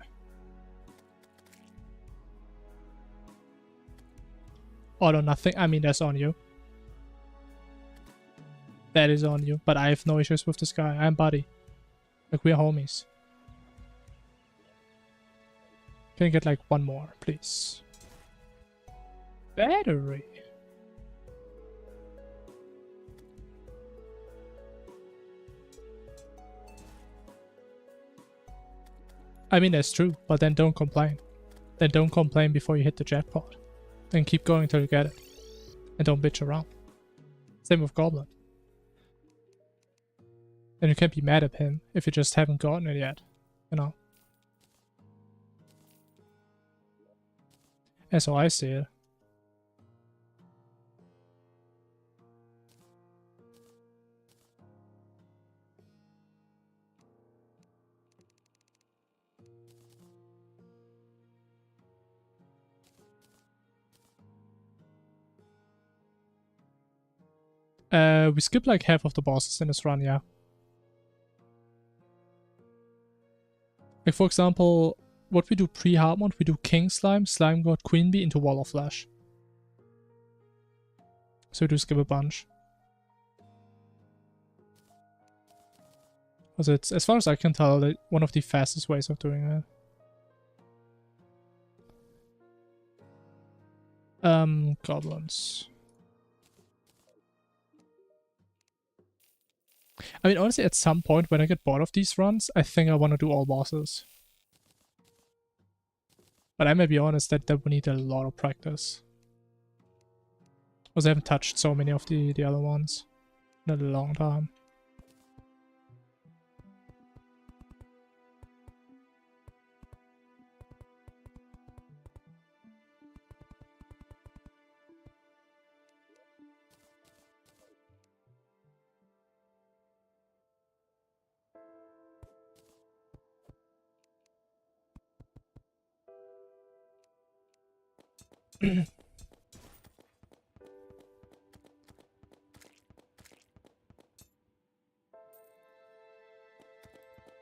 All or nothing. I mean, that's on you. That is on you. But I have no issues with this guy. I'm buddy. Like, we're homies. Can I get like one more, please? Battery. I mean, that's true, but then don't complain. Then don't complain before you hit the jackpot. Then keep going till you get it. And don't bitch around. Same with Goblin. And you can't be mad at him if you just haven't gotten it yet. You know? That's how I see it. We skipped like half of the bosses in this run, yeah. Like, for example, what we do pre-hard mode, we do King Slime, Slime God, Queen Bee into Wall of Flesh. So we do skip a bunch. Also, it's, as far as I can tell, like, one of the fastest ways of doing it. Goblins. I mean, honestly, at some point when I get bored of these runs, I think I want to do all bosses. But I may be honest that would need a lot of practice. Because I haven't touched so many of the other ones in a long time.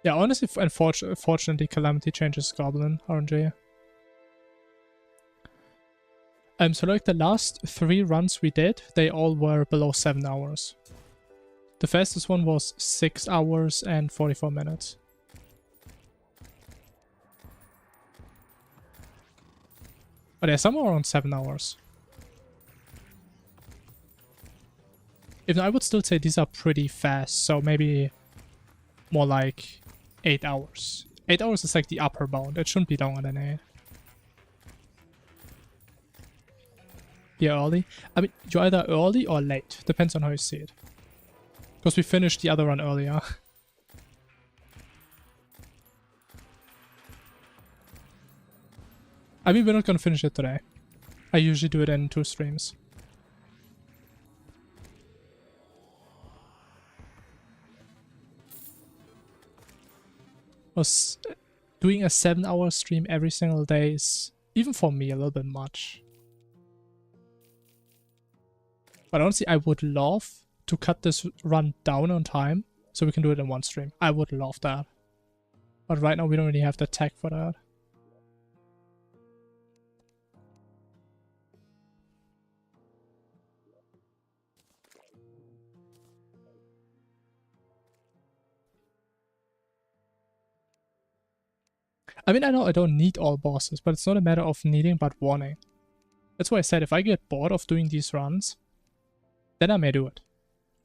Yeah, honestly, unfortunately, Calamity changes Goblin RNG. So like the last 3 runs we did, they all were below 7 hours. The fastest one was 6 hours and 44 minutes. But yeah, somewhere around 7 hours. Even though I would still say these are pretty fast, so maybe more like 8 hours. 8 hours is like the upper bound. It shouldn't be longer than 8. Yeah, early. I mean, you're either early or late. Depends on how you see it. Because we finished the other run earlier. I mean, we're not gonna finish it today. I usually do it in 2 streams. Was doing a 7-hour stream every single day is, even for me, a little bit much. But honestly, I would love to cut this run down on time so we can do it in 1 stream. I would love that. But right now we don't really have the tech for that. I mean, I know I don't need all bosses, but it's not a matter of needing but wanting. That's why I said if I get bored of doing these runs, then I may do it.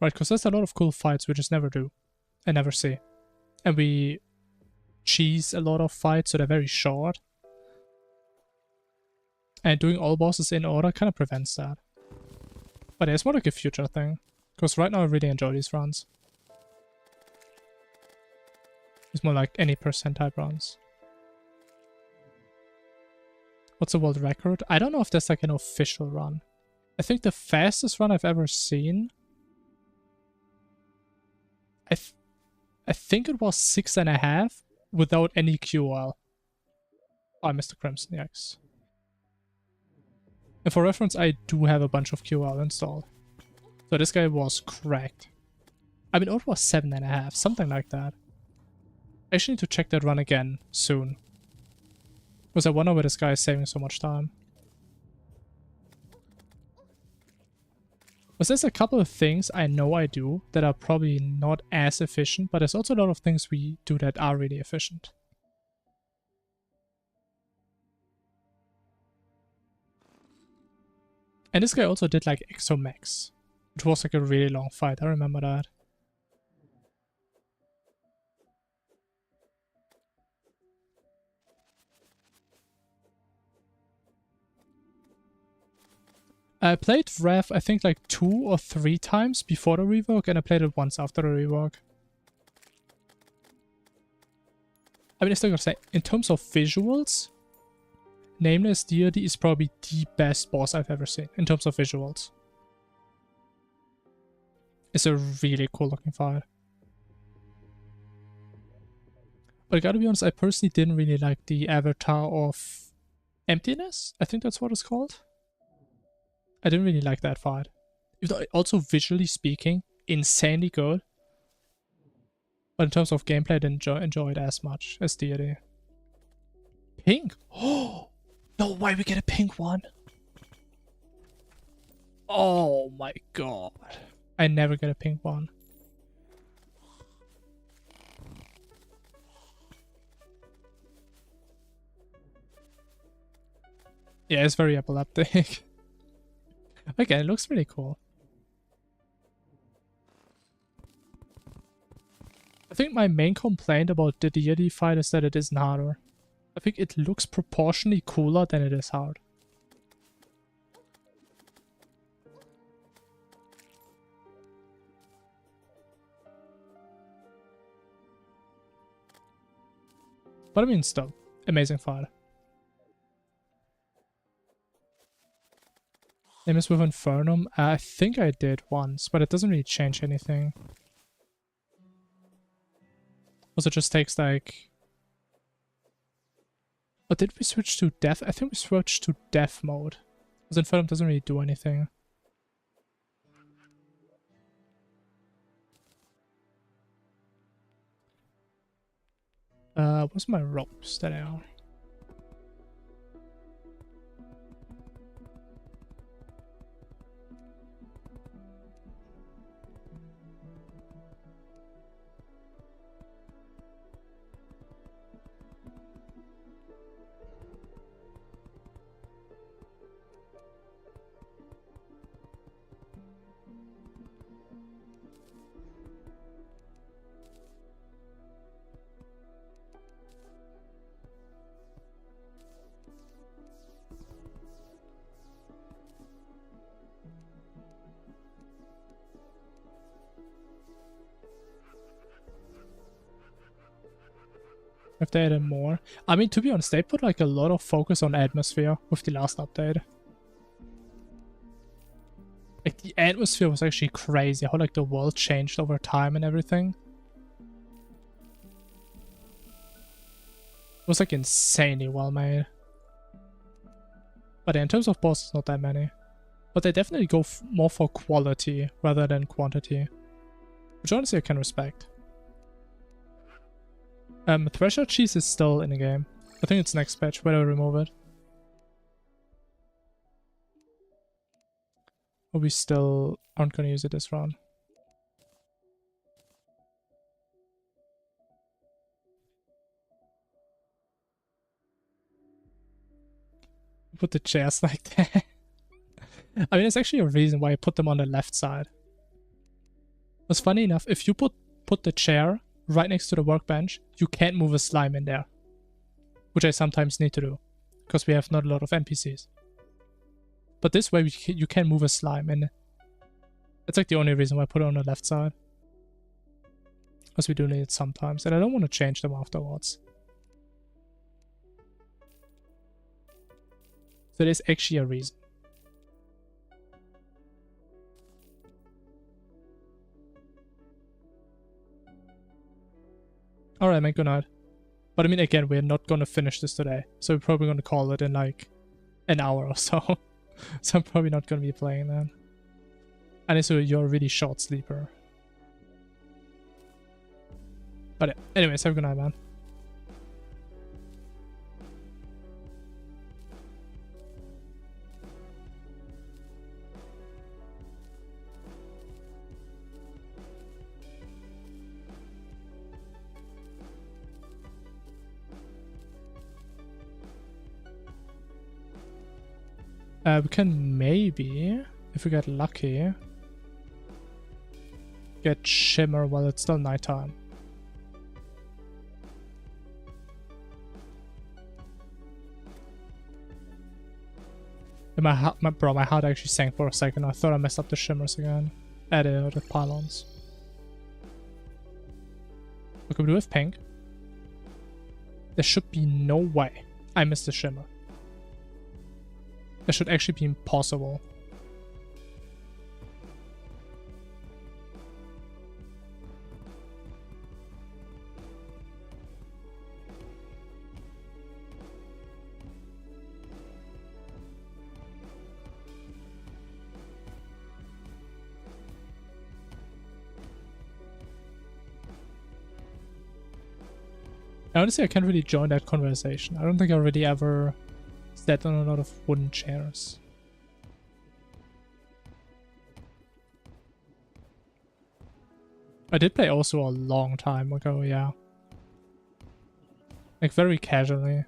Right, because there's a lot of cool fights we just never do and never see. And we cheese a lot of fights, so they're very short. And doing all bosses in order kind of prevents that. But it's more like a future thing. Because right now I really enjoy these runs. It's more like any percent type runs. What's the world record? I don't know if there's like an official run. I think the fastest run I've ever seen... I think it was 6.5 without any QL. Oh, I missed the Crimson, yikes. And for reference, I do have a bunch of QL installed. So this guy was cracked. I mean, it was 7.5, something like that. I actually need to check that run again soon. Because I wonder where this guy is saving so much time. Because there's a couple of things I know I do that are probably not as efficient, but there's also a lot of things we do that are really efficient. And this guy also did like Exomax, which was like a really long fight, I remember that. I played Rev, I think like 2 or 3 times before the rework, and I played it once after the rework. I mean, I still gotta say, in terms of visuals, Nameless Deity is probably the best boss I've ever seen, in terms of visuals. It's a really cool looking fight. But I gotta be honest, I personally didn't really like the Avatar of Emptiness, I think that's what it's called. I didn't really like that fight. Even though also visually speaking, insanely good. But in terms of gameplay, I didn't enjoy it as much as Deity. Pink? Oh! No way we get a pink one! Oh my god. I never get a pink one. Yeah, it's very epileptic. Okay, it looks really cool. I think my main complaint about the Deity fight is that it isn't harder. I think it looks proportionally cooler than it is hard. But I mean, still, amazing fight. Nameless with Infernum? I think I did once, but it doesn't really change anything. Also just takes like... But did we switch to death? I think we switched to death mode. Because Infernum doesn't really do anything. Where's my ropes? There they are. If they added more. I mean, to be honest, they put like a lot of focus on atmosphere with the last update. Like the atmosphere was actually crazy, how like the world changed over time and everything. It was like insanely well made. But in terms of bosses, not that many. But they definitely go more for quality rather than quantity. Which honestly I can respect. Thresher cheese is still in the game. I think it's next patch, whether I remove it. Or we still aren't gonna use it this round. Put the chairs like that. I mean, it's actually a reason why I put them on the left side. Because funny enough, if you put the chair right next to the workbench, you can't move a slime in there. Which I sometimes need to do. Because we have not a lot of NPCs. But this way you can move a slime, and that's like the only reason why I put it on the left side. Because we do need it sometimes, and I don't want to change them afterwards. So there's actually a reason. Alright, man, good night. But I mean, again, we're not gonna finish this today. So we're probably gonna call it in like an hour or so. So I'm probably not gonna be playing then. And so you're a really short sleeper. But yeah, anyways, have a good night, man. We can maybe, if we get lucky, get Shimmer while it's still nighttime. And my heart actually sank for a second. I thought I messed up the Shimmers again. The pylons. Okay, we do have pink. There should be no way I missed the Shimmer. That should actually be impossible. Honestly, I can't really join that conversation. I don't think I already ever sat on a lot of wooden chairs. I did play also a long time ago, yeah. Like very casually.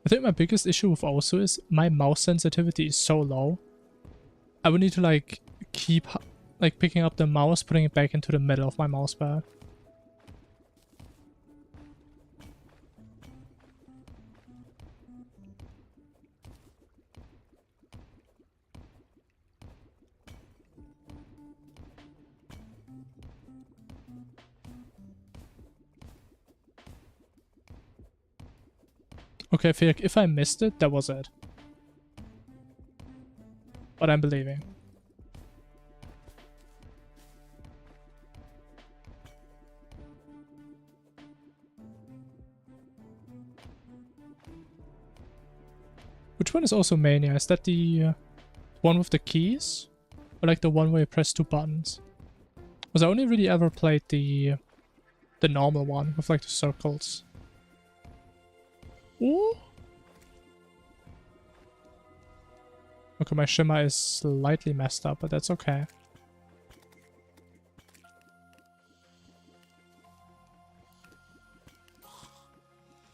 I think my biggest issue with Osu is my mouse sensitivity is so low. I would need to like keep like picking up the mouse, putting it back into the middle of my mouse pad. Okay, I feel like if I missed it, that was it. But I'm believing. Which one is also Mania? Is that the one with the keys? Or like the one where you press 2 buttons? Because I only really ever played the normal one with like the circles. Ooh. Okay, my shimmer is slightly messed up, but that's okay.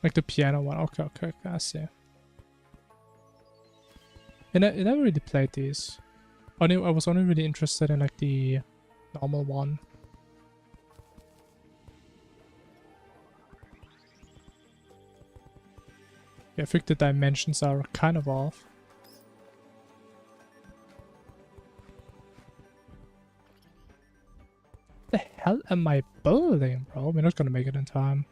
Like the piano one. Okay, I see. And I never really played these. I was only really interested in like the normal one. Yeah, I think the dimensions are kind of off. What the hell am I building, bro? We're not gonna make it in time.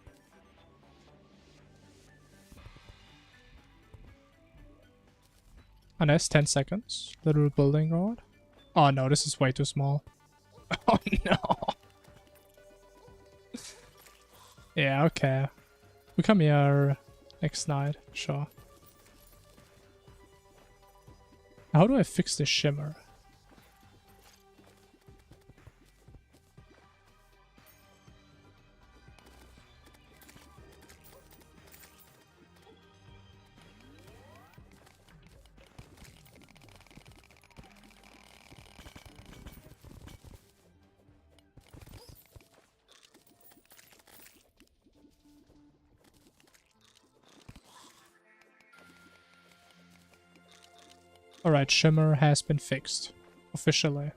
A nice 10 seconds. Little building road. Oh no, this is way too small. Oh no. Yeah, okay. We come here next night, sure. How do I fix this shimmer? Alright, Shimmer has been fixed. Officially.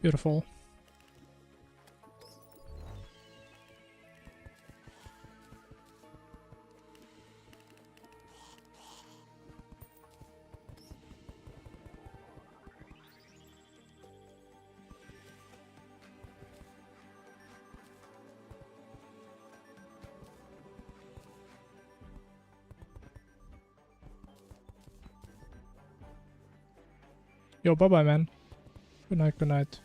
Beautiful. Yo, bye-bye, man. Good night, good night.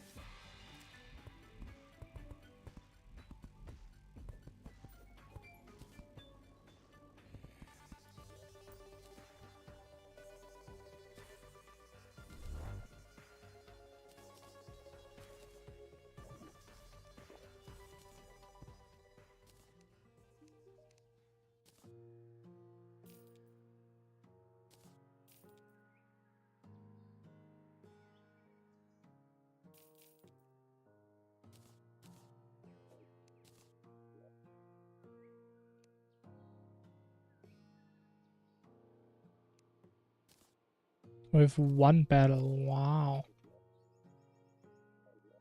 With one battle, wow.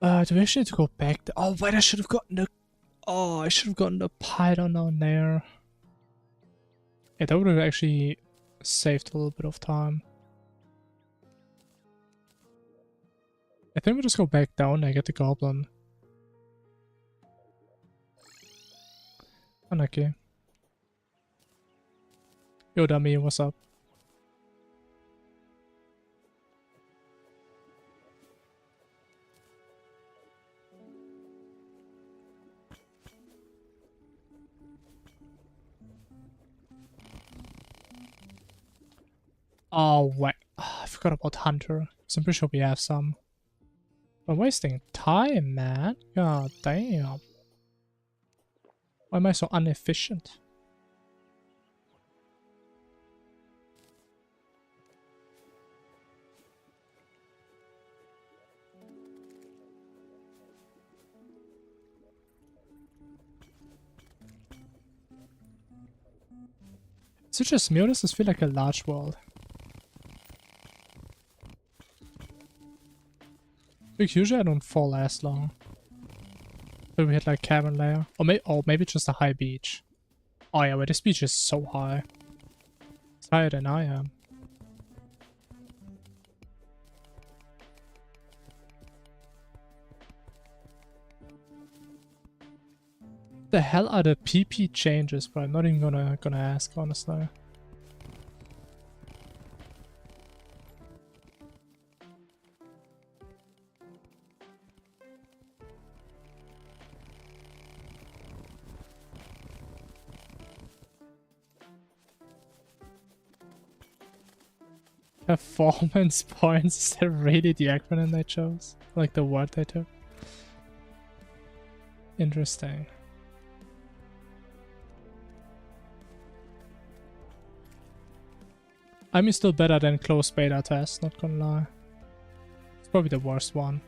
Do we actually need to go back? Oh wait, I should have gotten the... Oh, I should have gotten the Python down there. Yeah, that would have actually saved a little bit of time. I think we'll just go back down and get the Goblin. Unlucky. Yo, dummy, what's up? Oh, wait. Oh, I forgot about Hunter. So I'm pretty sure we have some. I'm wasting time, man. God damn. Why am I so inefficient? Is it just me or does this feel like a large world? Like usually I don't fall as long. So we hit like cabin layer. Or maybe just a high beach. Oh yeah, wait, this beach is so high. It's higher than I am. The hell are the PP changes, bro? I'm not even gonna ask, honestly. Performance points, is that really the acronym they chose? Like the word they took? Interesting. I mean, still better than closed beta test, not gonna lie. It's probably the worst one.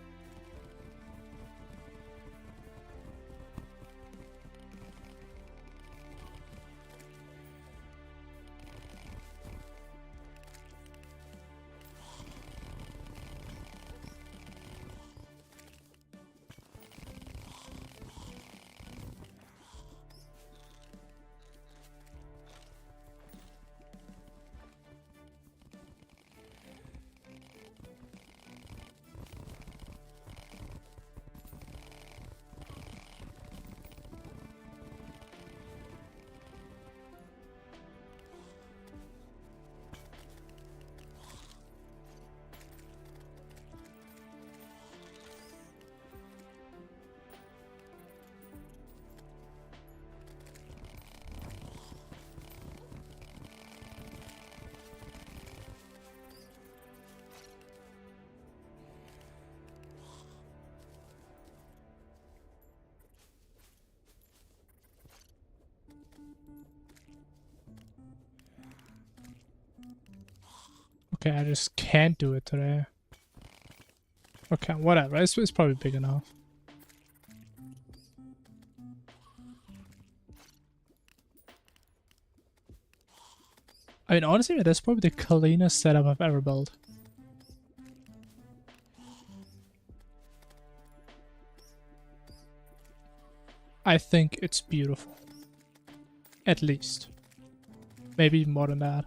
Okay, I just can't do it today. Okay, whatever. It's probably big enough. I mean, honestly, that's probably the cleanest setup I've ever built. I think it's beautiful. At least. Maybe even more than that.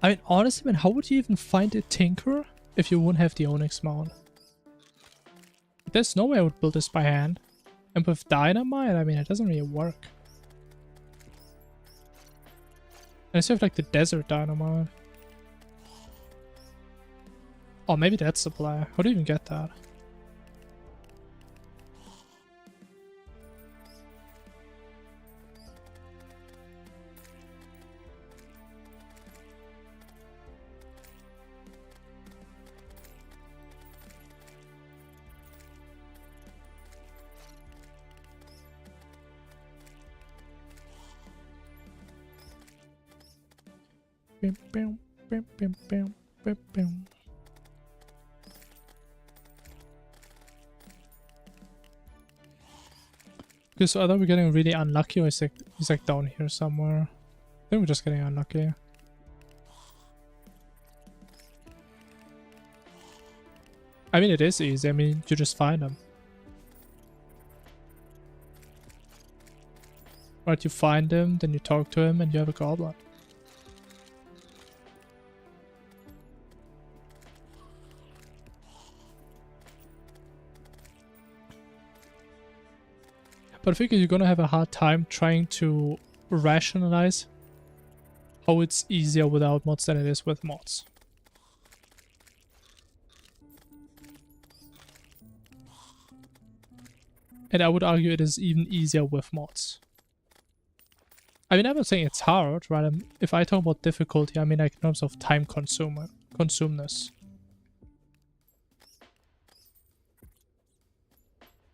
I mean, honestly, man, how would you even find a Tinker if you wouldn't have the Onyx mount? There's no way I would build this by hand. And with Dynamite, I mean, it doesn't really work. Unless you have, like, the Desert Dynamite. Oh, maybe that's the play. How do you even get that? Okay, so either we're getting really unlucky or he's like down here somewhere. I think we're just getting unlucky. I mean, it is easy. I mean, you just find him. Right, you find him, then you talk to him, and you have a goblin. But I figure you're gonna have a hard time trying to rationalize how it's easier without mods than it is with mods. And I would argue it is even easier with mods. I mean, I'm not saying it's hard, right? If I talk about difficulty, I mean like in terms of time consumeness.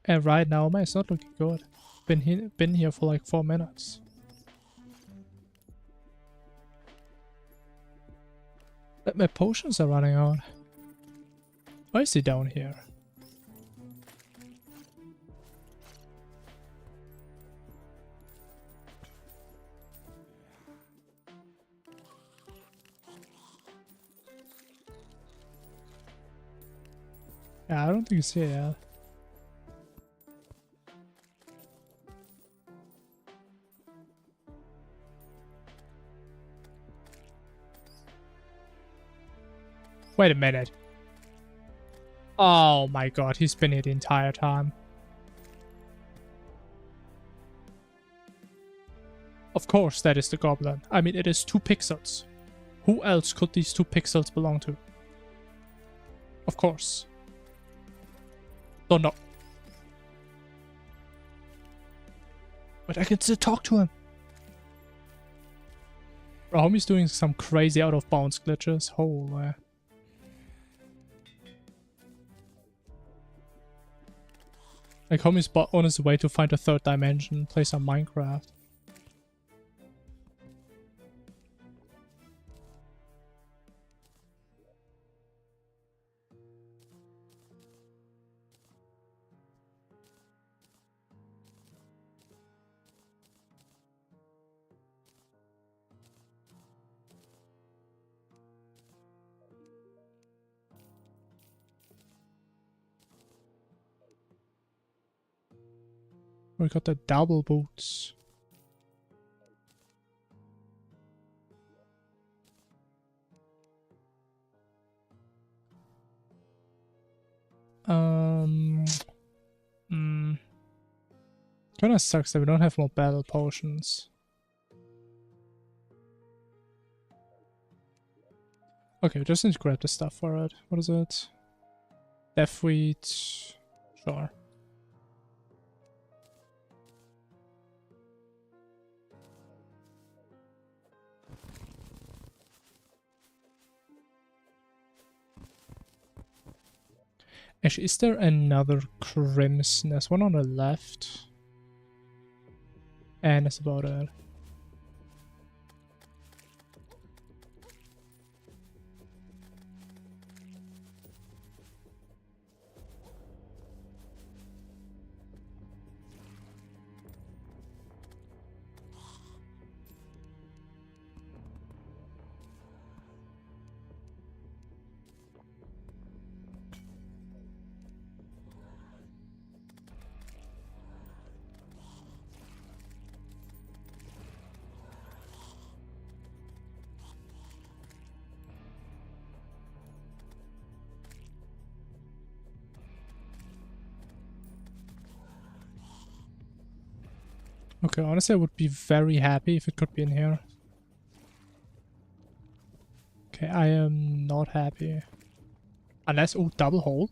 And right now, man, it's not looking good. Been here for like 4 minutes. But my potions are running out. Why is he down here? Yeah, I don't think he's here yet. Wait a minute. Oh my god, he's been here the entire time. Of course that is the goblin. I mean, it is 2 pixels. Who else could these 2 pixels belong to? Of course. Don't know. But I can still talk to him. Bro, homie's doing some crazy out of bounds glitches. Holy. Like, homie's on his way to find a 3rd dimension, play some Minecraft. We got the double boots. Kinda sucks that we don't have more battle potions. Okay, we just need to grab the stuff for it. What is it? Death wheat. Sure. Actually, is there another crimson? There's one on the left. And that's about it. Okay, honestly, I would be very happy if it could be in here. Okay, I am not happy. Unless, oh, double hole.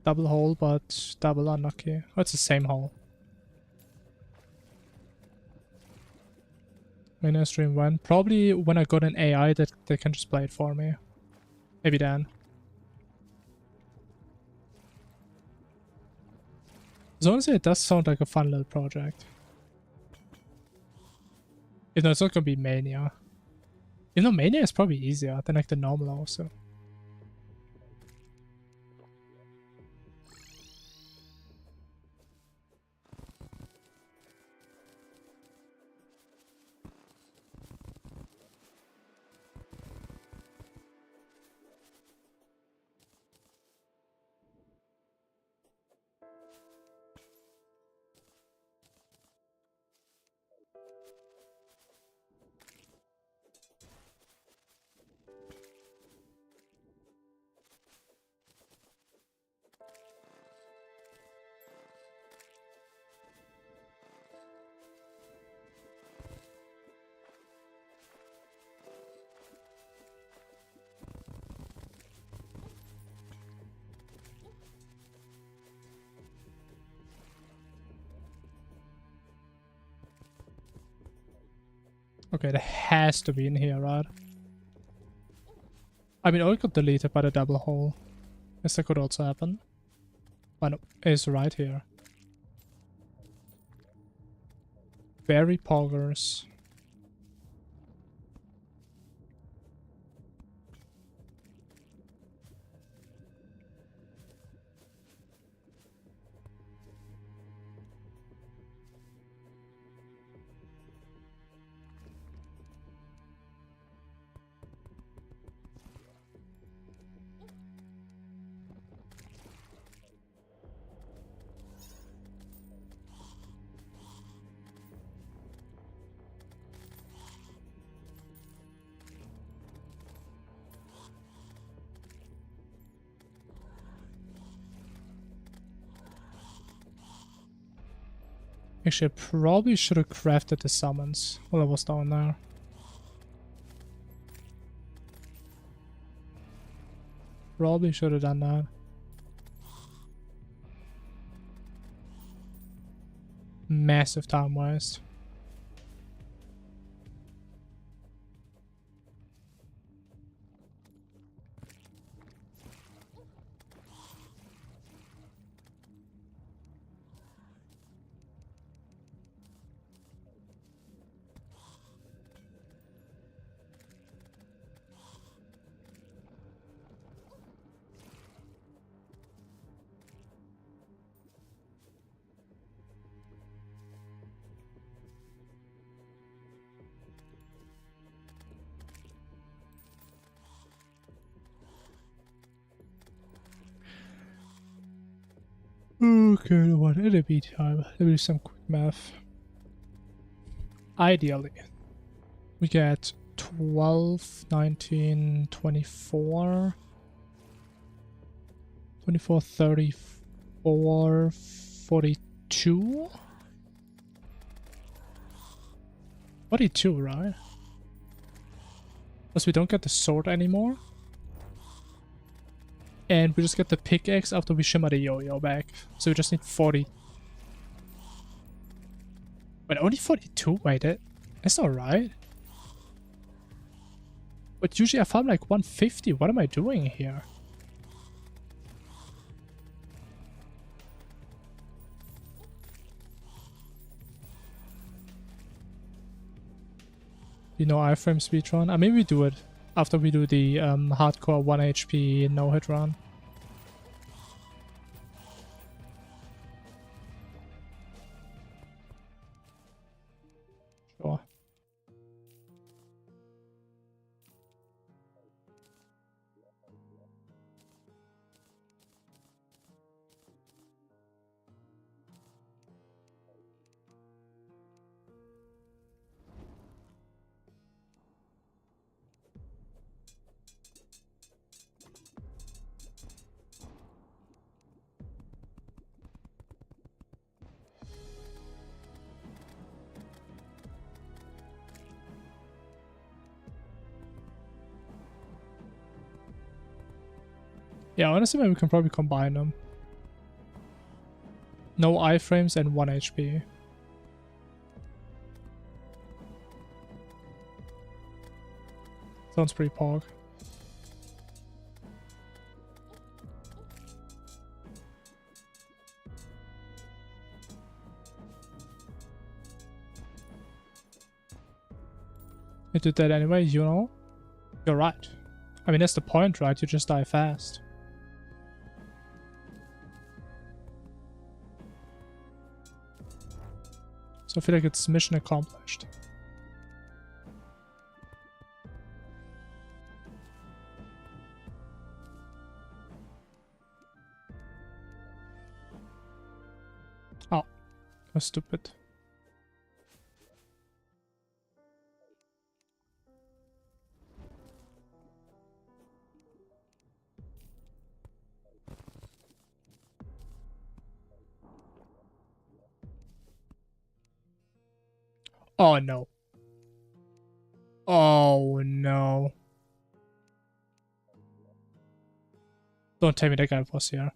Double hole, but double unlucky. Oh, it's the same hole. Winner stream 1. Probably when I got an AI that they can just play it for me. Maybe then. So honestly, it does sound like a fun little project. You know, it's not gonna be Mania. You know, Mania is probably easier than like the normal also. Okay, that has to be in here, right? I mean, it got deleted by the double hole. Guess that could also happen. But no, it's right here. Very poggers. Actually, I probably should have crafted the summons while I was down there. Probably should have done that. Massive time waste. Okay, what it'll be time. Let me do some quick math. Ideally, we get 12, 19, 24, 24, 34, 42? 42, right? Because we don't get the sword anymore. And we just get the pickaxe after we shimmer the yo-yo back. So we just need 40. Wait, only 42? Wait, that's not right. But usually I farm like 150. What am I doing here? You know, iframe speedrun. I mean, we do it after we do the hardcore 1 HP no-hit run. Sure. Yeah, honestly, maybe we can probably combine them. No iframes and 1 HP. Sounds pretty pog. You did that anyway, you know? You're right. I mean, that's the point, right? You just die fast. So I feel like it's mission accomplished. Oh, that's stupid. Oh no. Oh no. Don't tell me that guy was here.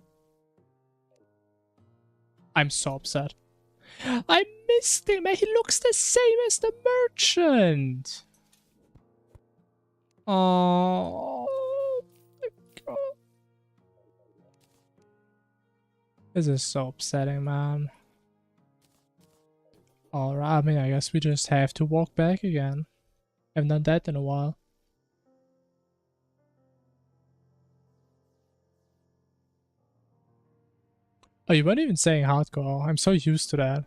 I'm so upset. I missed him and he looks the same as the merchant. Oh my god. This is so upsetting, man. Alright, I mean, I guess we just have to walk back again. Haven't done that in a while. Oh, you weren't even saying hardcore. I'm so used to that.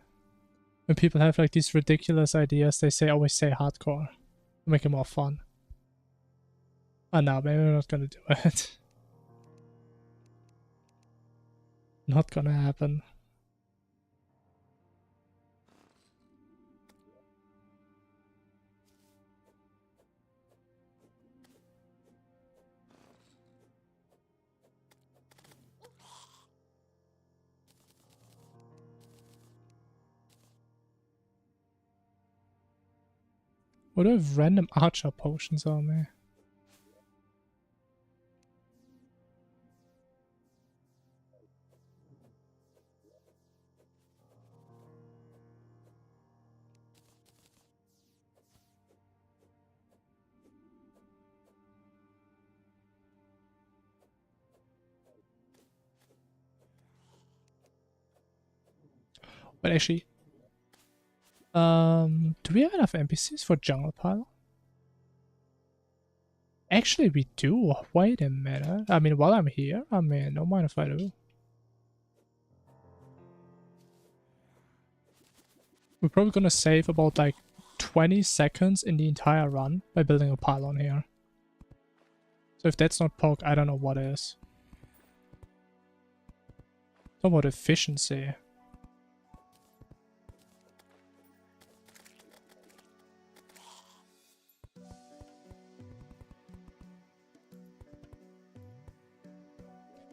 When people have like these ridiculous ideas, they always say hardcore. To make it more fun. Oh no, maybe we're not gonna do it. Not gonna happen. What do I have random archer potions on me? But actually, do we have enough NPCs for jungle pile? Actually, we do. Wait a minute. I mean, while I'm here, I mean, don't mind if I do. We're probably gonna save about like 20 seconds in the entire run by building a pylon here. So if that's not poke, I don't know what is. Talk about efficiency.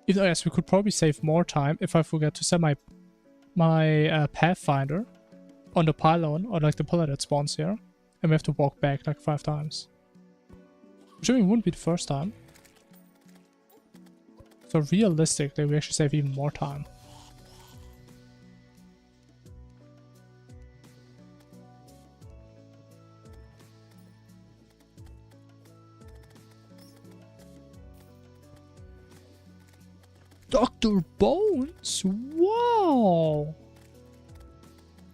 Even though, yes, we could probably save more time if I forget to set my Pathfinder on the pylon, or like the pillar that spawns here, and we have to walk back like 5 times. Which I mean wouldn't be the first time. So realistically, we actually save even more time. Dr. Bones? Wow!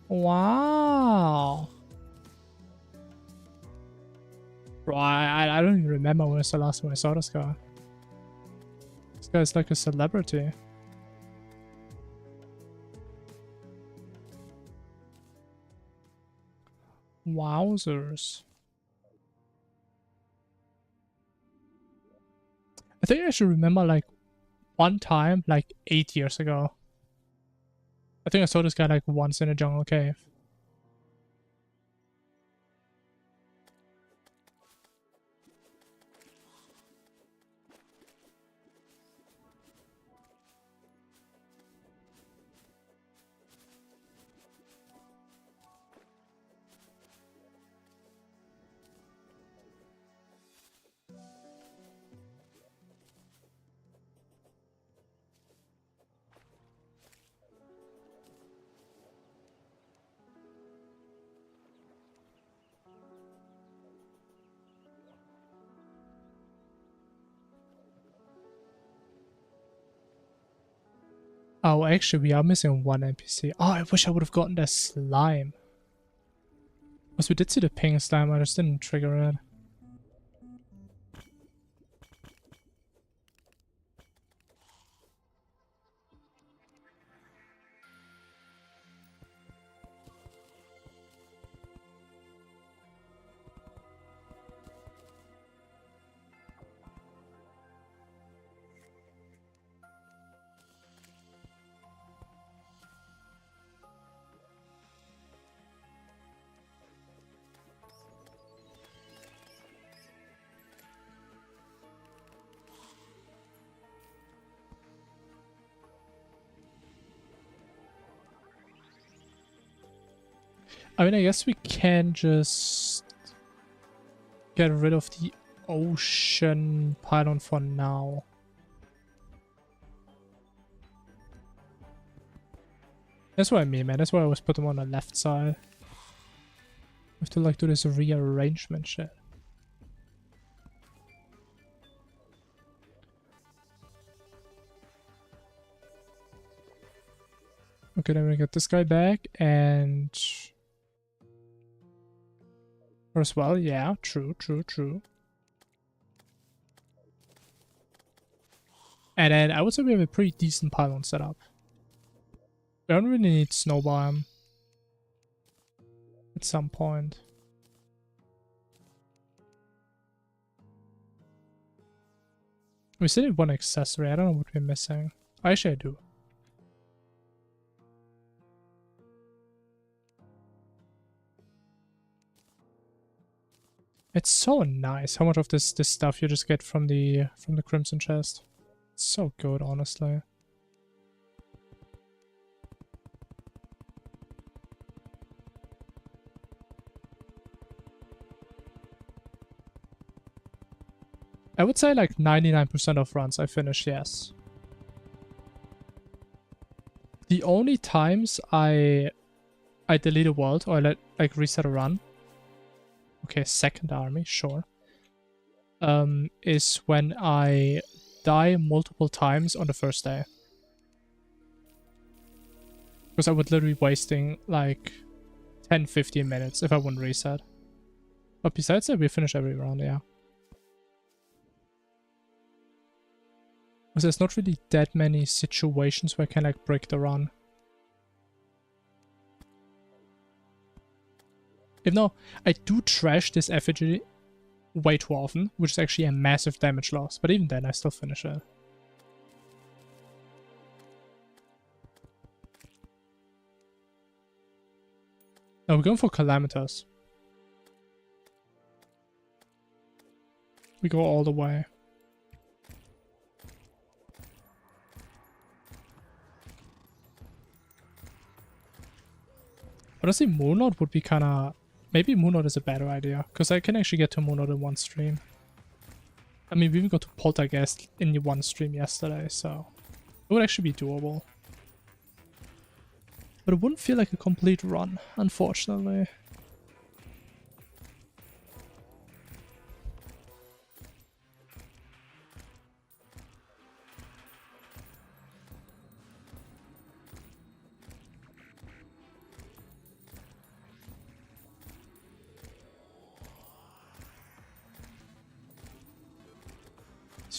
Wow! Bro, I don't even remember when was the last time I saw this guy. This guy's like a celebrity. Wowzers. I think I should remember like one time, like 8 years ago. I think I saw this guy like once in a jungle cave. Oh, actually, we are missing one NPC. Oh, I wish I would have gotten that slime. Because we did see the pink slime, I just didn't trigger it. I mean, I guess we can just get rid of the ocean pylon for now. That's what I mean, man. That's why I always put them on the left side. We have to like do this rearrangement shit. Okay, then we get this guy back and... as well, yeah, true. And then I would say we have a pretty decent pylon setup. We don't really need snow biome at some point. We still need one accessory. I don't know what we're missing. Actually, I do. It's so nice how much of this stuff you just get from the Crimson Chest. It's so good, honestly. I would say like 99% of runs I finish, yes. The only times I delete a world or I like reset a run. Okay, second army, sure. Is when I die multiple times on the first day. Because I would literally be wasting like 10-15 minutes if I wouldn't reset. But besides that, we finish every round, yeah. Because there's not really that many situations where I can like break the run. Even though I do trash this effigy way too often, which is actually a massive damage loss, but even then I still finish it. Now we're going for Calamitas. We go all the way. Honestly, Moonlord would be kinda... Maybe Moonlord is a better idea, because I can actually get to Moonlord in one stream. I mean, we even got to Poltergeist in one stream yesterday, so... It would actually be doable. But it wouldn't feel like a complete run, unfortunately.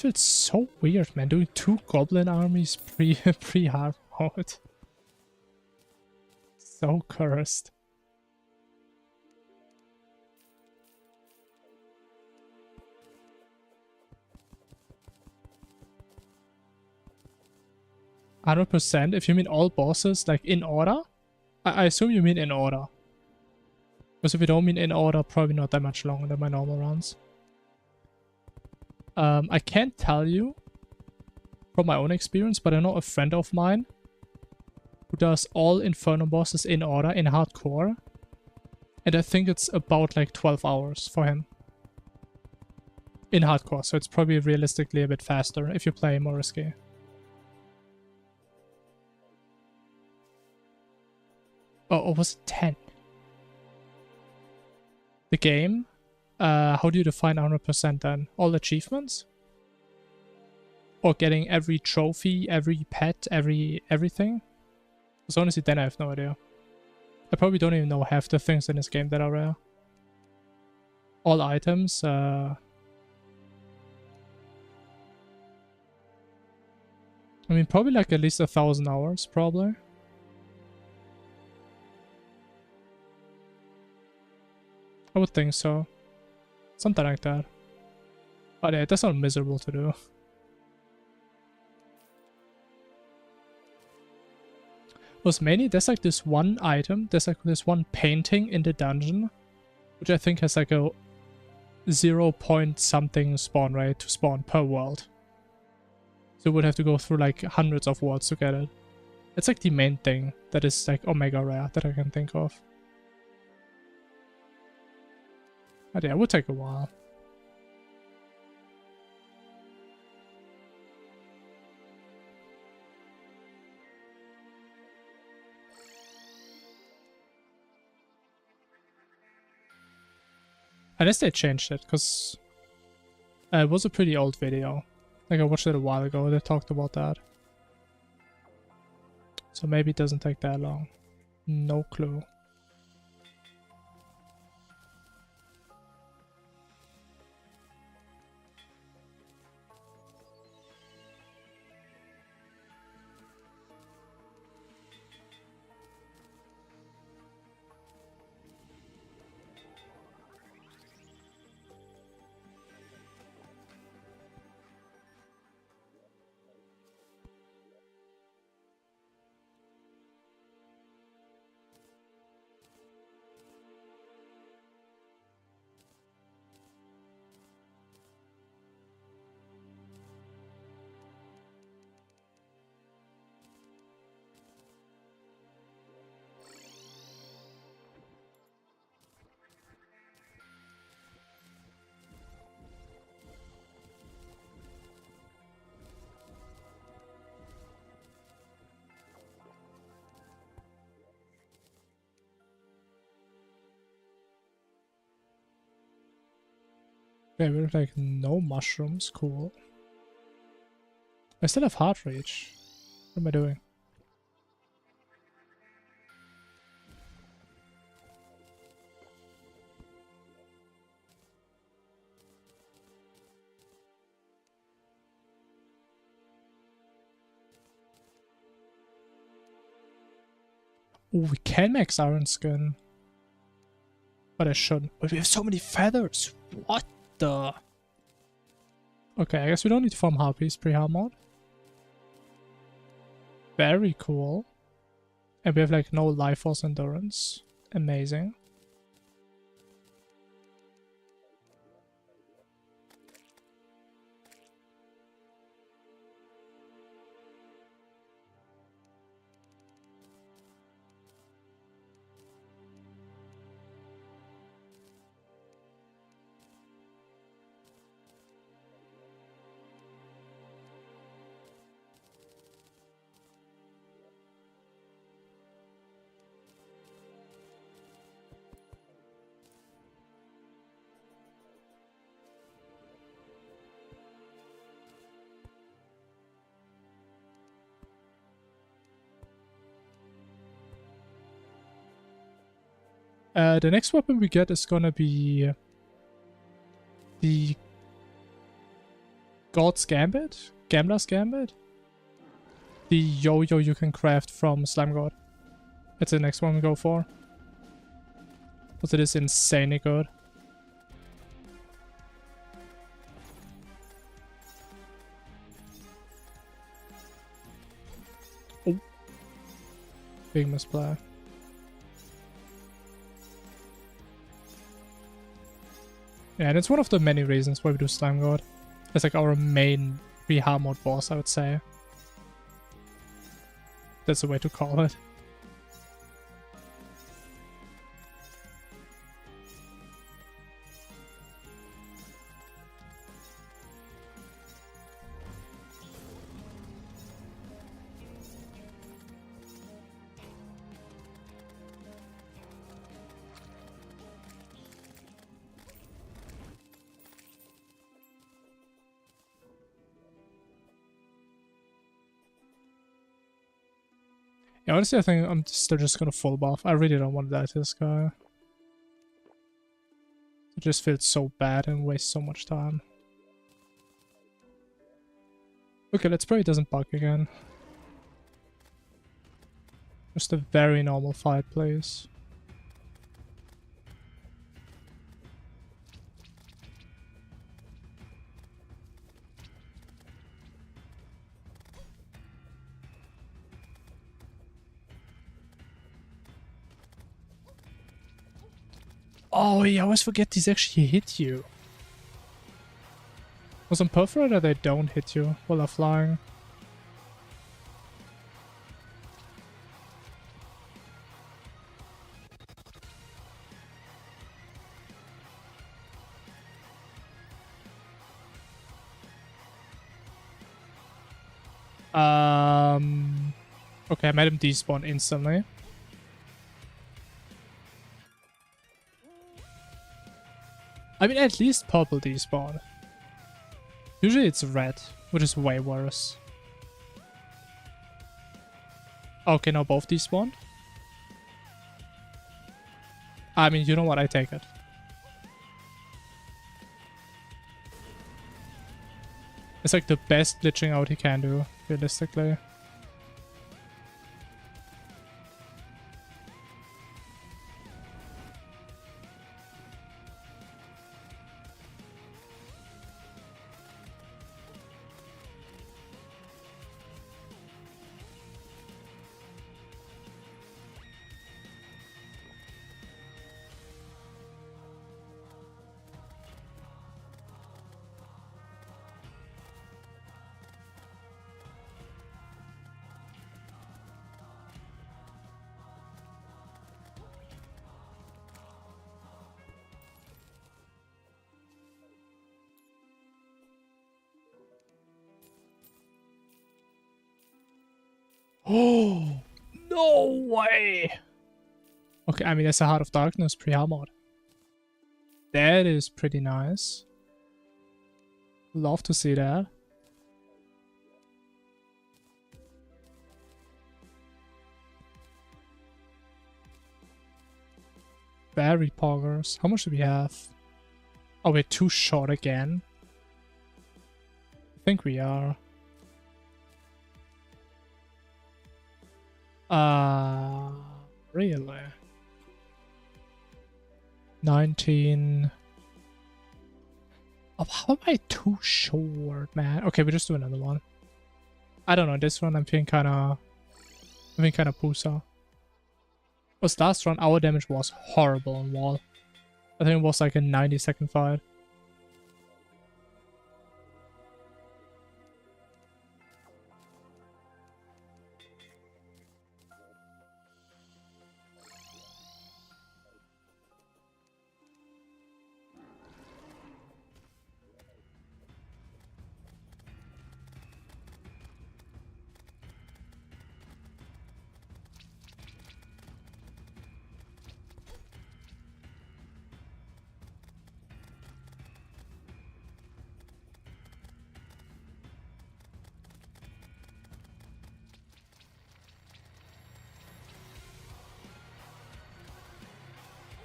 feels so weird, man. Doing 2 goblin armies pre-hard mode. So cursed. %, if you mean all bosses, like in order? I assume you mean in order. Because if you don't mean in order, probably not that much longer than my normal runs. I can't tell you from my own experience, but I know a friend of mine who does all Infernum bosses in order, in hardcore. And I think it's about like 12 hours for him. In hardcore, so it's probably realistically a bit faster if you play more risky. Oh, or was it 10? The game? How do you define 100% then? All achievements? Or getting every trophy, every pet, everything? Because honestly, then I have no idea. I probably don't even know half the things in this game that are rare. All items, I mean, probably like at least 1,000 hours, probably. I would think so. Something like that. But yeah, that's not miserable to do. Was mainly, there's like this one item, there's like this one painting in the dungeon, which I think has like a 0 point something spawn rate to spawn per world. So you would have to go through like hundreds of worlds to get it. It's like the main thing that is like omega rare that I can think of. But yeah, it would take a while. Unless they changed it, because it was a pretty old video. Like I watched it a while ago, they talked about that. So maybe it doesn't take that long. No clue. Okay, we have like no mushrooms, cool. I still have heart rage. What am I doing? Oh, we can max iron skin. But I shouldn't. But we have so many feathers. What the? Okay, I guess we don't need to farm harpies pre-hard mode. Very cool. And we have like no life force endurance. Amazing. The next weapon we get is gonna be the God's Gambit? Gambler's Gambit? The yo-yo you can craft from Slime God. That's the next one we go for. But it is insanely good. Oh. Big misplay. Yeah, and it's one of the many reasons why we do Slime God. It's like our main rehab mode boss, I would say. That's the way to call it. Yeah, honestly, I think I'm still just gonna full buff. I really don't want to die to this guy. It just feels so bad and wastes so much time. Okay, let's pray it doesn't bug again. Just a very normal fight, please. Oh, I always forget these actually hit you. Was on Perforator they don't hit you while they're flying. Okay, I made him despawn instantly. I mean, at least purple despawn. Usually it's red, which is way worse. Okay, now both despawned. I mean, you know what? I take it. It's like the best glitching out he can do, realistically. Oh, no way! Okay, I mean, that's a Heart of Darkness pre-hard mod. That is pretty nice. Love to see that. Very poggers. How much do we have? Oh, we're too short again. I think we are. Really? 19. Oh, how am I too short, man? Okay, we just do another one. I don't know, this one I'm feeling kinda pusa. Was last run, our damage was horrible on wall. I think it was like a 90-second fight.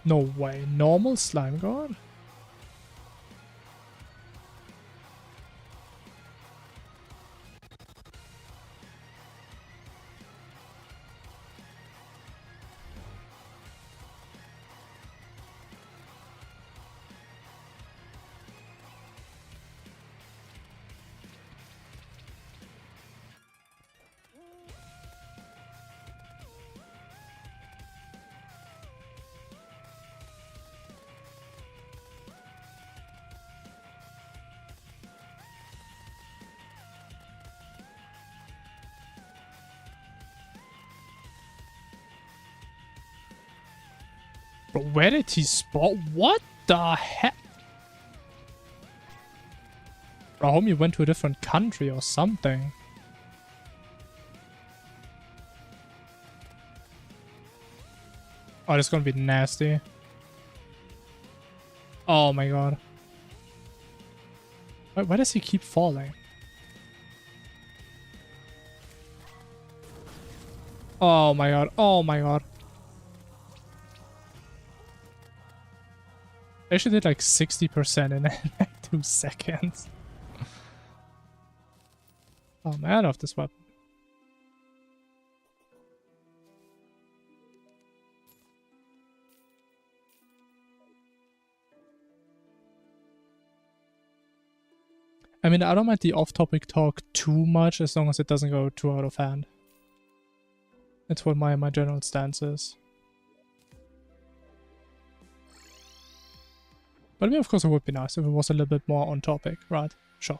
No way. Normal slime god? Bro, where did he spawn? What the heck? Bro, homie went to a different country or something. Oh, this is gonna be nasty. Oh my god. Why does he keep falling? Oh my god. Oh my god. I actually did like 60% in like 2 seconds. Oh man, I love this weapon. I mean, I don't mind the off-topic talk too much as long as it doesn't go too out of hand. That's what my general stance is. But I mean, of course, it would be nice if it was a little bit more on topic, right? Sure.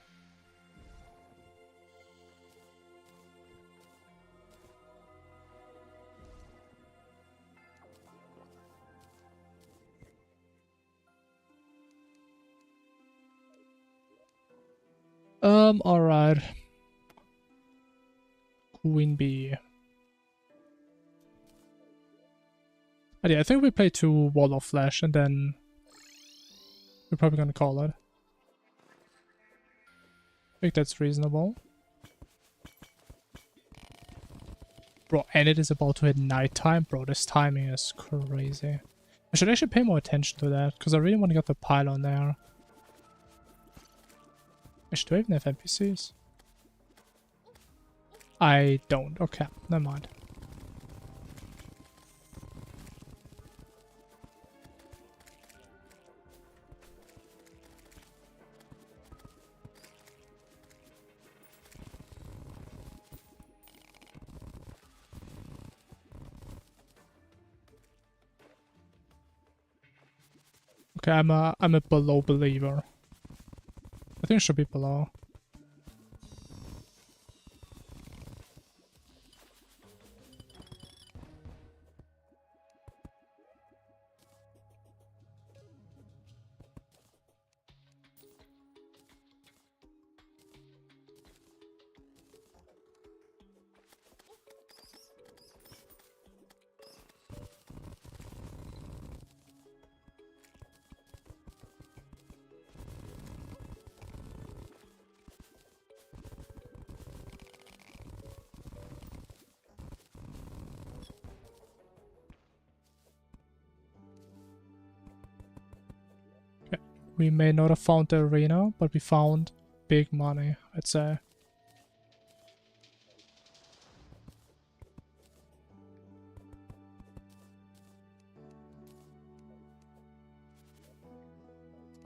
Alright. Queen bee. But yeah, I think we play 2 Wall of Flesh and then we're probably gonna call it. I think that's reasonable. Bro, and it is about to hit nighttime. Bro, this timing is crazy. I should actually pay more attention to that, because I really want to get the pylon there. Do I even have NPCs? I don't. Okay, never mind. Okay, I'm a below believer. I think it should be below. We may not have found the arena, but we found big money, I'd say.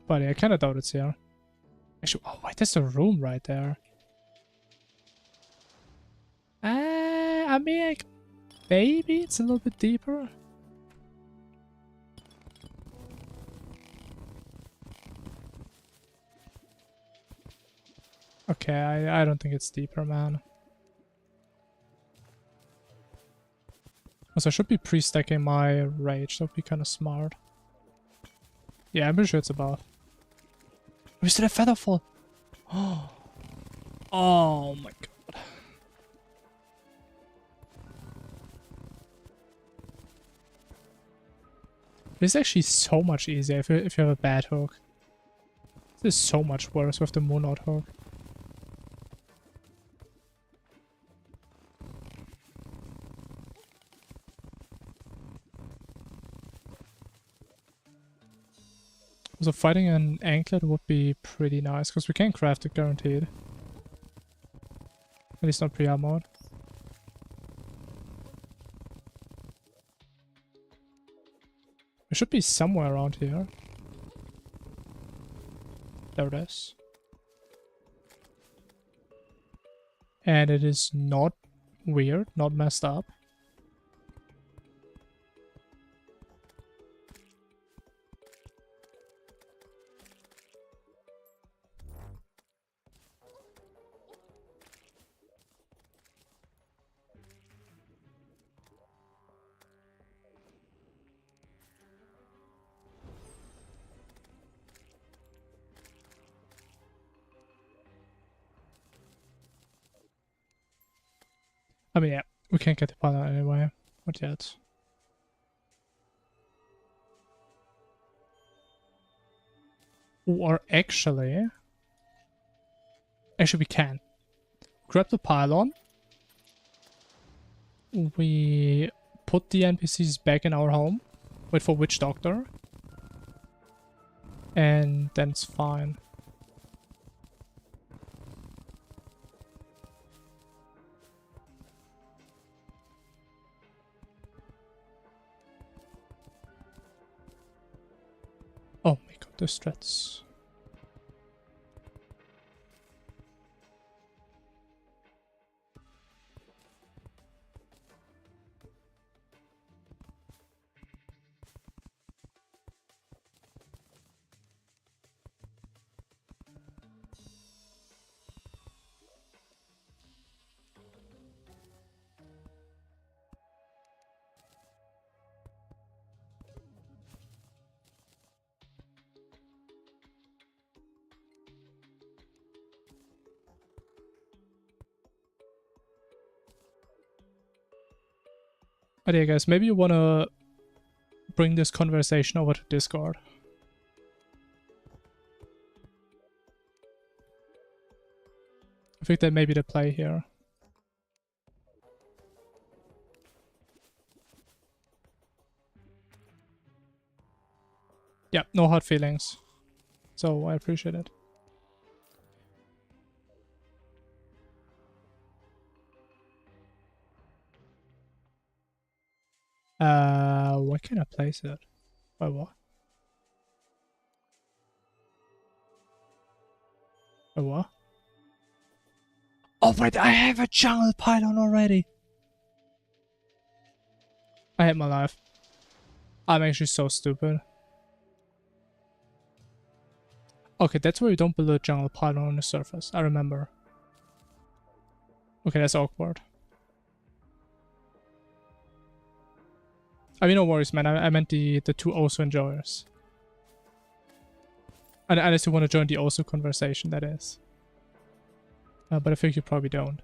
But yeah, I kinda doubt it's here. Actually, oh wait, there's a room right there. I mean, like, maybe it's a little bit deeper. Okay, I don't think it's deeper, man. Also, I should be pre-stacking my rage. That would be kind of smart. Yeah, I'm pretty sure it's above. We still have Featherfall. Oh my god. This is actually so much easier if you have a bad hook. This is so much worse with the Moonlord hook. So fighting an anklet would be pretty nice, because we can craft it guaranteed. At least not pre-armored. It should be somewhere around here. There it is. And it is not weird, not messed up. I mean, yeah, we can't get the pylon anyway. Not yet. Or actually we can. Grab the pylon. We put the NPCs back in our home. Wait for Witch Doctor. And then it's fine. Oh my god, the strats. But yeah, guys, maybe you wanna bring this conversation over to Discord. I think that may be the play here. Yeah, no hard feelings. So I appreciate it. Where can I place it? Wait, what? Wait, what? Oh wait, I have a jungle pylon already! I hate my life. I'm actually so stupid. Okay, that's where you don't build a jungle pylon on the surface. I remember. Okay, that's awkward. I mean, no worries, man. I meant the two Osu enjoyers. Unless you want to join the Osu conversation, that is. But I think you probably don't.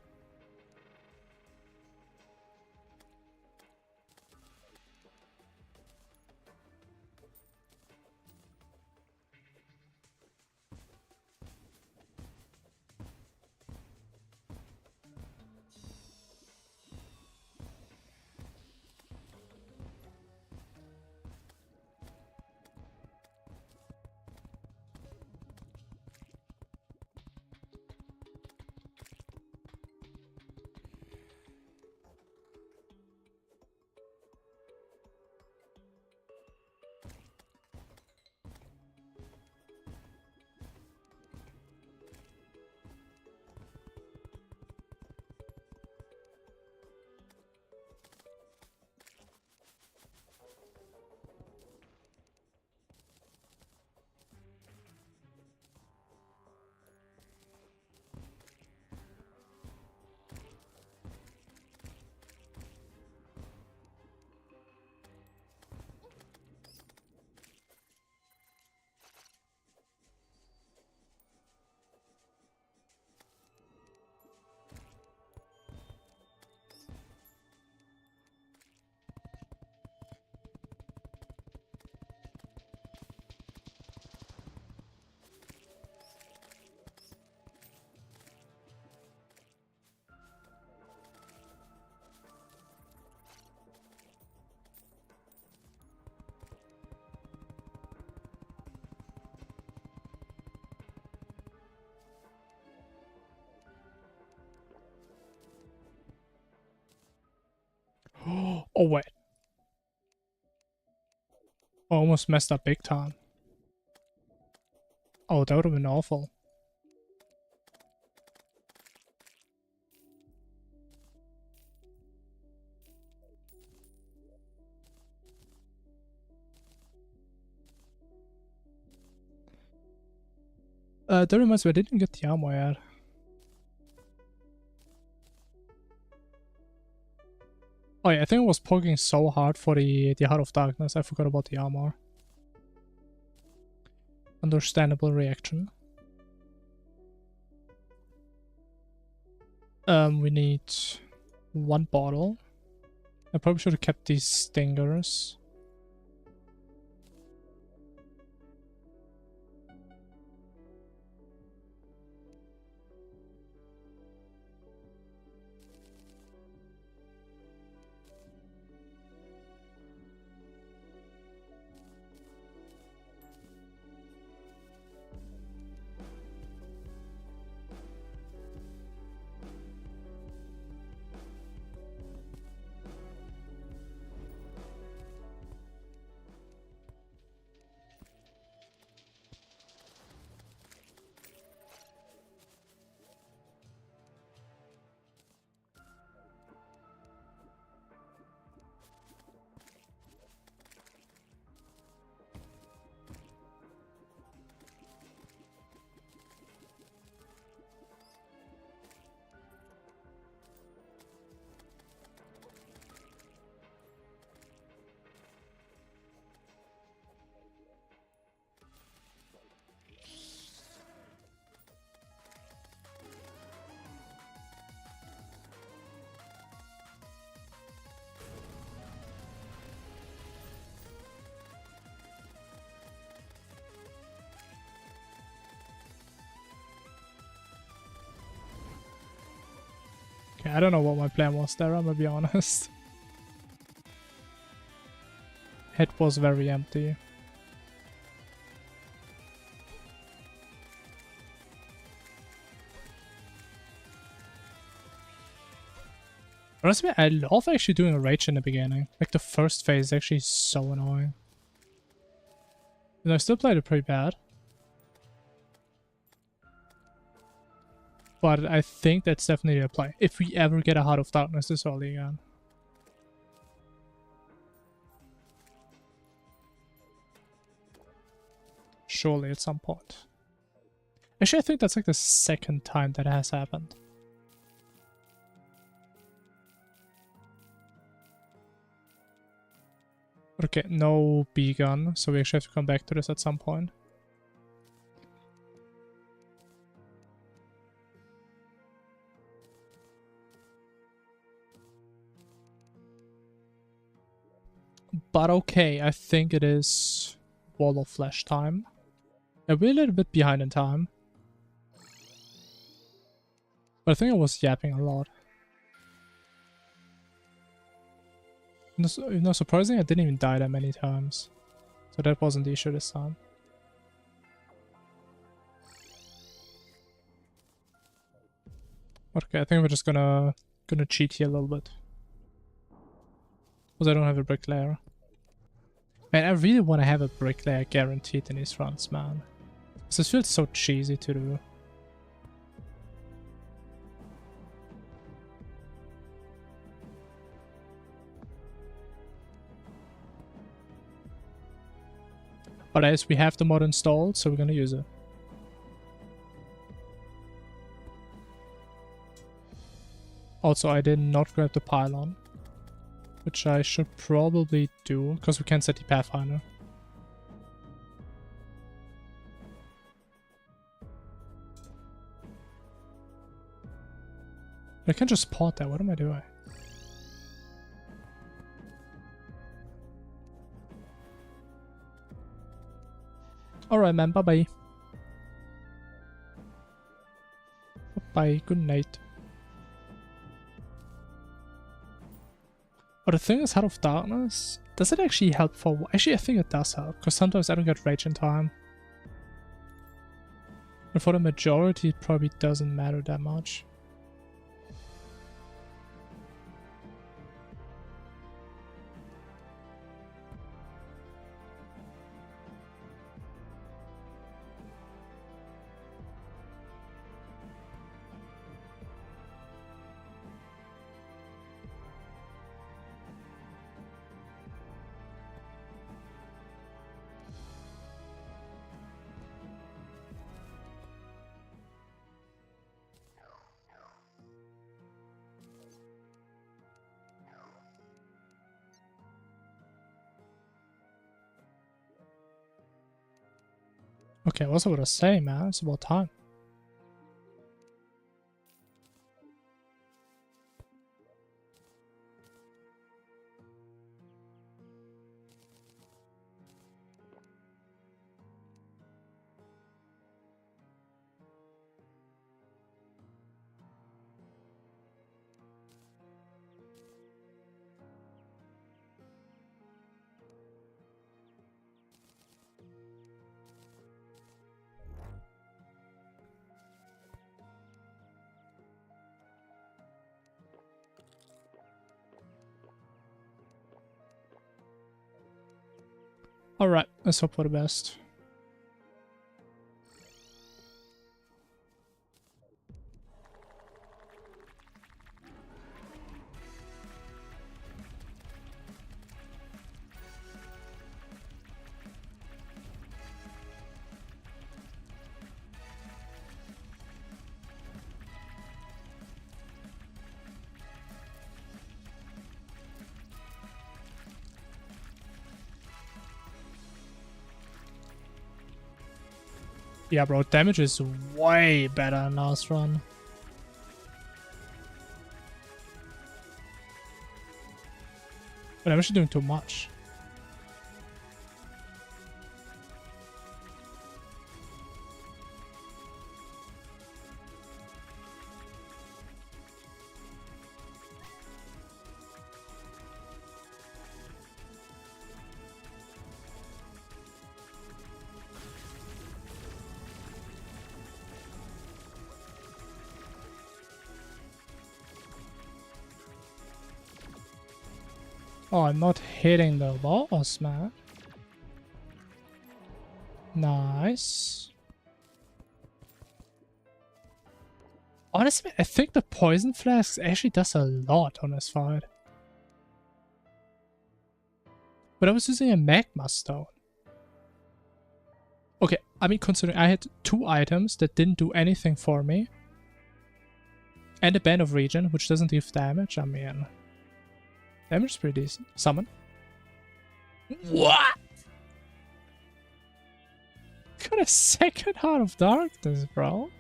Oh wait. I almost messed up big time. Oh, that would have been awful. That reminds me, I didn't get the armor yet. Oh yeah, I think I was poking so hard for the Heart of Darkness, I forgot about the armor. Understandable reaction. We need one bottle. I probably should have kept these stingers. Okay, I don't know what my plan was there, I'm gonna be honest. Head was very empty. Honestly, I love actually doing a rage in the beginning. Like the first phase is actually so annoying. And I still played it pretty bad. But I think that's definitely a play. If we ever get a Heart of Darkness this early again. Surely at some point. Actually, I think that's like the second time that has happened. Okay, no B gun, so we actually have to come back to this at some point. But okay, I think it is Wall of Flesh time. Yeah, we're a little bit behind in time. But I think I was yapping a lot. No, surprisingly, I didn't even die that many times. So that wasn't the issue this time. Okay, I think we're just gonna cheat here a little bit. Because I don't have a bricklayer. Man, I really want to have a bricklayer guaranteed in these runs, man. Because this feels so cheesy to do. But as we have the mod installed, so we're gonna use it. Also, I did not grab the pylon. Which I should probably do, because we can't set the Pathfinder. I can just port that, what am I doing? Alright man, bye bye. Bye bye, good night. But the thing is, Heart of Darkness, does it actually help for... Actually, I think it does help, because sometimes I don't get rage in time. And for the majority, it probably doesn't matter that much. Okay, what was I gonna say, man? It's about time. Alright, let's hope for the best. Yeah, bro, damage is way better than last run. But I'm actually doing too much. Oh, I'm not hitting the boss, man. Nice. Honestly, I think the poison flask actually does a lot on this fight. But I was using a magma stone. Okay, I mean, considering I had 2 items that didn't do anything for me. And a band of regen, which doesn't give damage, I mean... Damage is pretty decent. Summon. What? Got a second Heart of Darkness, bro.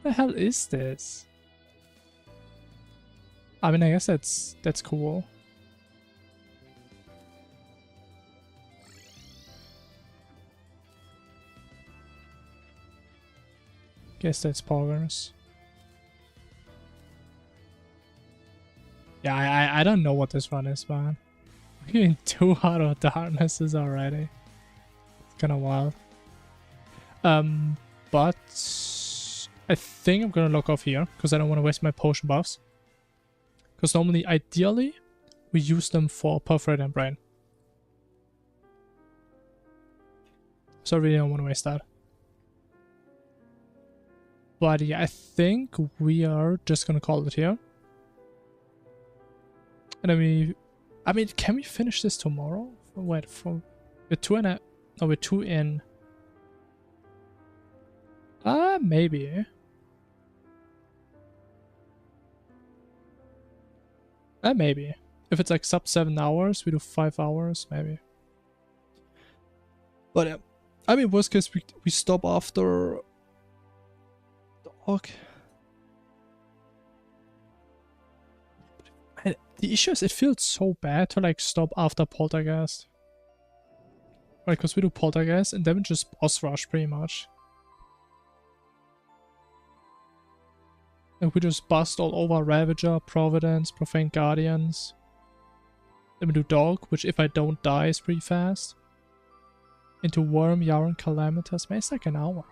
What the hell is this? I mean, I guess that's cool. Guess that's poggers. Yeah, I don't know what this run is, man. I'm getting 2 Heart of Darknesses already. It's kind of wild. But I think I'm gonna log off here because I don't want to waste my potion buffs. Because normally, ideally, we use them for Perforate and Brain. So I really don't want to waste that. But yeah, I think we are just gonna call it here. And then I mean, can we finish this tomorrow? Wait, we're 2 and a... No, we're 2 in... maybe. Maybe. If it's like sub 7 hours, we do 5 hours, maybe. But I mean, worst case, we stop after... Dog. The issue is it feels so bad to like stop after Poltergeist. Right, because we do Poltergeist and then we just boss rush pretty much. And we just bust all over Ravager, Providence, Profane Guardians. Then we do Dog, which if I don't die is pretty fast. Into Worm, Yaron, Calamitas. Man, it's like an hour.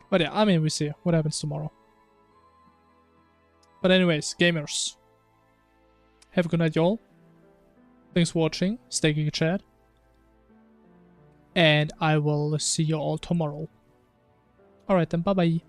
But yeah, I mean, we see what happens tomorrow. But anyways, gamers. Have a good night, y'all. Thanks for watching. Stay geeky, chat. And I will see you all tomorrow. Alright then, bye-bye.